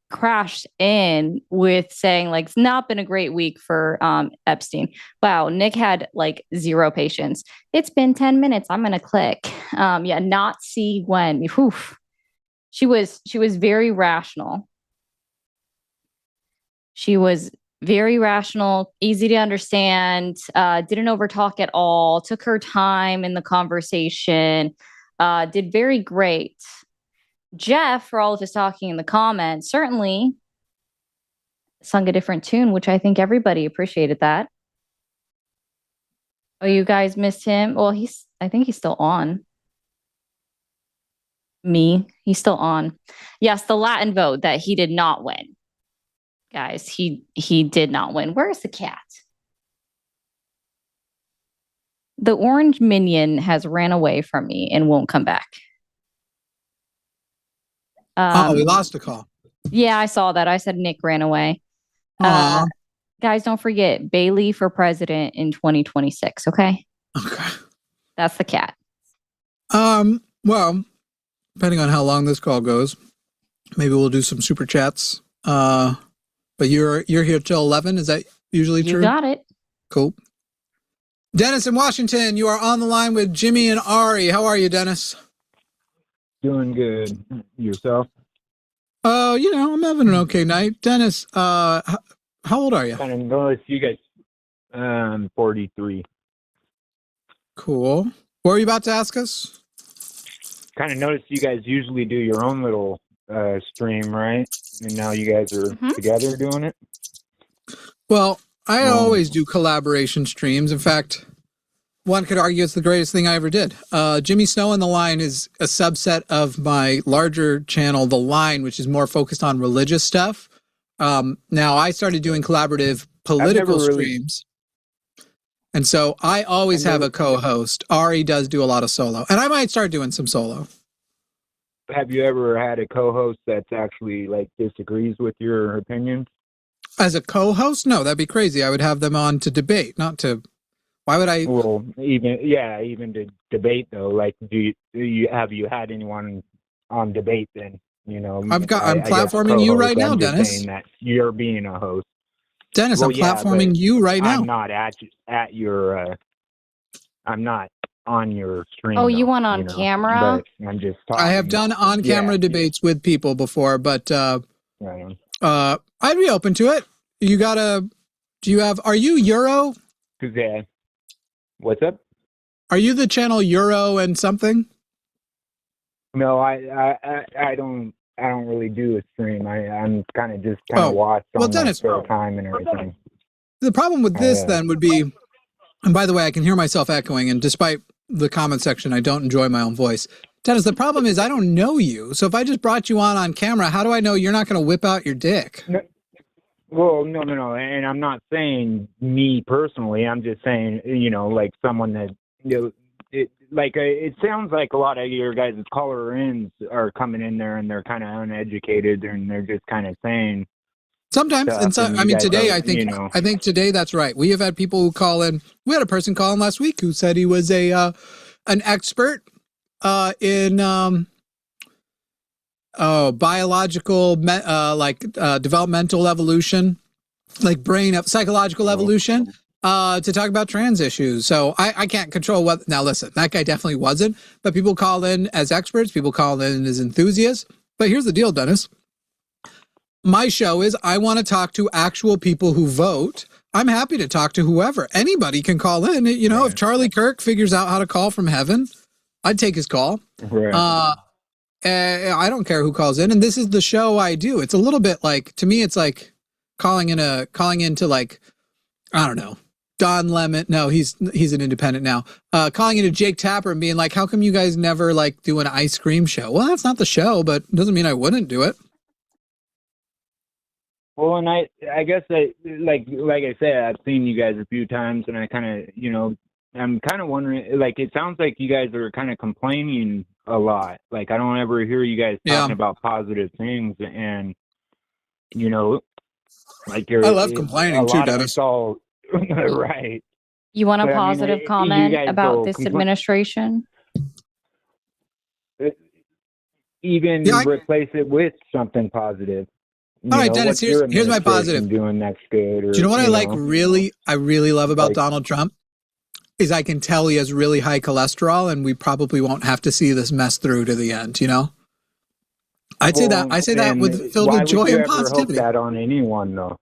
crashed in with saying like it's not been a great week for Epstein. Wow, Nick had like zero patience. It's been 10 minutes. I'm gonna click. Not see Gwen. Oof. She was very rational. She was very rational, easy to understand, didn't overtalk at all, took her time in the conversation, did very great. Jeff, for all of his talking in the comments, certainly sung a different tune, which I think everybody appreciated that. Oh, you guys missed him? Well, I think he's still on. He's still on. Yes, the Latin vote that he did not win. Guys, he did not win. Where's the cat? The orange minion has ran away from me and won't come back. We lost a call. Yeah, I saw that. I said Nick ran away. Guys, don't forget Bailey for president in 2026. Okay. Okay. That's the cat. Well, depending on how long this call goes, maybe we'll do some super chats. But you're here till 11. Is that usually true? You got it. Cool. Dennis in Washington, you are on the line with Jimmy and Ari. How are you, Dennis? Doing good. Yourself? I'm having an okay night. Dennis, how old are you? Kind of noticed you guys. 43. Cool. What were you about to ask us? Kind of noticed you guys usually do your own little stream, right? And now you guys are together doing it? Well, I always do collaboration streams. In fact, one could argue it's the greatest thing I ever did. Jimmy Snow in the Line is a subset of my larger channel, The Line, which is more focused on religious stuff. Now, I started doing collaborative political streams. And so I always have a co-host. Ari does do a lot of solo. And I might start doing some solo. Have you ever had a co-host that's actually like disagrees with your opinions? As a co-host? No, that'd be crazy. I would have them on to debate, not to. Why would I? Well, even to debate though. Like, have you had anyone on debate? Then I'm platforming you right now, Dennis. Saying that you're being a host, Dennis. I'm platforming you right now. I'm not at your. I'm not on your stream. Oh, you want on camera? But I'm just talking. I have done on-camera debates with people before, but I'd be open to it. Are you Euro? What's up? Are you the channel Euro and something? No, I don't really do a stream. I'm kind of watch on my spare time and everything. The problem with this then would be, and by the way, I can hear myself echoing, and despite the comment section, I don't enjoy my own voice. Dennis, the problem is I don't know you. So if I just brought you on camera, how do I know you're not going to whip out your dick? No, well, no. And I'm not saying me personally. I'm just saying, like someone that, it sounds like a lot of your guys' caller-ins are coming in there and they're kind of uneducated and they're just kind of saying. Sometimes, and so, I mean, today, I think today that's right. We have had people who call in. We had a person call in last week who said he was an expert in biological, developmental evolution, like psychological evolution. to talk about trans issues. So I can't control what. Now listen, that guy definitely wasn't. But people call in as experts. People call in as enthusiasts. But here's the deal, Dennis. My show is I want to talk to actual people who vote. I'm happy to talk to whoever. Anybody can call in. You know, if Charlie Kirk figures out how to call from heaven, I'd take his call. Right. I don't care who calls in. And this is the show I do. It's a little bit like, to me, it's like calling into like, I don't know, Don Lemon. No, he's an independent now. Calling into Jake Tapper and being like, how come you guys never like do an ice cream show? Well, that's not the show, but it doesn't mean I wouldn't do it. Well, and I guess that, like I said, I've seen you guys a few times, and I kind of, you know, I'm kind of wondering, like, it sounds like you guys are kind of complaining a lot. Like, I don't ever hear you guys talking about positive things, and, you know, like you're. I love complaining too, Dennis. All, right. You want a positive comment about this administration? Even replace it with something positive. All right, Dennis, here's my positive. Doing next good. Or, do you know what I really love about Donald Trump? Is I can tell he has really high cholesterol, and we probably won't have to see this mess through to the end, you know? I say that filled with joy and positivity. Hope that on anyone, though.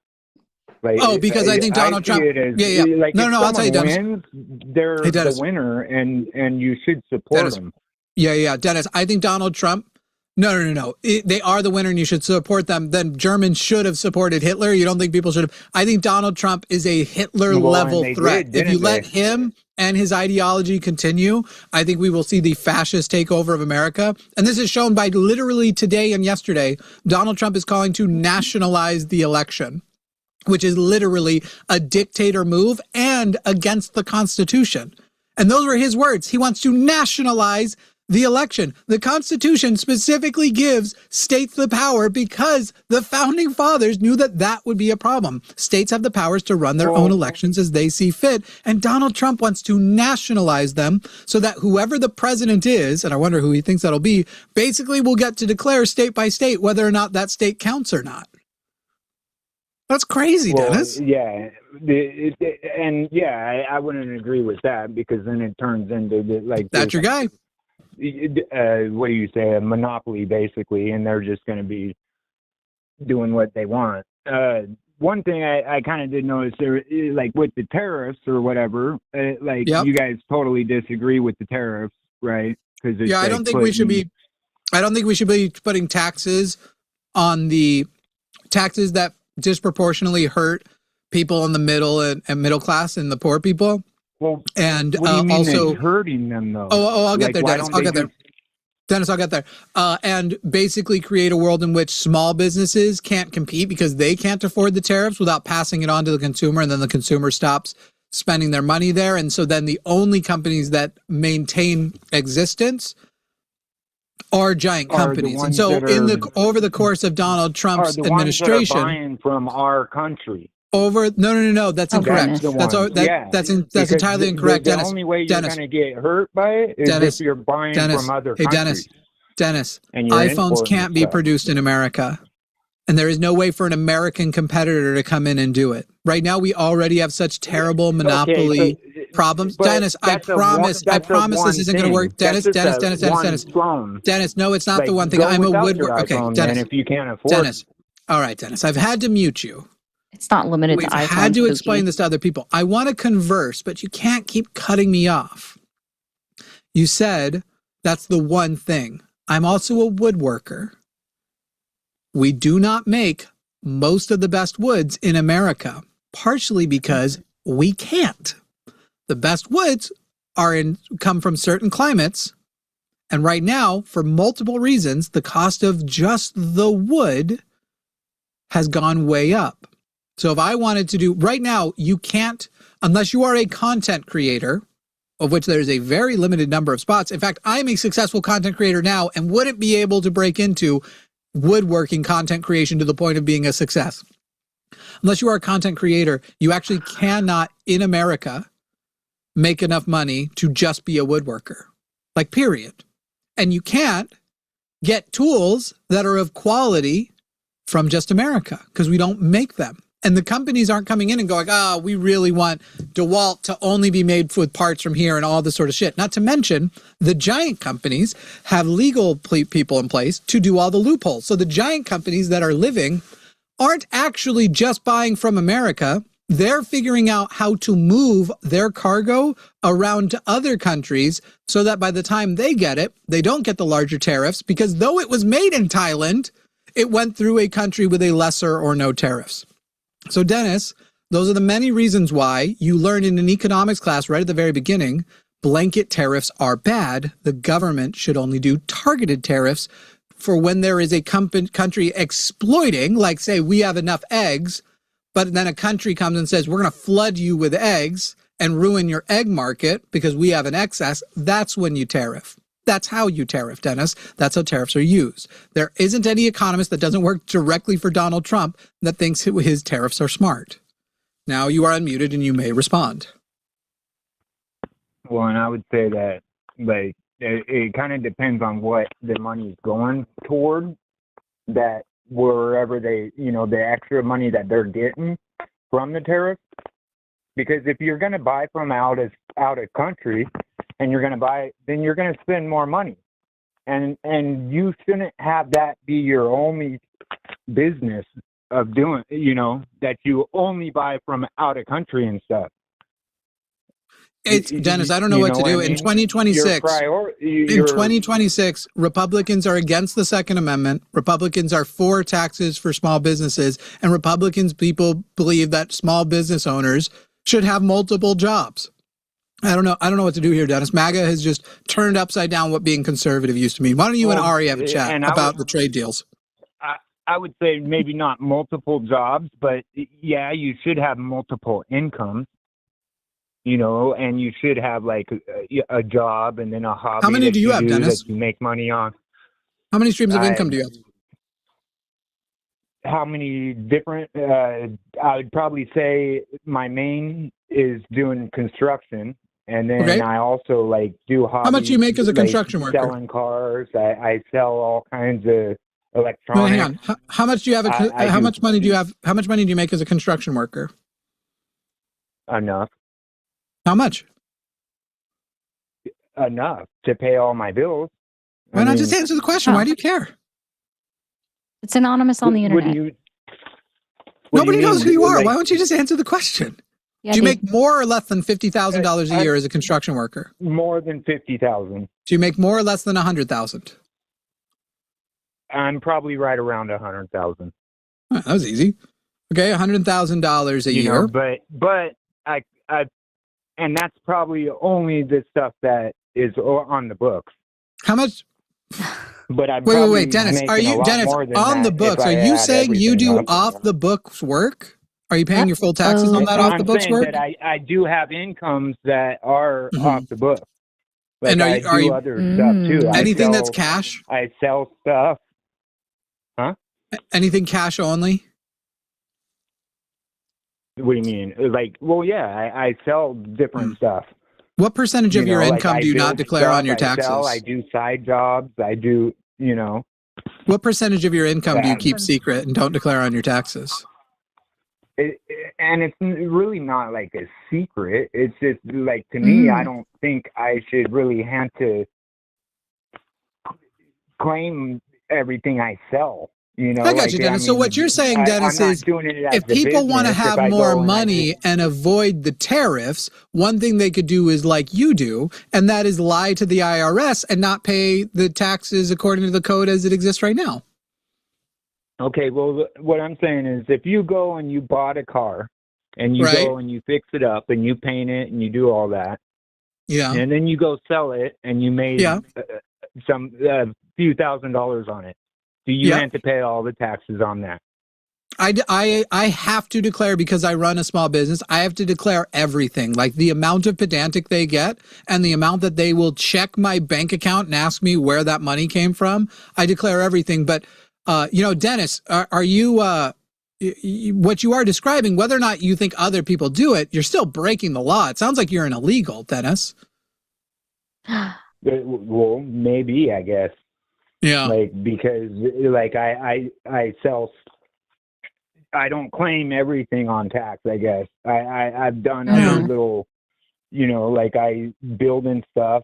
Like, because I think Donald Trump. Like, no, I'll tell you, Dennis. Wins, they're the winner, and you should support them. Yeah, Dennis. I think Donald Trump. No. They are the winner and you should support them. Then Germans should have supported Hitler. You don't think people should have? I think Donald Trump is a Hitler-level threat. If you let him and his ideology continue, I think we will see the fascist takeover of America. And this is shown by literally today and yesterday. Donald Trump is calling to nationalize the election, which is literally a dictator move and against the Constitution. And those were his words. He wants to nationalize the election. The Constitution specifically gives states the power because the founding fathers knew that that would be a problem. States have the powers to run their own elections as they see fit. And Donald Trump wants to nationalize them so that whoever the president is, and I wonder who he thinks that'll be, basically will get to declare state by state whether or not that state counts or not. That's crazy, Dennis. Yeah. I wouldn't agree with that because then it turns into like... That's your guy. What do you say, a monopoly basically, and they're just going to be doing what they want. One thing I kind of did notice there, like with the tariffs or whatever, you guys totally disagree with the tariffs, right? Because I don't think we should be putting taxes on the taxes that disproportionately hurt people in the middle and middle class and the poor people. Well, and what do you mean also hurting them though. I'll get there, Dennis. I'll get there. Dennis, I'll get there. And basically create a world in which small businesses can't compete because they can't afford the tariffs without passing it on to the consumer, and then the consumer stops spending their money there. And so then the only companies that maintain existence are giant companies. And so over the course of Donald Trump's administration, buying from our country. No, that's incorrect. That's entirely incorrect, Dennis. The only way you're going to get hurt by it is if you're buying from other countries. Dennis, iPhones can't be produced in America. And there is no way for an American competitor to come in and do it. Right now, we already have such terrible monopoly problems. Dennis, I promise this isn't going to work. Dennis. Dennis, no, it's not the one thing. I'm a woodworker. Okay, Dennis. If you can't afford Dennis. All right, Dennis, I've had to mute you. It's not limited to iPhones. We've had to explain this to other people. I want to converse, but you can't keep cutting me off. You said that's the one thing. I'm also a woodworker. We do not make most of the best woods in America, partially because we can't. The best woods come from certain climates, and right now, for multiple reasons, the cost of just the wood has gone way up. So if I wanted to do, right now, you can't, unless you are a content creator, of which there's a very limited number of spots. In fact, I'm a successful content creator now and wouldn't be able to break into woodworking content creation to the point of being a success. Unless you are a content creator, you actually cannot, in America, make enough money to just be a woodworker. Like, period. And you can't get tools that are of quality from just America because we don't make them. And the companies aren't coming in and going, we really want DeWalt to only be made with parts from here and all this sort of shit. Not to mention, the giant companies have legal people in place to do all the loopholes. So the giant companies that are living aren't actually just buying from America. They're figuring out how to move their cargo around to other countries so that by the time they get it, they don't get the larger tariffs, because though it was made in Thailand, it went through a country with a lesser or no tariffs. So Dennis, those are the many reasons why you learn in an economics class right at the very beginning, blanket tariffs are bad. The government should only do targeted tariffs for when there is a country exploiting, like say we have enough eggs, but then a country comes and says, we're going to flood you with eggs and ruin your egg market because we have an excess. That's when you tariff. That's how you tariff, Dennis. That's how tariffs are used. There isn't any economist that doesn't work directly for Donald Trump that thinks his tariffs are smart. Now you are unmuted and you may respond. Well, and I would say that, like, it kind of depends on what the money is going toward, that wherever they, the extra money that they're getting from the tariff. Because if you're going to buy from out of country and you're going to buy, then you're going to spend more money. And you shouldn't have that be your only business of doing, that you only buy from out of country and stuff. Dennis, I don't know what to do. In 2026, in 2026, Republicans are against the Second Amendment. Republicans are for taxes for small businesses, and people believe that small business owners should have multiple jobs. I don't know what to do here, Dennis. MAGA has just turned upside down what being conservative used to mean. Why don't you and Ari have a chat about the trade deals? I would say maybe not multiple jobs, but yeah, you should have multiple incomes. And you should have like a job and then a hobby. How many do you have, Dennis? That you make money on. How many streams of income do you have? How many different? I would probably say my main is doing construction, and then I also do hobbies. How much do you make as a construction worker? Selling cars. I sell all kinds of electronics. Hang on. How much do you have? How much money do you have? How much money do you make as a construction worker? Enough. How much? Enough to pay all my bills. Why not just answer the question? Why do you care? It's anonymous on the internet. Nobody knows who you are. Why don't you just answer the question? Yeah, do you make more or less than $50,000 a year as a construction worker? More than $50,000. Do you make more or less than $100,000? I'm probably right around $100,000. That was easy. Okay, $100,000 a year. But I and that's probably only the stuff that is on the books. How much? But I wait, Dennis. Are you Dennis on the books? Are you saying you do off the books work? Are you paying your full taxes on that off the books work? That I do have incomes that are off the books. And I do other stuff too. Anything that's cash? I sell stuff. Huh? Anything cash only? What do you mean? I sell different stuff. What percentage of your income do you not declare on your taxes? I do side jobs. I do, What percentage of your income do you keep secret and don't declare on your taxes? And it's really not like a secret. It's just to me, I don't think I should really have to claim everything I sell. I got you, Dennis. So what you're saying, Dennis, is if people want to have more money and avoid the tariffs, one thing they could do is like you do, and that is lie to the IRS and not pay the taxes according to the code as it exists right now. Okay, well, what I'm saying is if you go and you bought a car and you go and you fix it up and you paint it and you do all that, and then you go sell it and you made some few $1,000s on it. Do you have to pay all the taxes on that? I have to declare, because I run a small business, I have to declare everything, like the amount of pedantic they get and the amount that they will check my bank account and ask me where that money came from. I declare everything. But, Dennis, are you, what you are describing, whether or not you think other people do it, you're still breaking the law. It sounds like you're an illegal, Dennis. Well, maybe, I guess. Yeah. Because I sell, I don't claim everything on tax. I guess I've done other little, like I build in stuff.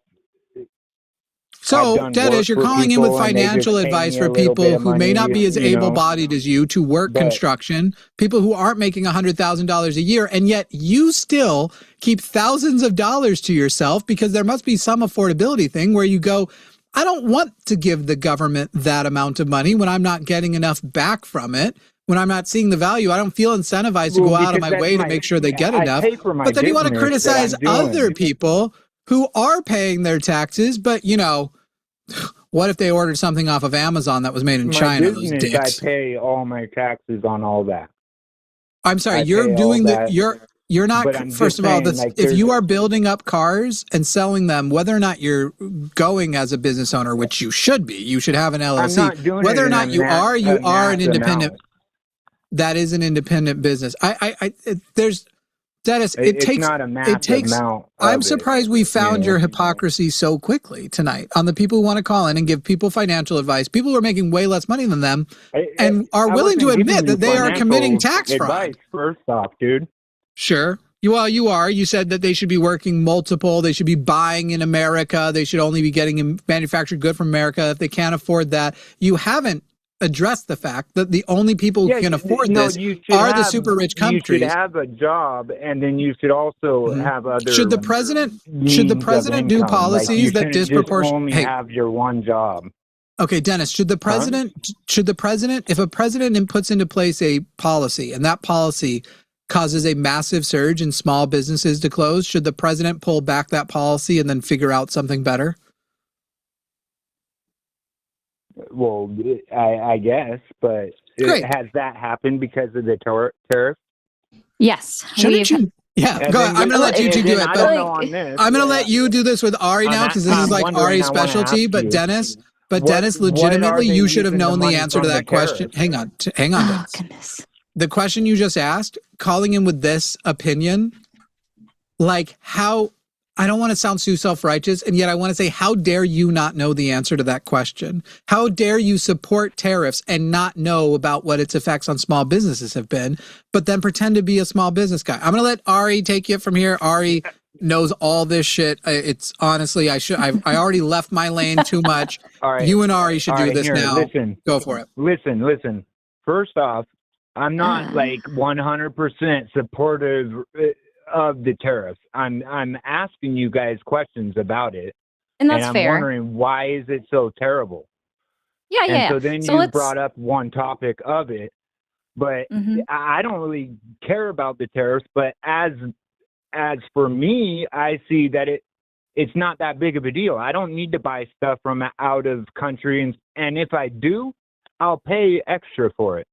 So, Dennis, you're calling in with financial advice for people who may not be as able-bodied as you to work construction, people who aren't making $100,000 a year, and yet you still keep thousands of dollars to yourself because there must be some affordability thing where you go, I don't want to give the government that amount of money when I'm not getting enough back from it. When I'm not seeing the value, I don't feel incentivized to go out of my way to make sure they get enough. But then you want to criticize other people who are paying their taxes, but what if they ordered something off of Amazon that was made in China? Those dicks. I pay all my taxes on all that. I'm sorry, you're doing that. You're not. First of all, if you are building up cars and selling them, whether or not you're going as a business owner, which you should be, you should have an LLC. Whether or not you are an independent. That is an independent business. There's. Dennis, it's not a massive amount. I'm surprised we found your hypocrisy so quickly tonight on the people who want to call in and give people financial advice. People who are making way less money than them and are willing to admit that they are committing tax fraud. First off, dude. Sure. Well, you are. You said that they should be working multiple. They should be buying in America. They should only be getting a manufactured good from America. If they can't afford that, you haven't address the fact that the only people who can afford this are the super rich countries. You should have a job, and then you should also have other. Should the president do policies that disproportionately have your one job? Okay, Dennis. Should the president? If a president puts into place a policy and that policy causes a massive surge in small businesses to close, should the president pull back that policy and then figure out something better? Well, I guess, but has that happened because of the tariff? Yes. Yeah, go ahead. I'm going to let you two do it. But I'm going to let you do this with Ari now because this is like Ari's specialty. But Dennis, legitimately, you should have known the answer to that question. Hang on. Oh, goodness. The question you just asked, calling in with this opinion, like how... I don't want to sound too self-righteous, and yet I want to say, how dare you not know the answer to that question? How dare you support tariffs and not know about what its effects on small businesses have been, but then pretend to be a small business guy? I'm going to let Ari take it from here. Ari knows all this shit. It's honestly, I already left my lane too much. All right. You and Ari should do this now. Listen, go for it. Listen. First off, I'm not like 100% supportive of the tariffs. I'm asking you guys questions about it, and that's fair. I'm wondering, why is it so terrible? Yeah. So then you brought up one topic of it, but I don't really care about the tariffs. But as for me, I see that it's not that big of a deal. I don't need to buy stuff from out of country, and if I do, I'll pay extra for it.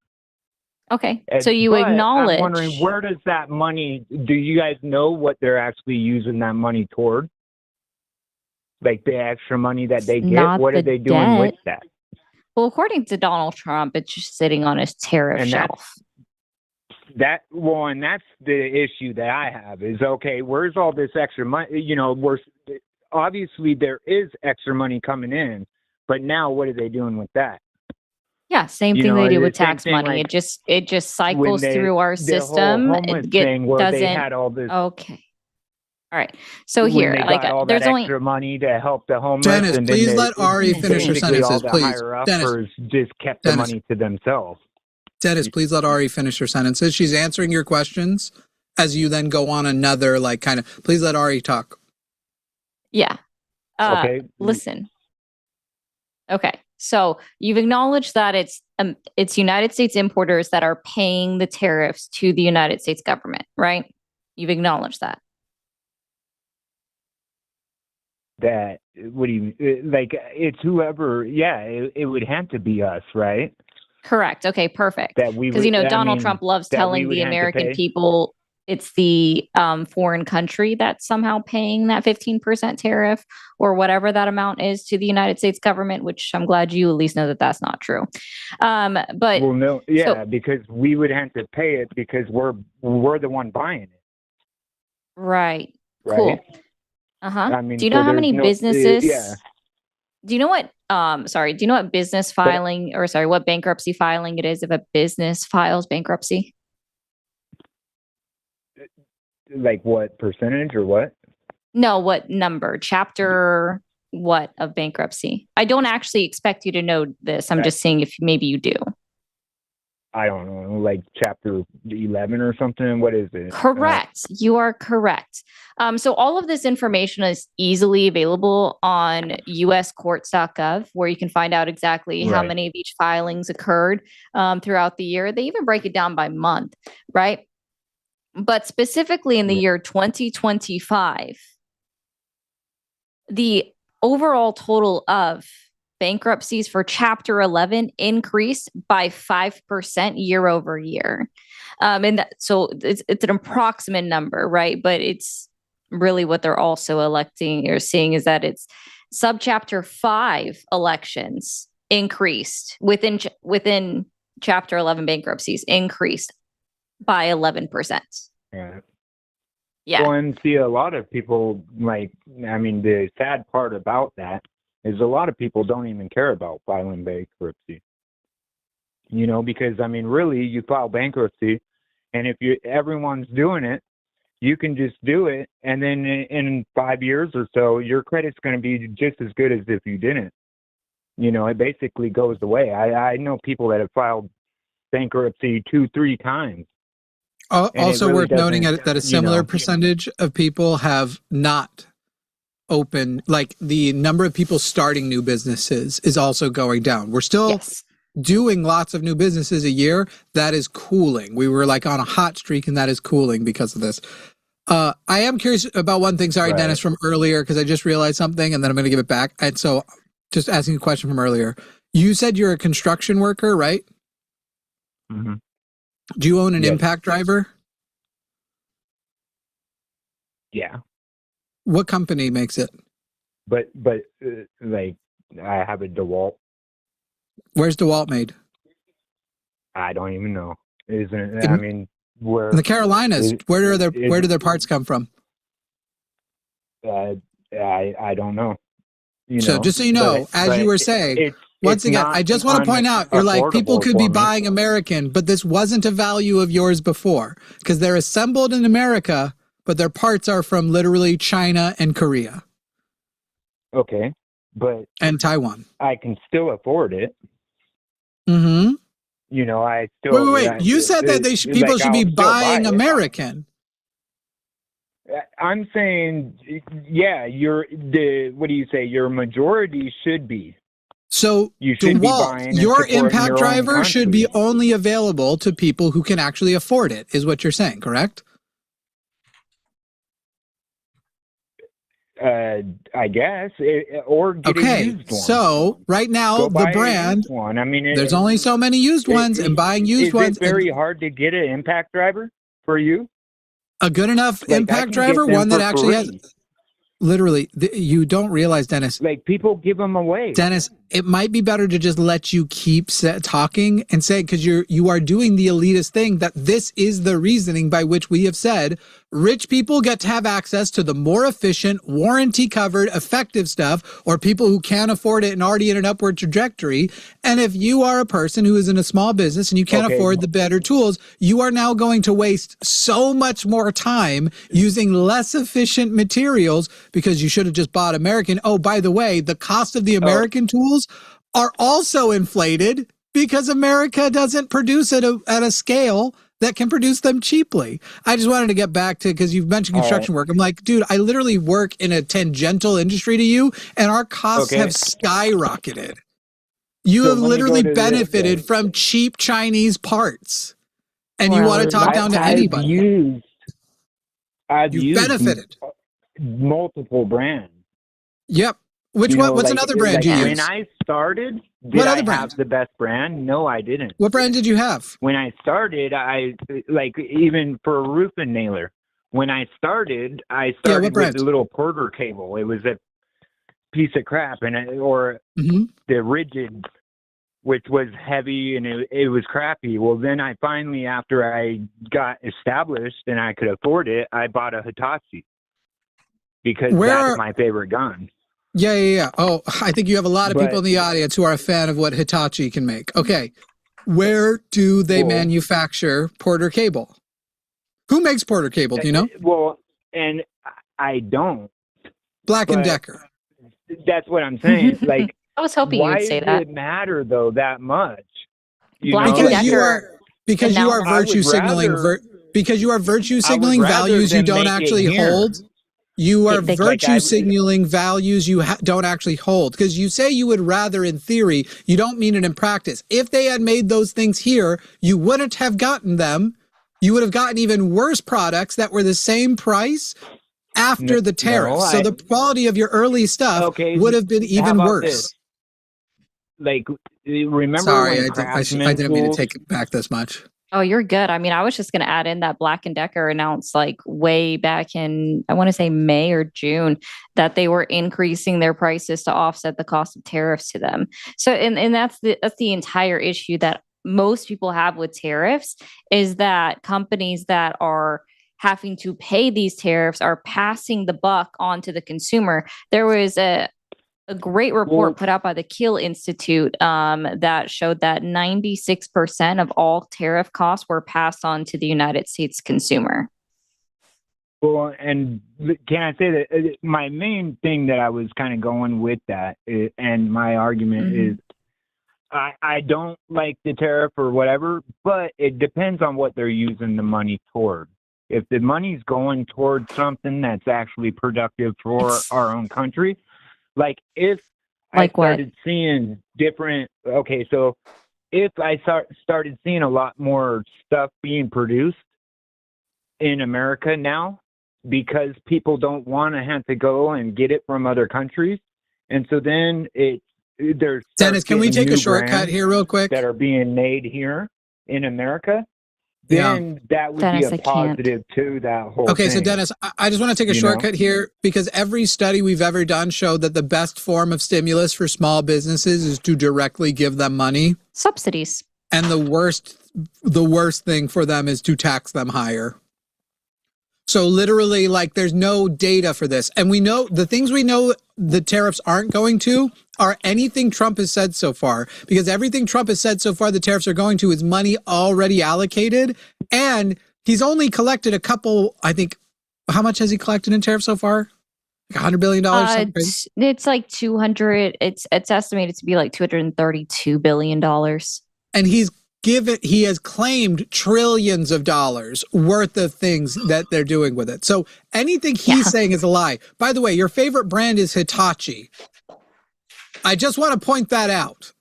Okay, so you acknowledge. I'm wondering, where does that money, do you guys know what they're actually using that money toward? Like the extra money that they get, what are they doing with that? Well, according to Donald Trump, it's just sitting on his tariff shelf. And that's the issue that I have is, okay, where's all this extra money? Obviously there is extra money coming in, but now what are they doing with that? Yeah, same thing they do with tax money. Like, it just cycles through our system. Okay. All right. So here, there's only extra money to help the homeless. Dennis, please let Ari finish her sentences, please. Dennis, just kept the money to themselves. Dennis, please let Ari finish her sentences. She's answering your questions as you then go on another please let Ari talk. Yeah. Okay. Listen. Okay. So you've acknowledged that it's United States importers that are paying the tariffs to the United States government, right? You've acknowledged that. What do you like? It's whoever. Yeah, it would have to be us, right? Correct. Okay, perfect. Because Donald Trump loves telling the American people it's the foreign country that's somehow paying that 15% tariff or whatever that amount is to the United States government, which I'm glad you at least know that that's not true. Because we would have to pay it because we're the one buying it. Right. Cool. Do you know how many businesses? Do you know what? Sorry. Do you know what business filing, or sorry, what bankruptcy filing it is if a business files bankruptcy? Like what percentage or what? No, what number? Chapter what of bankruptcy? I don't actually expect you to know this. I'm just saying if maybe you do. I don't know, like chapter 11 or something. What is it? Correct. You are correct. So all of this information is easily available on uscourts.gov, where you can find out exactly how many of each filings occurred throughout the year. They even break it down by month, right? But specifically in the year 2025, the overall total of bankruptcies for Chapter 11 increased by 5% year over year. So it's an approximate number, right? But it's really what they're also electing or seeing is that it's subchapter 5 elections increased within Chapter 11 bankruptcies increased by 11%. Yeah. Yeah. Well, and see, a lot of people, like, I mean, the sad part about that is a lot of people don't even care about filing bankruptcy. You know, because, I mean, really, you file bankruptcy, and if everyone's doing it, you can just do it, and then in 5 years or so, your credit's going to be just as good as if you didn't. You know, it basically goes away. I know people that have filed bankruptcy 2-3 times. Also really worth noting that a similar percentage of people have not opened, like the number of people starting new businesses is also going down. We're still doing lots of new businesses a year. That is cooling. We were like on a hot streak, and that is cooling because of this. I am curious about one thing. Sorry, Dennis, from earlier, because I just realized something, and then I'm going to give it back. And so just asking a question from earlier. You said you're a construction worker, right? Mm-hmm. Do you own an impact driver? Yeah. What company makes it? But like, I have a DeWalt. Where's DeWalt made? I don't even know. I mean, where in the Carolinas? Where do their parts come from? I don't know. Just so you know, as you were saying, once again, I just want to point out, you're like, people could be buying American, but this wasn't a value of yours before because they're assembled in America, but their parts are from literally China and Korea. Okay, and Taiwan. I can still afford it. Mm-hmm. You know, I still wait. You said that people should be buying American. I'm saying, yeah, what do you say? Your majority should be. So you should be buying your impact driver should be only available to people who can actually afford it, is what you're saying, correct? I guess, or get a used one. So right now the brand one. I mean, there's only so many used ones, and buying used ones. Is it very hard to get an impact driver for you? A good enough impact driver, one that actually has. Literally, you don't realize, Dennis. Like, people give them away. Dennis, it might be better to just let you keep talking and say, because you are doing the elitist thing, that this is the reasoning by which we have said rich people get to have access to the more efficient, warranty-covered, effective stuff, or people who can't afford it and already in an upward trajectory. And if you are a person who is in a small business and you can't afford the better tools, you are now going to waste so much more time using less efficient materials because you should have just bought American. Oh, by the way, the cost of the American tools are also inflated because America doesn't produce it at a scale that can produce them cheaply. I just wanted to get back to, because you've mentioned construction work. I'm like, dude, I literally work in a tangential industry to you, and our costs have skyrocketed. You have literally benefited from cheap Chinese parts, and you want to talk down to anybody. I've used benefited multiple brands. Yep. What's another brand you use? When I started, did I have the best brand? No, I didn't. What brand did you have? When I started, even for a roofing nailer. When I started with the little Porter cable. It was a piece of crap, the rigid, which was heavy and it was crappy. Well, then I finally, after I got established and I could afford it, I bought a Hitachi because that's my favorite gun. Yeah. Oh, I think you have a lot of people in the audience who are a fan of what Hitachi can make. Okay. Where do they manufacture Porter cable? Who makes Porter cable? Do you know? Well, and I don't. Black & Decker. That's what I'm saying. Like, I was hoping you would say that. Why does it matter though that much? Black & Decker. Because you are virtue signaling. Because you are virtue signaling values you don't actually hold. You are virtue signaling values you don't actually hold. Because you say you would rather in theory, you don't mean it in practice. If they had made those things here, you wouldn't have gotten them. You would have gotten even worse products that were the same price after the tariffs. So the quality of your early stuff would have been even worse. This? Like, remember? Sorry, I didn't mean to take it back this much. Oh, you're good. I mean, I was just going to add in that Black & Decker announced like way back in, I want to say May or June, that they were increasing their prices to offset the cost of tariffs to them. So, and that's the entire issue that most people have with tariffs, is that companies that are having to pay these tariffs are passing the buck on to the consumer. There was a great report put out by the Kiel Institute that showed that 96% of all tariff costs were passed on to the United States consumer. Well, and can I say that my main thing that I was kind of going with that, and my argument is, I don't like the tariff or whatever, but it depends on what they're using the money toward. If the money's going towards something that's actually productive for our own country, like if I started seeing different, so if I started seeing a lot more stuff being produced in America now, because people don't want to have to go and get it from other countries, and so then there's Dennis, can we take a shortcut here real quick? That are being made here in America. Then that would be a positive to that whole thing. So Dennis, I just want to take a shortcut here, because every study we've ever done showed that the best form of stimulus for small businesses is to directly give them money. Subsidies. And the worst thing for them is to tax them higher. So literally, like, there's no data for this. And we know the things we know the tariffs aren't going to are anything Trump has said so far, because everything Trump has said so far the tariffs are going to is money already allocated. And he's only collected a couple, I think, how much has he collected in tariffs so far? Like $100 billion? It's like 200. It's estimated to be like $232 billion. And he has claimed trillions of dollars worth of things that they're doing with it. So anything he's saying is a lie. By the way, your favorite brand is Hitachi. I just want to point that out.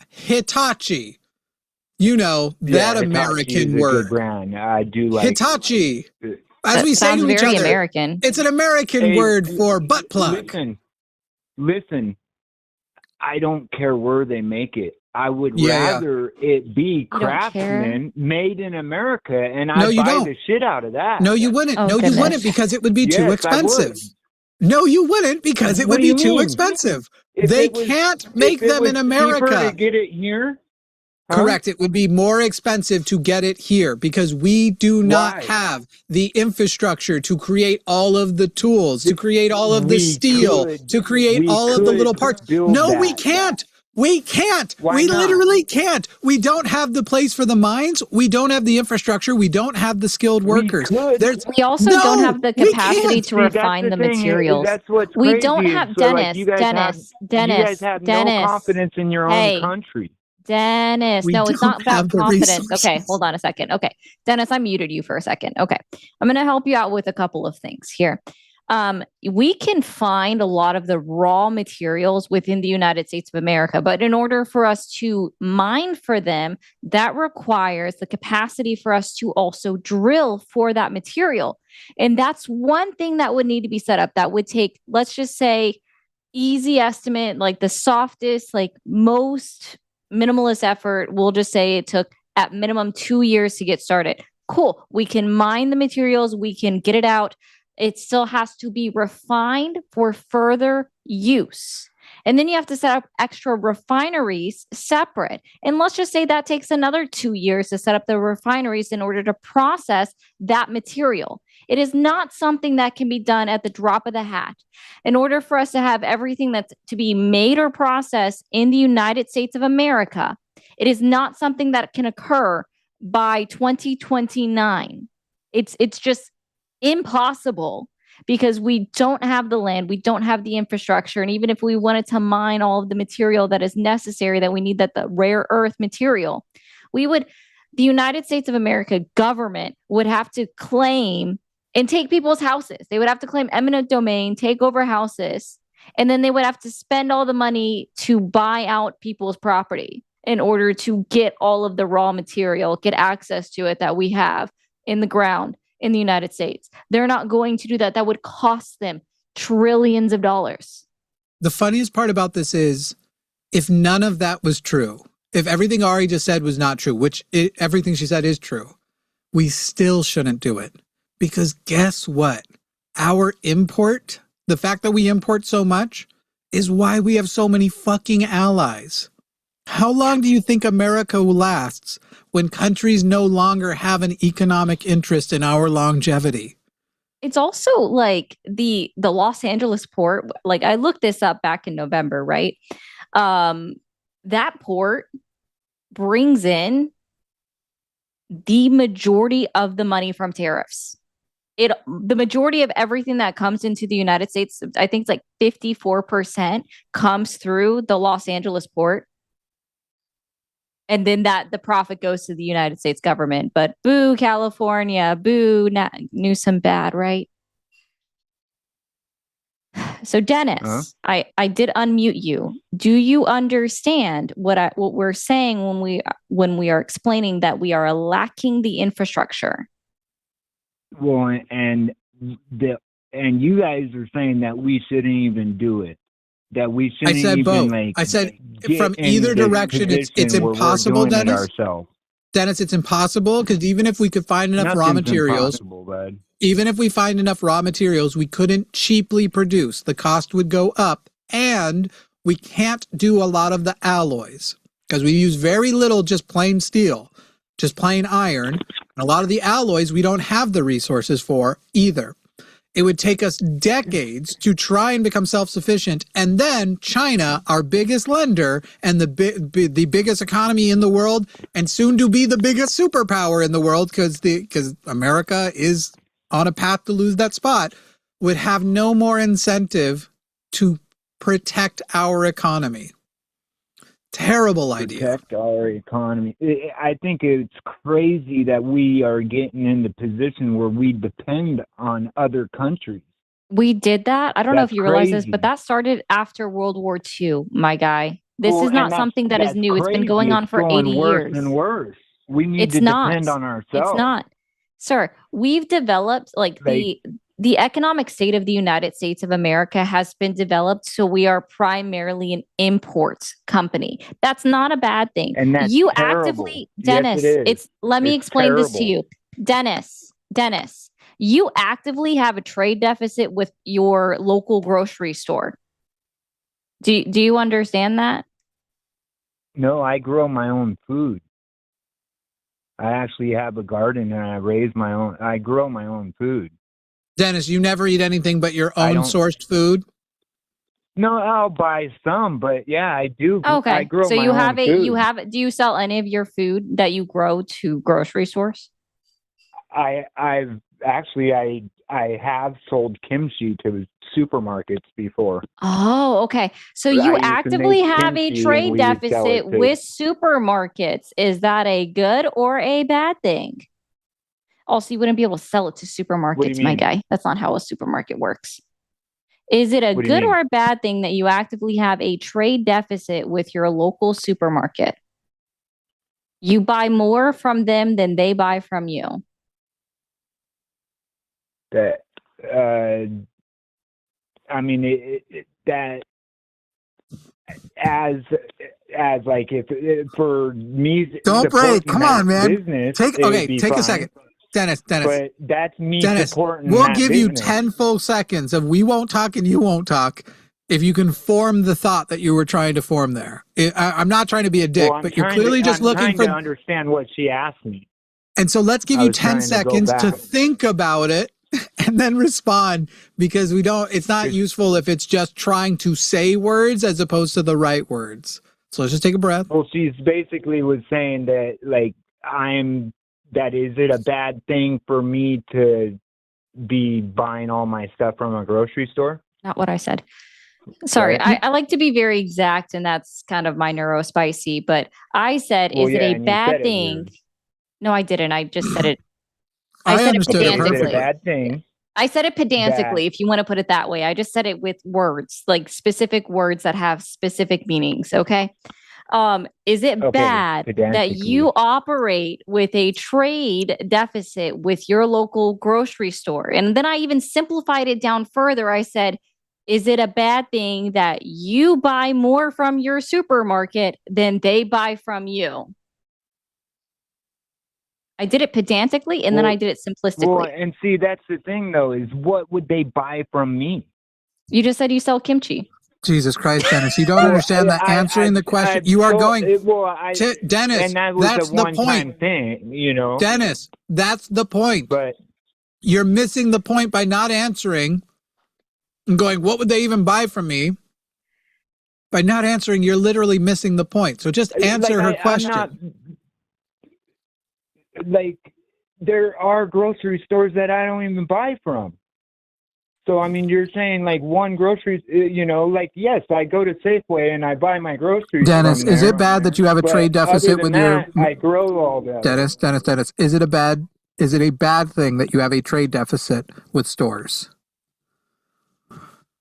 Hitachi. You know, that American word. A good brand. I do like Hitachi. As we say to each other, American. It's an American word for butt plug. Listen, I don't care where they make it. I would rather it be Craftsman made in America, and I buy the shit out of that. No, you wouldn't. You wouldn't, because it would be too expensive. No, you wouldn't, because it would be too expensive. They can't make them in America. To get it here? Correct. It would be more expensive to get it here, because we do not have the infrastructure to create all of the tools, to create all of the steel, to create all of the little parts. No, we can't. We can't. We literally can't. We don't have the place for the mines. We don't have the infrastructure. We don't have the skilled workers. We also don't have the capacity to refine the materials. We don't have Dennis. You guys have no confidence in your own country. Dennis, no, it's not about confidence. Okay, hold on a second. Okay, Dennis, I muted you for a second. Okay, I'm going to help you out with a couple of things here. We can find a lot of the raw materials within the United States of America, but in order for us to mine for them, that requires the capacity for us to also drill for that material. And that's one thing that would need to be set up. That would take, let's just say, easy estimate, like the softest, like most minimalist effort. We'll just say it took at minimum 2 years to get started. Cool. We can mine the materials. We can get it out. It still has to be refined for further use. And then you have to set up extra refineries separate. And let's just say that takes another 2 years to set up the refineries in order to process that material. It is not something that can be done at the drop of the hat. In order for us to have everything that's to be made or processed in the United States of America, it is not something that can occur by 2029. It's just impossible because we don't have the land, we don't have the infrastructure, and even if we wanted to mine all of the material that is necessary that we need, that the rare earth material, the United States of America government would have to claim and take people's houses. They would have to claim eminent domain, take over houses, and then they would have to spend all the money to buy out people's property in order to get all of the raw material, get access to it that we have in the ground in the United States. They're not going to do that. That would cost them trillions of dollars. The funniest part about this is, if none of that was true, if everything Ari just said was not true, which everything she said is true, we still shouldn't do it. Because guess what? Our import, the fact that we import so much, is why we have so many fucking allies. How long do you think America lasts when countries no longer have an economic interest in our longevity? It's also like the Los Angeles port. Like, I looked this up back in November, right? That port brings in the majority of the money from tariffs. The majority of everything that comes into the United States, I think it's like 54% comes through the Los Angeles port. And then the profit goes to the United States government. But boo, California, boo, Newsom bad, right? So Dennis, I did unmute you. Do you understand what we're saying when we are explaining that we are lacking the infrastructure? Well, and you guys are saying that we shouldn't even do it. That we shouldn't even both. like. I said from either direction, it's impossible, Dennis. Dennis, it's impossible because even if we could find enough raw materials, even if we find enough raw materials, we couldn't cheaply produce. The cost would go up, and we can't do a lot of the alloys because we use very little just plain steel, just plain iron. And a lot of the alloys we don't have the resources for either. It would take us decades to try and become self-sufficient. And then China, our biggest lender and the biggest economy in the world, and soon to be the biggest superpower in the world because America is on a path to lose that spot, would have no more incentive to protect our economy. Terrible idea. Protect our economy. I think it's crazy that we are getting in the position where we depend on other countries. We did that. I don't know if you realize this, but that started after World War II, my guy. This is not something that is new. It's been going on for 80 years. Worse and worse. We need to depend on ourselves. It's not. Sir, we've developed the economic state of the United States of America has been developed, so we are primarily an import company. That's not a bad thing. And that's you terrible. Actively, Dennis, yes, let me explain this to you. Dennis, you actively have a trade deficit with your local grocery store. Do you understand that? No, I grow my own food. I actually have a garden and I grow my own food. Dennis, you never eat anything but your own sourced food? No, I'll buy some, but yeah, I do. Okay. I grow so my you own have food. Do you sell any of your food that you grow to grocery stores? I have sold kimchi to supermarkets before. Oh, okay. So you actively have a trade deficit with supermarkets. Is that a good or a bad thing? Also, you wouldn't be able to sell it to supermarkets, my guy. That's not how a supermarket works. Is it a good or a bad thing that you actively have a trade deficit with your local supermarket? You buy more from them than they buy from you. That, I mean, that as like if for me. Don't break. Come on, man. Business, take a second. Dennis. But that's me supporting we'll that give business. you 10 full seconds of we won't talk and you won't talk. If you can form the thought that you were trying to form there. I'm not trying to be a dick, but you're clearly just looking for... to understand what she asked me. And so let's give you 10 seconds to think about it and then respond, because it's not useful if it's just trying to say words as opposed to the right words. So let's just take a breath. Well, she's basically was saying that, like, is it a bad thing for me to be buying all my stuff from a grocery store? Not what I said. Sorry, I like to be very exact, and that's kind of my neurospicy, but I said, is it a bad thing? No, I didn't. I just said it. I said it pedantically. Is it a bad thing? I said it pedantically, if you want to put it that way. I just said it with words, like specific words that have specific meanings, okay? Is it bad that you operate with a trade deficit with your local grocery store? And then I even simplified it down further. I said, is it a bad thing that you buy more from your supermarket than they buy from you? I did it pedantically, and then I did it simplistically. Well, and see, that's the thing, though, is what would they buy from me? You just said you sell kimchi. Jesus Christ, Dennis, you don't understand that answering the question. You are going... Dennis, and that was that's a the point. Thing, you know? Dennis, that's the point. But you're missing the point by not answering and going, what would they even buy from me? By not answering, you're literally missing the point. So just answer her question. There are grocery stores that I don't even buy from. So, I mean, you're saying like one grocery, yes, I go to Safeway and I buy my groceries. Dennis, is it bad that you have a trade deficit with your... I grow all that. Dennis, is it a bad thing that you have a trade deficit with stores?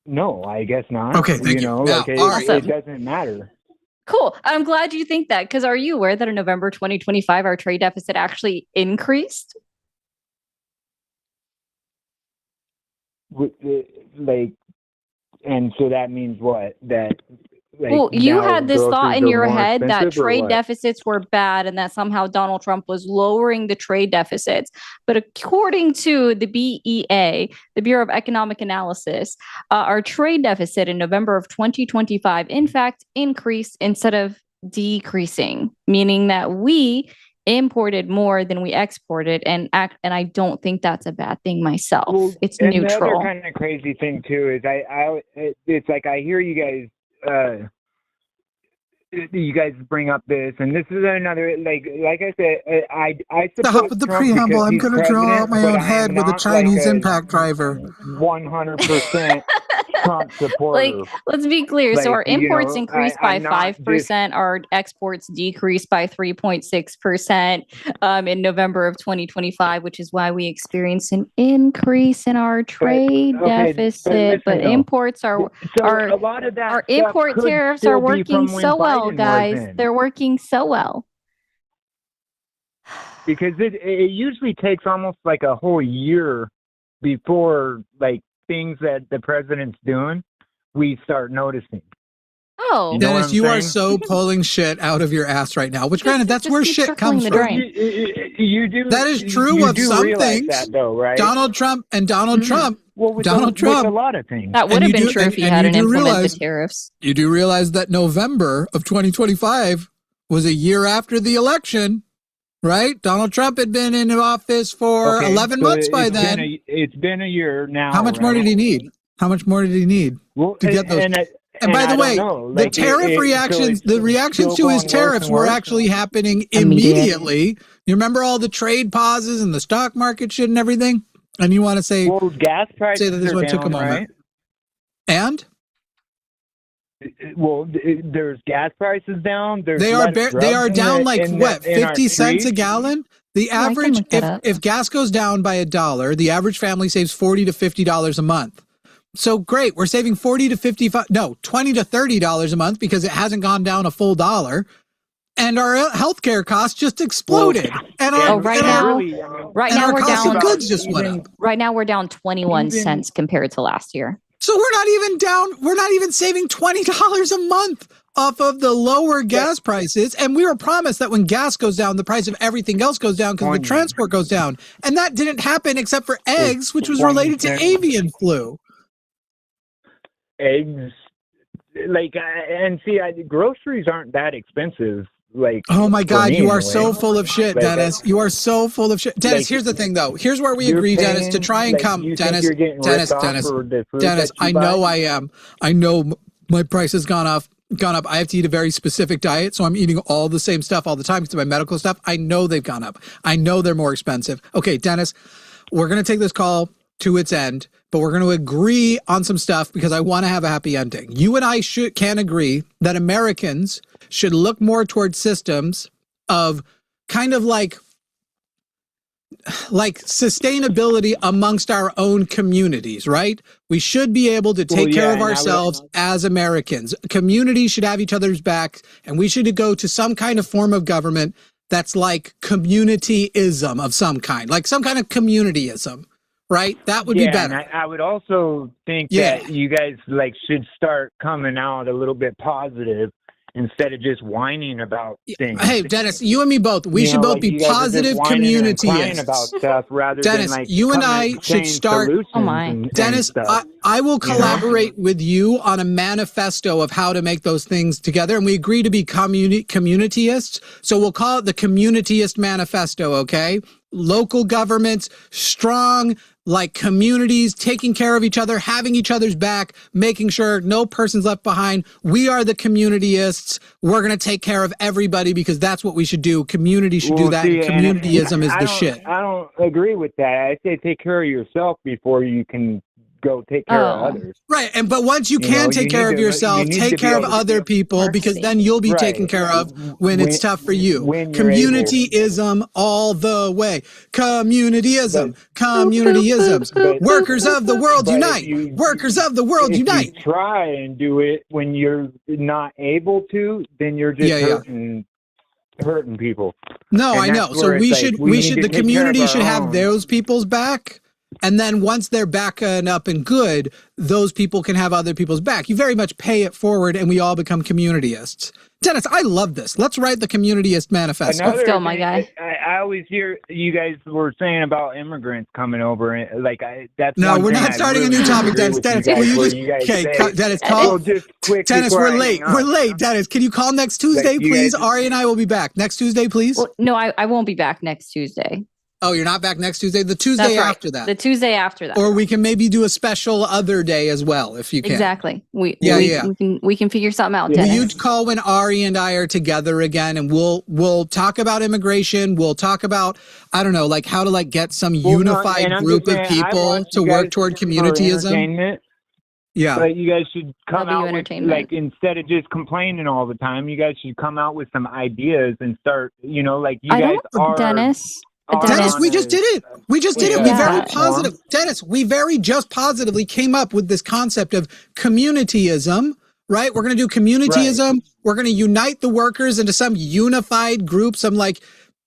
No, I guess not. Okay, thank you. It doesn't matter. Cool. I'm glad you think that, because are you aware that in November 2025, our trade deficit actually increased? And so that means what? Well, you had this thought in your head that trade deficits were bad and that somehow Donald Trump was lowering the trade deficits. But according to the BEA, the Bureau of Economic Analysis, our trade deficit in November of 2025, in fact, increased instead of decreasing, meaning that we imported more than we exported, and I don't think that's a bad thing myself. Well, it's and neutral. The other kind of crazy thing too is it's like I hear you guys bring up this, and this is another like I said, I support stop with the Trump preamble. I'm going to draw out my own head with a Chinese impact driver. 100% Trump supporter. Let's be clear. So our imports increased by 5%. Our exports decreased by 3.6% in November of 2025, which is why we experienced an increase in our trade deficit. But imports are a lot of that. Our import tariffs are working so well, guys. They're working so well. Because it usually takes almost like a whole year before like things that the president's doing, we start noticing. Oh, Dennis, you are so pulling shit out of your ass right now. Which, granted, that's where shit comes from. You do. That is true of some things. That, though, right? Donald Trump. With a lot of things. That would have been true if he hadn't implemented the tariffs. You do realize that November of 2025 was a year after the election, right? Donald Trump had been in office for 11 months by then. It's been a year now. How much more did he need? How much more did he need to get those? And by the way, the tariff reactions, the reactions to his tariffs were actually happening immediately. You remember all the trade pauses and the stock market shit and everything? And you want to say, gas prices that this one took a moment. Right? And? Well, there's gas prices down. They are down like what, 50 cents a gallon? The average, if gas goes down by $1, the average family saves $40 to $50 a month. So great, we're saving $20 to $30 a month because it hasn't gone down a full dollar. And our healthcare costs just exploded. Right now we're down. Goods just went up. Right now we're down 21 cents compared to last year. So we're not even down. We're not even saving $20 a month off of the lower gas prices. And we were promised that when gas goes down, the price of everything else goes down because the transport goes down. And that didn't happen except for eggs, which was related to avian flu. Eggs like, and see, groceries aren't that expensive. Like, oh my God, you are anyway. so full of shit, like, Dennis. You are so full of shit. Dennis, like, here's the thing, though. Here's where we you're agree, paying, Dennis, to try and like, come. you Dennis, think you're getting Dennis, ripped Dennis, off for the food Dennis, that you I buy? know I am. I know my price has gone up. I have to eat a very specific diet, so I'm eating all the same stuff all the time because of my medical stuff. I know they've gone up. I know they're more expensive. Okay, Dennis, we're going to take this call to its end, but we're going to agree on some stuff because I want to have a happy ending. You and I can agree that Americans should look more towards systems of kind of like sustainability amongst our own communities, right? We should be able to take care of ourselves as Americans. Communities should have each other's back, and we should go to some kind of form of government that's like communityism of some kind, like some kind of communityism, right? That would be better. And I would also think that you guys like should start coming out a little bit positive instead of just whining about things. Hey, Dennis, you and me both. We should both be positive communityists. About stuff rather Dennis, than like you and I should start. Oh my. Dennis, I will collaborate with you on a manifesto of how to make those things together, and we agree to be communityists. So we'll call it the Communityist Manifesto. Okay, local governments, strong. Like communities taking care of each other, having each other's back, making sure no person's left behind. We are the communityists. We're going to take care of everybody because that's what we should do. Community should do that. See, communityism is the shit. I don't agree with that. I say take care of yourself before you can go take care of others. Right. But once you can take care of yourself, take care of other people because then you'll be taken care of when it's tough for you. Communityism all the way. Communityism. Workers of the world unite. Workers of the world unite. If you try and do it when you're not able to, then you're just hurting people. No, I know. So the community should have those people's back. And then once they're back and up and good, those people can have other people's back. You very much pay it forward and we all become communityists. Dennis, I love this. Let's write the Communityist Manifesto. Let's go, my guy. I always hear you guys were saying about immigrants coming over. And that's no, we're not starting a new topic, Dennis. Dennis, will you just Dennis, call. Dennis, we're late. We're late, Dennis. Can you call next Tuesday, please? Ari and I will be back next Tuesday, please. Well, no, I won't be back next Tuesday. Oh, you're not back next Tuesday? The Tuesday after that. The Tuesday after that. Or we can maybe do a special other day as well, if you can. Exactly. We can figure something out, Dennis. Will you call when Ari and I are together again, and we'll talk about immigration. We'll talk about, I don't know, like how to like get some unified group of people to work toward communityism. Yeah. But you guys should come out with, like, instead of just complaining all the time, you guys should come out with some ideas and start, you guys are... Dennis, we just did it. We just did it. We very positive. Dennis, we very just positively came up with this concept of communityism, right? We're going to do communityism. Right. We're going to unite the workers into some unified group, some like,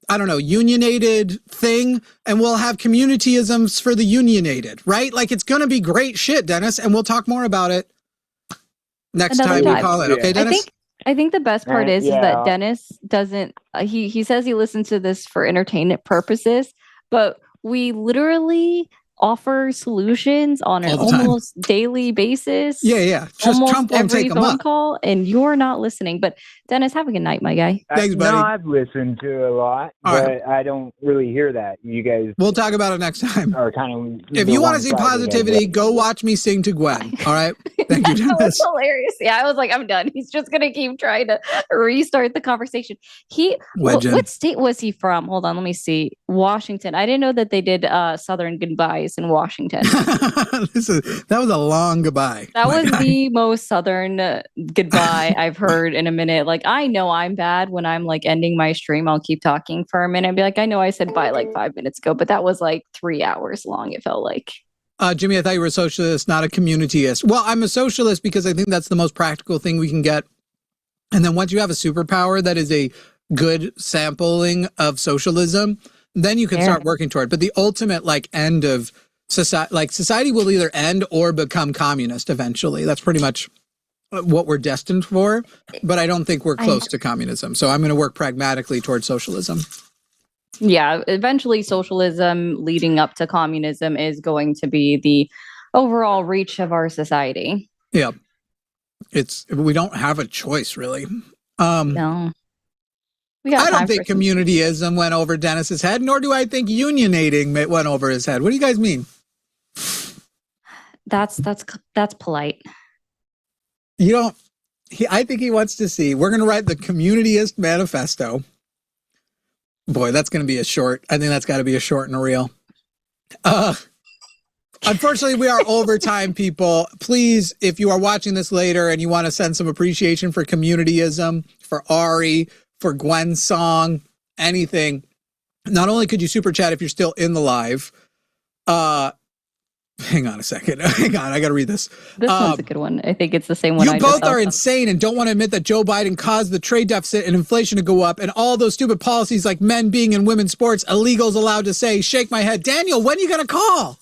I don't know, unionated thing. And we'll have communityisms for the unionated, right? Like it's going to be great shit, Dennis. And we'll talk more about it next time we call it. Okay, Dennis? I think the best part is that Dennis doesn't, he says he listens to this for entertainment purposes, but we literally offer solutions on an almost daily basis. Yeah. Just Trump won't take them up. Every phone call, and you're not listening. But Dennis, have a good night, my guy. Thanks, buddy. No, I've listened to a lot, but I don't really hear that. You guys. We'll talk about it next time. Are kind of. If you want to see positivity, go watch me sing to Gwen. All right. Thank you, Dennis. That was hilarious. Yeah, I was like, I'm done. He's just gonna keep trying to restart the conversation. What state was he from? Hold on, let me see. Washington. I didn't know that they did Southern goodbyes in Washington. That was a long goodbye. That was the most Southern goodbye I've heard in a minute. Like, I know I'm bad when I'm like ending my stream. I'll keep talking for a minute and be like, I know I said bye like 5 minutes ago, but that was like 3 hours long. It felt like. Jimmy, I thought you were a socialist, not a communityist. Well, I'm a socialist because I think that's the most practical thing we can get. And then once you have a superpower that is a good sampling of socialism, then you can start working toward it. But the ultimate like end of society will either end or become communist eventually. That's pretty much what we're destined for. But I don't think we're close to communism. So I'm going to work pragmatically towards socialism. Yeah, eventually socialism leading up to communism is going to be the overall reach of our society. Yeah. we don't have a choice, really. No. I don't think communityism went over Dennis's head, nor do I think unionating went over his head. What do you guys mean? That's polite. You don't. I think he wants to see. We're going to write the communityist manifesto. Boy, that's going to be a short. I think that's got to be a short and a reel. Unfortunately, we are over time, people. Please, if you are watching this later and you want to send some appreciation for communityism, for Ari, for Gwen's song, anything, not only could you super chat if you're still in the live. Hang on a second. Hang on. I got to read this. This one's a good one. I think it's the same one. You both are insane and don't want to admit that Joe Biden caused the trade deficit and inflation to go up and all those stupid policies like men being in women's sports, illegals allowed to say, shake my head. Daniel, when are you going to call?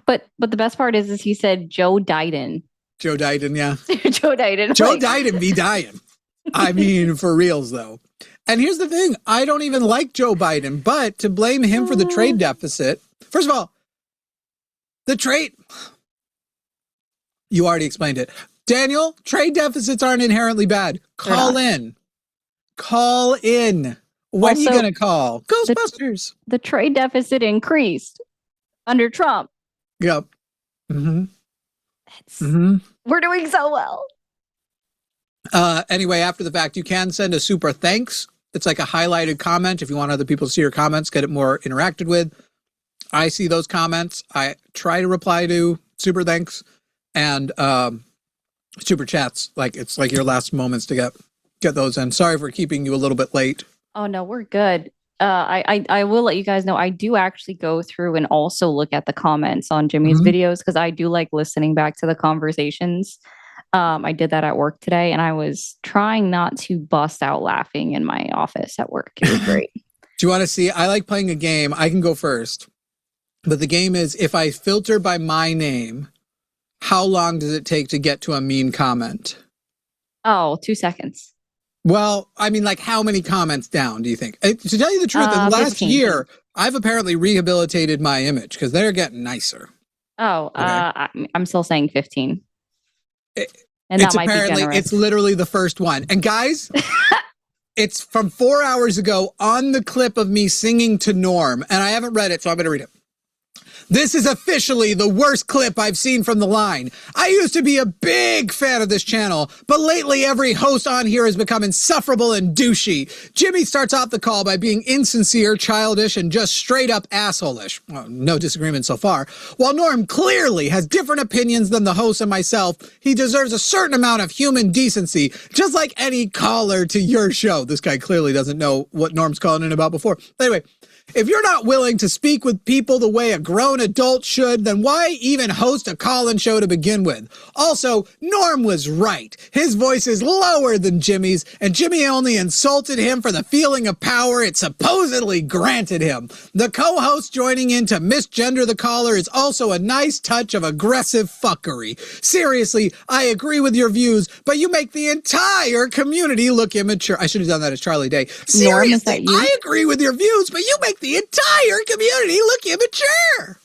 But the best part is he said Joe Biden. Joe Biden, yeah. Joe Biden. Joe Biden be dying. I mean, for reals, though. And here's the thing. I don't even like Joe Biden, but to blame him for the trade deficit, first of all, the trade, you already explained it. Daniel, trade deficits aren't inherently bad. Call in. Call in. When are you going to call? Ghostbusters. The trade deficit increased under Trump. Yep. Mm-hmm. We're doing so well. Anyway, after the fact, you can send a super thanks. It's like a highlighted comment. If you want other people to see your comments, get it more interacted with. I see those comments. I try to reply to super thanks and super chats. Like it's like your last moments to get those in. Sorry for keeping you a little bit late. Oh no, we're good. I will let you guys know I do actually go through and also look at the comments on Jimmy's videos because I do like listening back to the conversations. I did that at work today and I was trying not to bust out laughing in my office at work. It was great. Do you want to see? I like playing a game. I can go first. But the game is, if I filter by my name, how long does it take to get to a mean comment? Oh, 2 seconds. Well, I mean, like how many comments down do you think? To tell you the truth, in the last 15. year, I've apparently rehabilitated my image because they're getting nicer. Oh, okay. I'm still saying 15. And that might be generous. It's literally the first one. And guys, it's from 4 hours ago on the clip of me singing to Norm. And I haven't read it, so I'm going to read it. This is officially the worst clip I've seen from the line. I used to be a big fan of this channel, but lately every host on here has become insufferable and douchey. Jimmy starts off the call by being insincere, childish, and just straight up asshole-ish. Well, no disagreement so far. While Norm clearly has different opinions than the host and myself, he deserves a certain amount of human decency, just like any caller to your show. This guy clearly doesn't know what Norm's calling in about before. Anyway, if you're not willing to speak with people the way a grown adult should, then why even host a call-in show to begin with? Also, Norm was right. His voice is lower than Jimmy's, and Jimmy only insulted him for the feeling of power it supposedly granted him. The co-host joining in to misgender the caller is also a nice touch of aggressive fuckery. Seriously, I agree with your views, but you make the entire community look immature. I should have done that as Charlie Day. Seriously, Norm, is that you? I agree with your views, but you make the entire community look immature.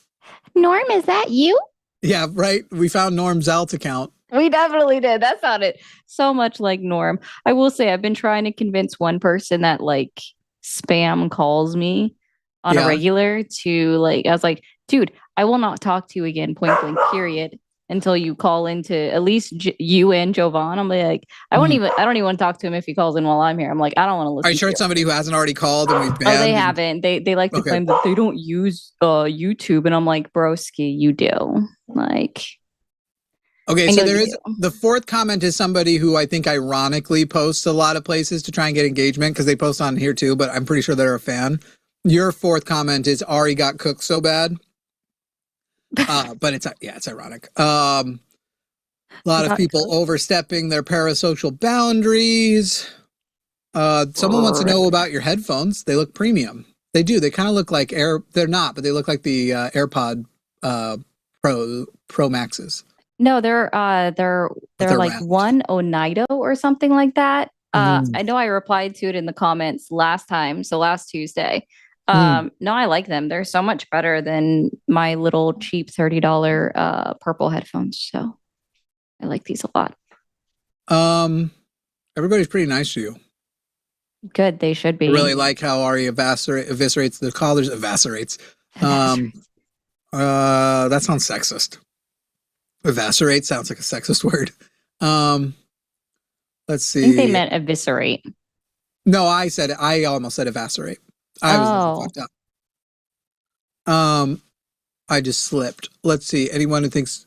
Norm, is that you? Yeah, right. We found Norm's alt account. We definitely did. That sounded so much like Norm. I will say I've been trying to convince one person that like spam calls me on a regular to like, I was like, dude, I will not talk to you again, point blank, period, until you call into at least you and Jovan. I'm like, I don't even want to talk to him if he calls in while I'm here. I'm like, I don't want to listen. Are you sure it's somebody who hasn't already called and we've banned? Oh, they haven't. They like to claim that they don't use YouTube, and I'm like, broski, you do. Like, okay, so there is the fourth comment is somebody who I think ironically posts a lot of places to try and get engagement because they post on here too, but I'm pretty sure they're a fan. Your fourth comment is Ari got cooked so bad. But it's ironic. A lot of people overstepping their parasocial boundaries. Someone wants to know about your headphones. They look premium. They do. They kind of look like they're not, but they look like the AirPod Pro Maxes. No, they're like round. One Oneida or something like that. I know I replied to it in the comments last Tuesday. No, I like them. They're so much better than my little cheap $30 purple headphones. So I like these a lot. Everybody's pretty nice to you. Good, they should be. I really like how Ari eviscerates the callers. Eviscerates. That sounds sexist. Eviscerate sounds like a sexist word. Let's see. I think they meant eviscerate. No, I said it. I almost said eviscerate. I was fucked up. I just slipped. Let's see. Anyone who thinks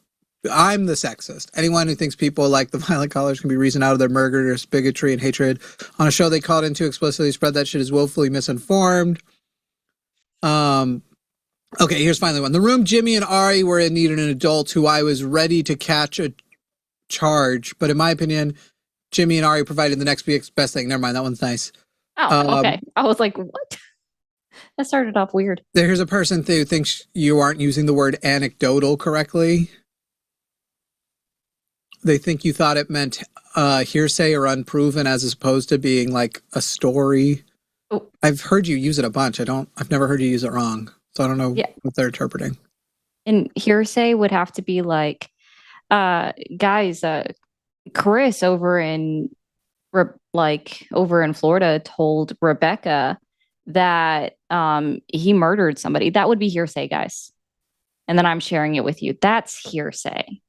I'm the sexist. Anyone who thinks people like the violent colors can be reasoned out of their murderous bigotry and hatred on a show they called in to explicitly spread that shit is willfully misinformed. Okay, here's finally one. The room Jimmy and Ari were in needed an adult who I was ready to catch a charge, but in my opinion, Jimmy and Ari provided the next best thing. Never mind, that one's nice. Oh, okay. I was like, what? That started off weird. Here's a person who thinks you aren't using the word anecdotal correctly. They think you thought it meant hearsay or unproven as opposed to being like a story. Oh. I've heard you use it a bunch. I've never heard you use it wrong. So I don't know what they're interpreting. And hearsay would have to be like, guys, Chris over in Florida told Rebecca that he murdered somebody. That would be hearsay, guys. And then I'm sharing it with you. That's hearsay.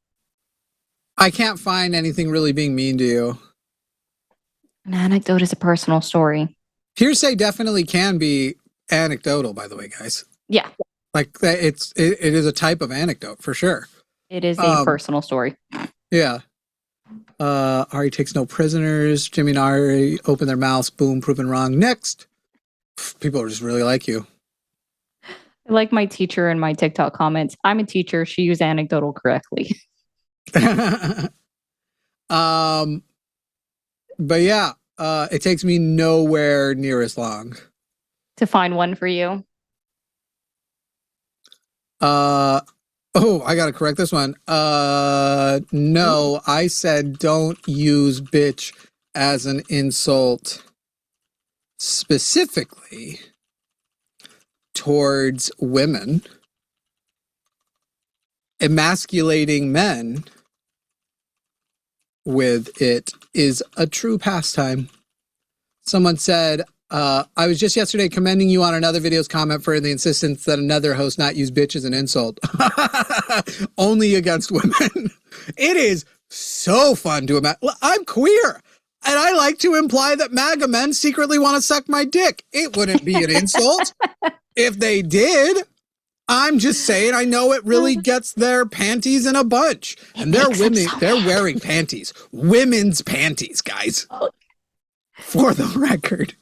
I can't find anything really being mean to you. An anecdote is a personal story. Hearsay definitely can be anecdotal, by the way, guys. Yeah. Like it is a type of anecdote for sure. It is a personal story. Yeah. Ari takes no prisoners. Jimmy and Ari open their mouths. Boom, proven wrong. Next. People just really like you. I like my teacher in my TikTok comments. I'm a teacher. She used anecdotal correctly. But yeah, it takes me nowhere near as long to find one for you. I gotta correct this one. No, I said don't use bitch as an insult specifically towards women. Emasculating men with it is a true pastime. Someone said, I was just yesterday commending you on another video's comment for the insistence that another host not use bitch as an insult. Only against women. It is so fun to imagine. I'm queer, and I like to imply that MAGA men secretly want to suck my dick. It wouldn't be an insult if they did. I'm just saying, I know it really gets their panties in a bunch. And they're women, they're wearing panties. Women's panties, guys. For the record.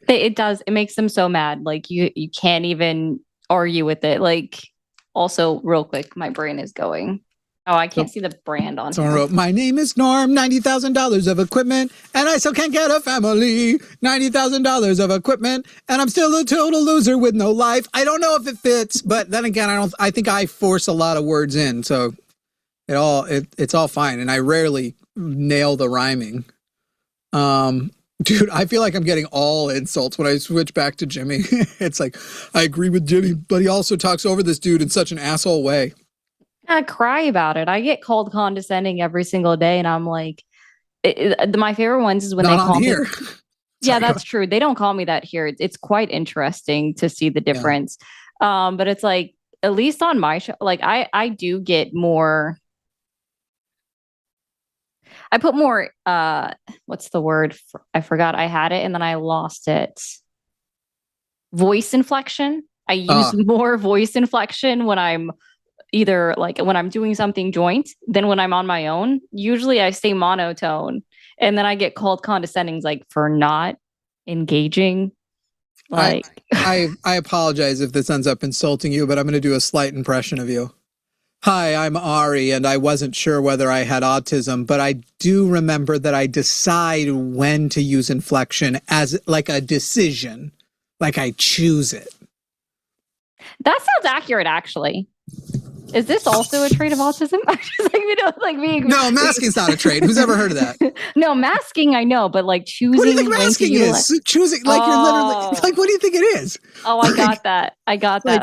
It does. It makes them so mad. Like you can't even argue with it. Like, also, real quick, my brain is going. Oh, I can't see the brand on Someone wrote, my name is Norm, $90,000 of equipment, and I still can't get a family. $90,000 of equipment, and I'm still a total loser with no life. I don't know if it fits, but then again, I think I force a lot of words in, so it's all fine, and I rarely nail the rhyming. Dude, I feel like I'm getting all insults when I switch back to Jimmy. It's like, I agree with Jimmy, but he also talks over this dude in such an asshole way. I cry about it. I get called condescending every single day, and I'm like, my favorite ones is when they call me. Yeah, that's true. They don't call me that here. It's quite interesting to see the difference. Yeah. But it's like, at least on my show, like I do get more. I put more. What's the word? I forgot. I had it and then I lost it. Voice inflection. I use more voice inflection when I'm either like when I'm doing something joint than when I'm on my own. Usually I stay monotone, and then I get called condescending, like for not engaging. Like I apologize if this ends up insulting you, but I'm going to do a slight impression of you. Hi, I'm Ari, and I wasn't sure whether I had autism, but I do remember that I decide when to use inflection as like a decision, like I choose it. That sounds accurate, actually. Is this also a trait of autism? Just like being. No, masking's not a trait. Who's ever heard of that? No, masking I know, but like choosing. What do you think masking is? Choosing, like you're literally like. What do you think it is? Oh, I got that. I got that.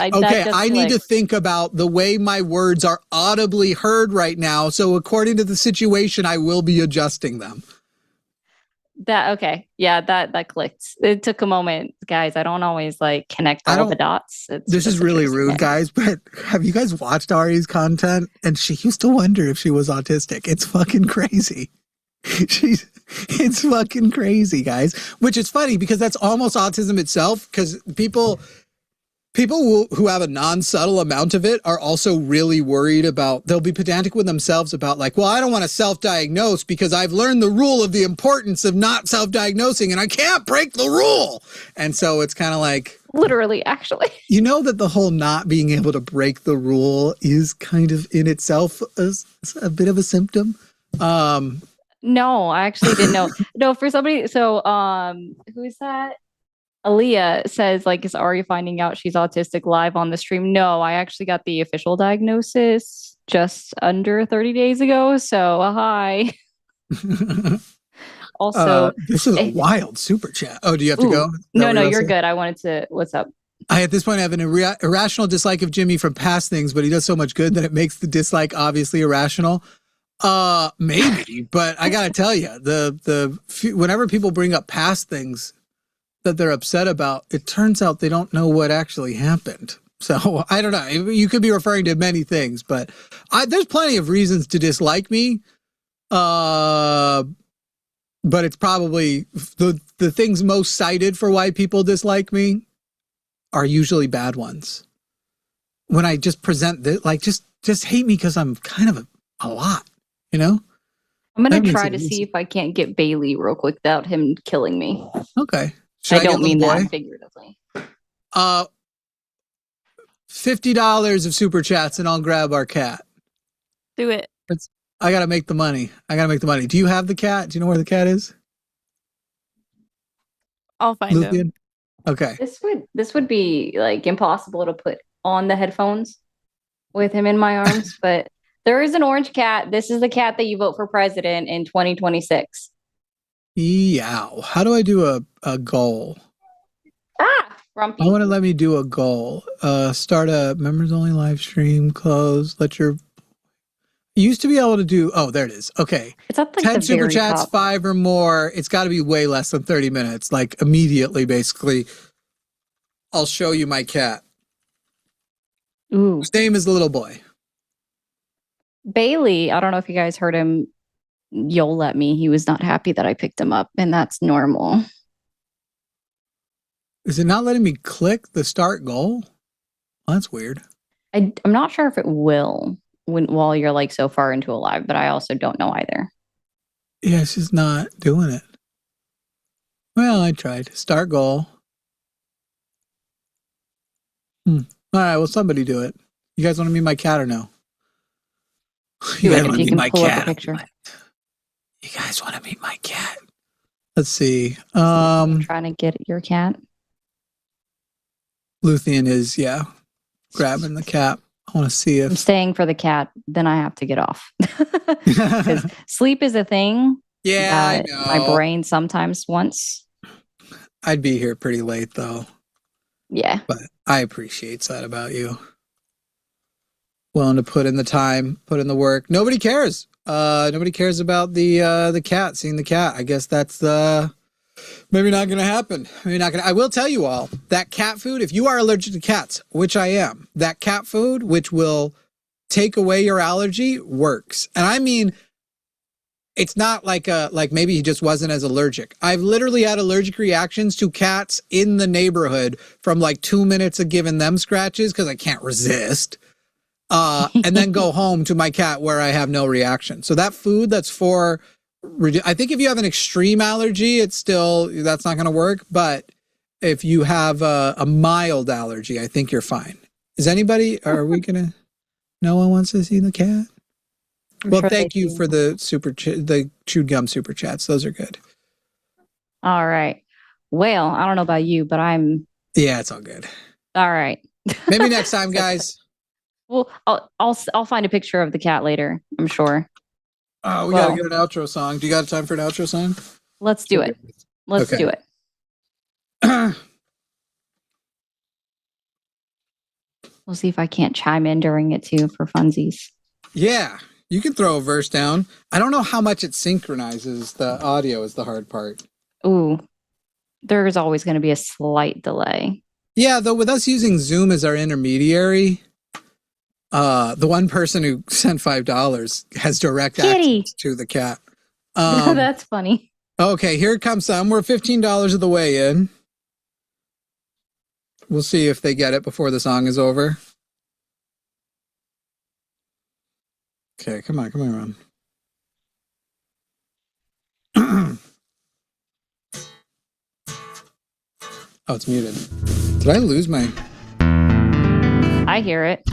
I need to think about the way my words are audibly heard right now. So according to the situation, I will be adjusting them. That clicked. It took a moment, guys. I don't always like connect all the dots. This is really rude, guys, but have you guys watched Ari's content? And she used to wonder if she was autistic. It's fucking crazy. It's fucking crazy, guys. Which is funny because that's almost autism itself. Because people who have a non-subtle amount of it are also really worried about, they'll be pedantic with themselves about like, well, I don't want to self-diagnose because I've learned the rule of the importance of not self-diagnosing and I can't break the rule. And so it's kind of like, literally, actually, you know that the whole not being able to break the rule is kind of in itself a bit of a symptom. No, I actually didn't know. No, for somebody. So, who is that? Aaliyah says, like, is Ari finding out she's autistic live on the stream? No, I actually got the official diagnosis just under 30 days ago. So, hi. Also, this is a wild super chat. Oh, do you have to go? No, you're good. I wanted to. What's up? At this point, I have an irrational dislike of Jimmy from past things, but he does so much good that it makes the dislike obviously irrational. Maybe, but I gotta tell you, whenever people bring up past things that they're upset about, it turns out they don't know what actually happened. So I don't know. You could be referring to many things, but there's plenty of reasons to dislike me. But it's probably the things most cited for why people dislike me are usually bad ones. When I just present this, like just hate me because I'm kind of a lot, you know? I'm going to try to see if I can't get Bailey real quick without him killing me. Okay. I don't mean that figuratively. $50 of super chats and I'll grab our cat. Do it. I got to make the money. Do you have the cat? Do you know where the cat is? I'll find him. Okay. This would be like impossible to put on the headphones with him in my arms, but there is an orange cat. This is the cat that you vote for president in 2026. Yeah. How do I do a goal? Grumpy. I want to let me do a goal. Start a members only live stream, close, you used to be able to do, there it is. Okay. It's up like 10 super chats, top. 5 or more. It's got to be way less than 30 minutes. Like immediately, basically. I'll show you my cat. Ooh. His name is the little boy. Bailey, I don't know if you guys heard him yell at me. He was not happy that I picked him up, and that's normal. Is it not letting me click the start goal? Well, that's weird. I'm not sure if it will while you're like so far into a live, but I also don't know either. Yeah, it's just not doing it. Well, I tried. Start goal. All right, well, somebody do it. You guys want to meet my cat or no? You guys want to meet my cat? You guys want to meet my cat? Let's see. I'm trying to get your cat. Luthien is, grabbing the cat. I want to see if I'm staying for the cat. Then I have to get off because sleep is a thing. Yeah, I know. My brain sometimes wants. I'd be here pretty late though. Yeah, but I appreciate that about you. Willing to put in the time, put in the work. Nobody cares. Nobody cares about the cat. Seeing the cat. I guess that's maybe not going to happen. I will tell you all that cat food. If you are allergic to cats, which I am, that cat food, which will take away your allergy, works. And I mean, it's not like maybe he just wasn't as allergic. I've literally had allergic reactions to cats in the neighborhood from like 2 minutes of giving them scratches because I can't resist. And then go home to my cat where I have no reaction. So that food that's for, I think if you have an extreme allergy, that's not going to work. But if you have a mild allergy, I think you're fine. Are we going to, no one wants to see the cat? Well, thank you for the the chewed gum super chats. Those are good. All right. Well, I don't know about you, but yeah, it's all good. All right. Maybe next time, guys. Well, I'll find a picture of the cat later, I'm sure. Oh, we gotta get an outro song. Do you got time for an outro song? Let's do it. Let's do it. We'll see if I can't chime in during it too for funsies. Yeah, you can throw a verse down. I don't know how much it synchronizes. The audio is the hard part. Ooh, there's always going to be a slight delay. Yeah, though with us using Zoom as our intermediary, the one person who sent $5 has direct access to the cat. That's funny. Okay, here comes some. We're $15 of the way in. We'll see if they get it before the song is over. Okay, come on, Ron. Oh, it's muted. Did I lose my... I hear it.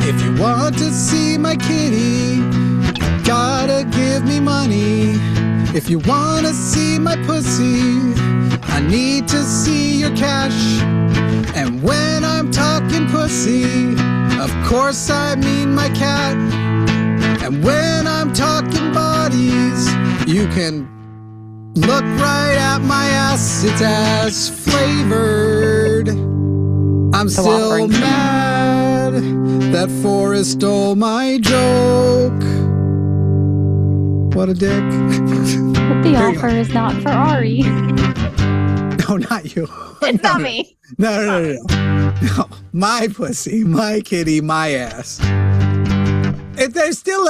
If you want to see my kitty, gotta give me money. If you want to see my pussy, I need to see your cash. And when I'm talking pussy, of course I mean my cat. And when I'm talking bodies, you can look right at my ass. It's ass flavored. I'm still mad that Forrest stole my joke. What a dick. But the offer is not for Ari. No, not you. It's not me. No. No, my pussy, my kitty, my ass. If there's still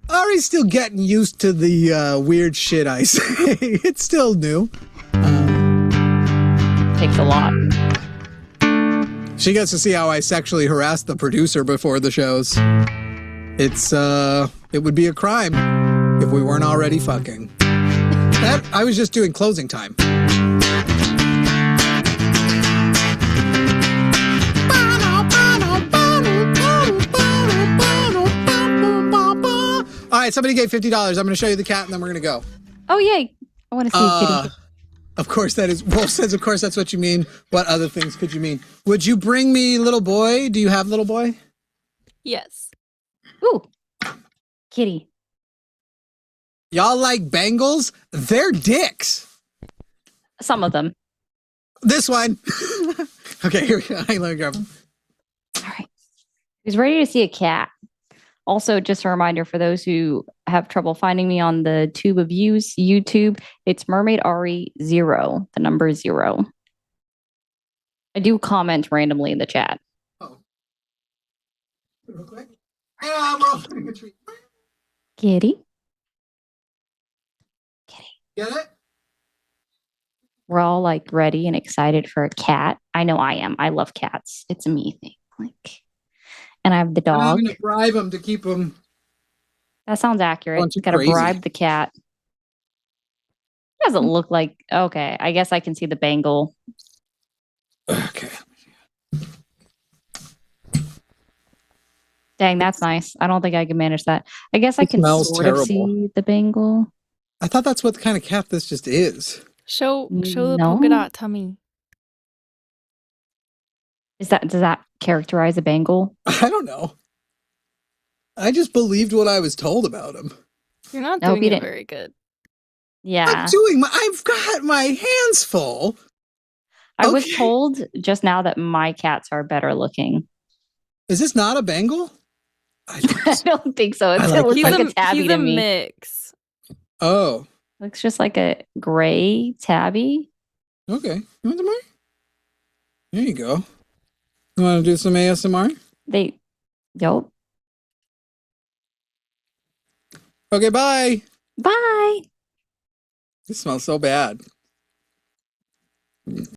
Ari's still getting used to the weird shit I say. It's still new. Takes a lot. She gets to see how I sexually harassed the producer before the shows. It would be a crime if we weren't already fucking. I was just doing closing time. All right, somebody gave $50. I'm going to show you the cat, and then we're going to go. Oh, yay. I want to see a kitty. Of course that is. Wolf says, of course that's what you mean. What other things could you mean? Would you bring me little boy? Do you have little boy? Yes. Ooh. Kitty. Y'all like bangles? They're dicks. Some of them. This one. Okay, here we go. Let me grab them. All right. He's ready to see a cat. Also, just a reminder for those who have trouble finding me on the tube of views, YouTube, it's Mermaid Ari 0, the number 0. I do comment randomly in the chat. Oh. Real quick. Yeah, we're all putting a treat. Kitty. Get it? We're all like ready and excited for a cat. I know I am. I love cats. It's a me thing. And I have the dog. I'm going to bribe him to keep him. That sounds accurate. Got to bribe the cat. Doesn't look like... Okay, I guess I can see the bangle. Okay. Dang, that's nice. I don't think I can manage that. I guess I can sort of see the bangle. I thought that's what kind of cat this just is. Show the polka dot tummy. Does that characterize a bangle? I don't know. I just believed what I was told about him. You're not doing it very good. Yeah. I've got my hands full. I was told just now that my cats are better looking. Is this not a bangle? I don't think so. It looks like a tabby to me. He's a mix. Oh. Looks just like a gray tabby. Okay. You want some more? There you go. You want to do some ASMR? Yup. Okay, bye. Bye. This smells so bad.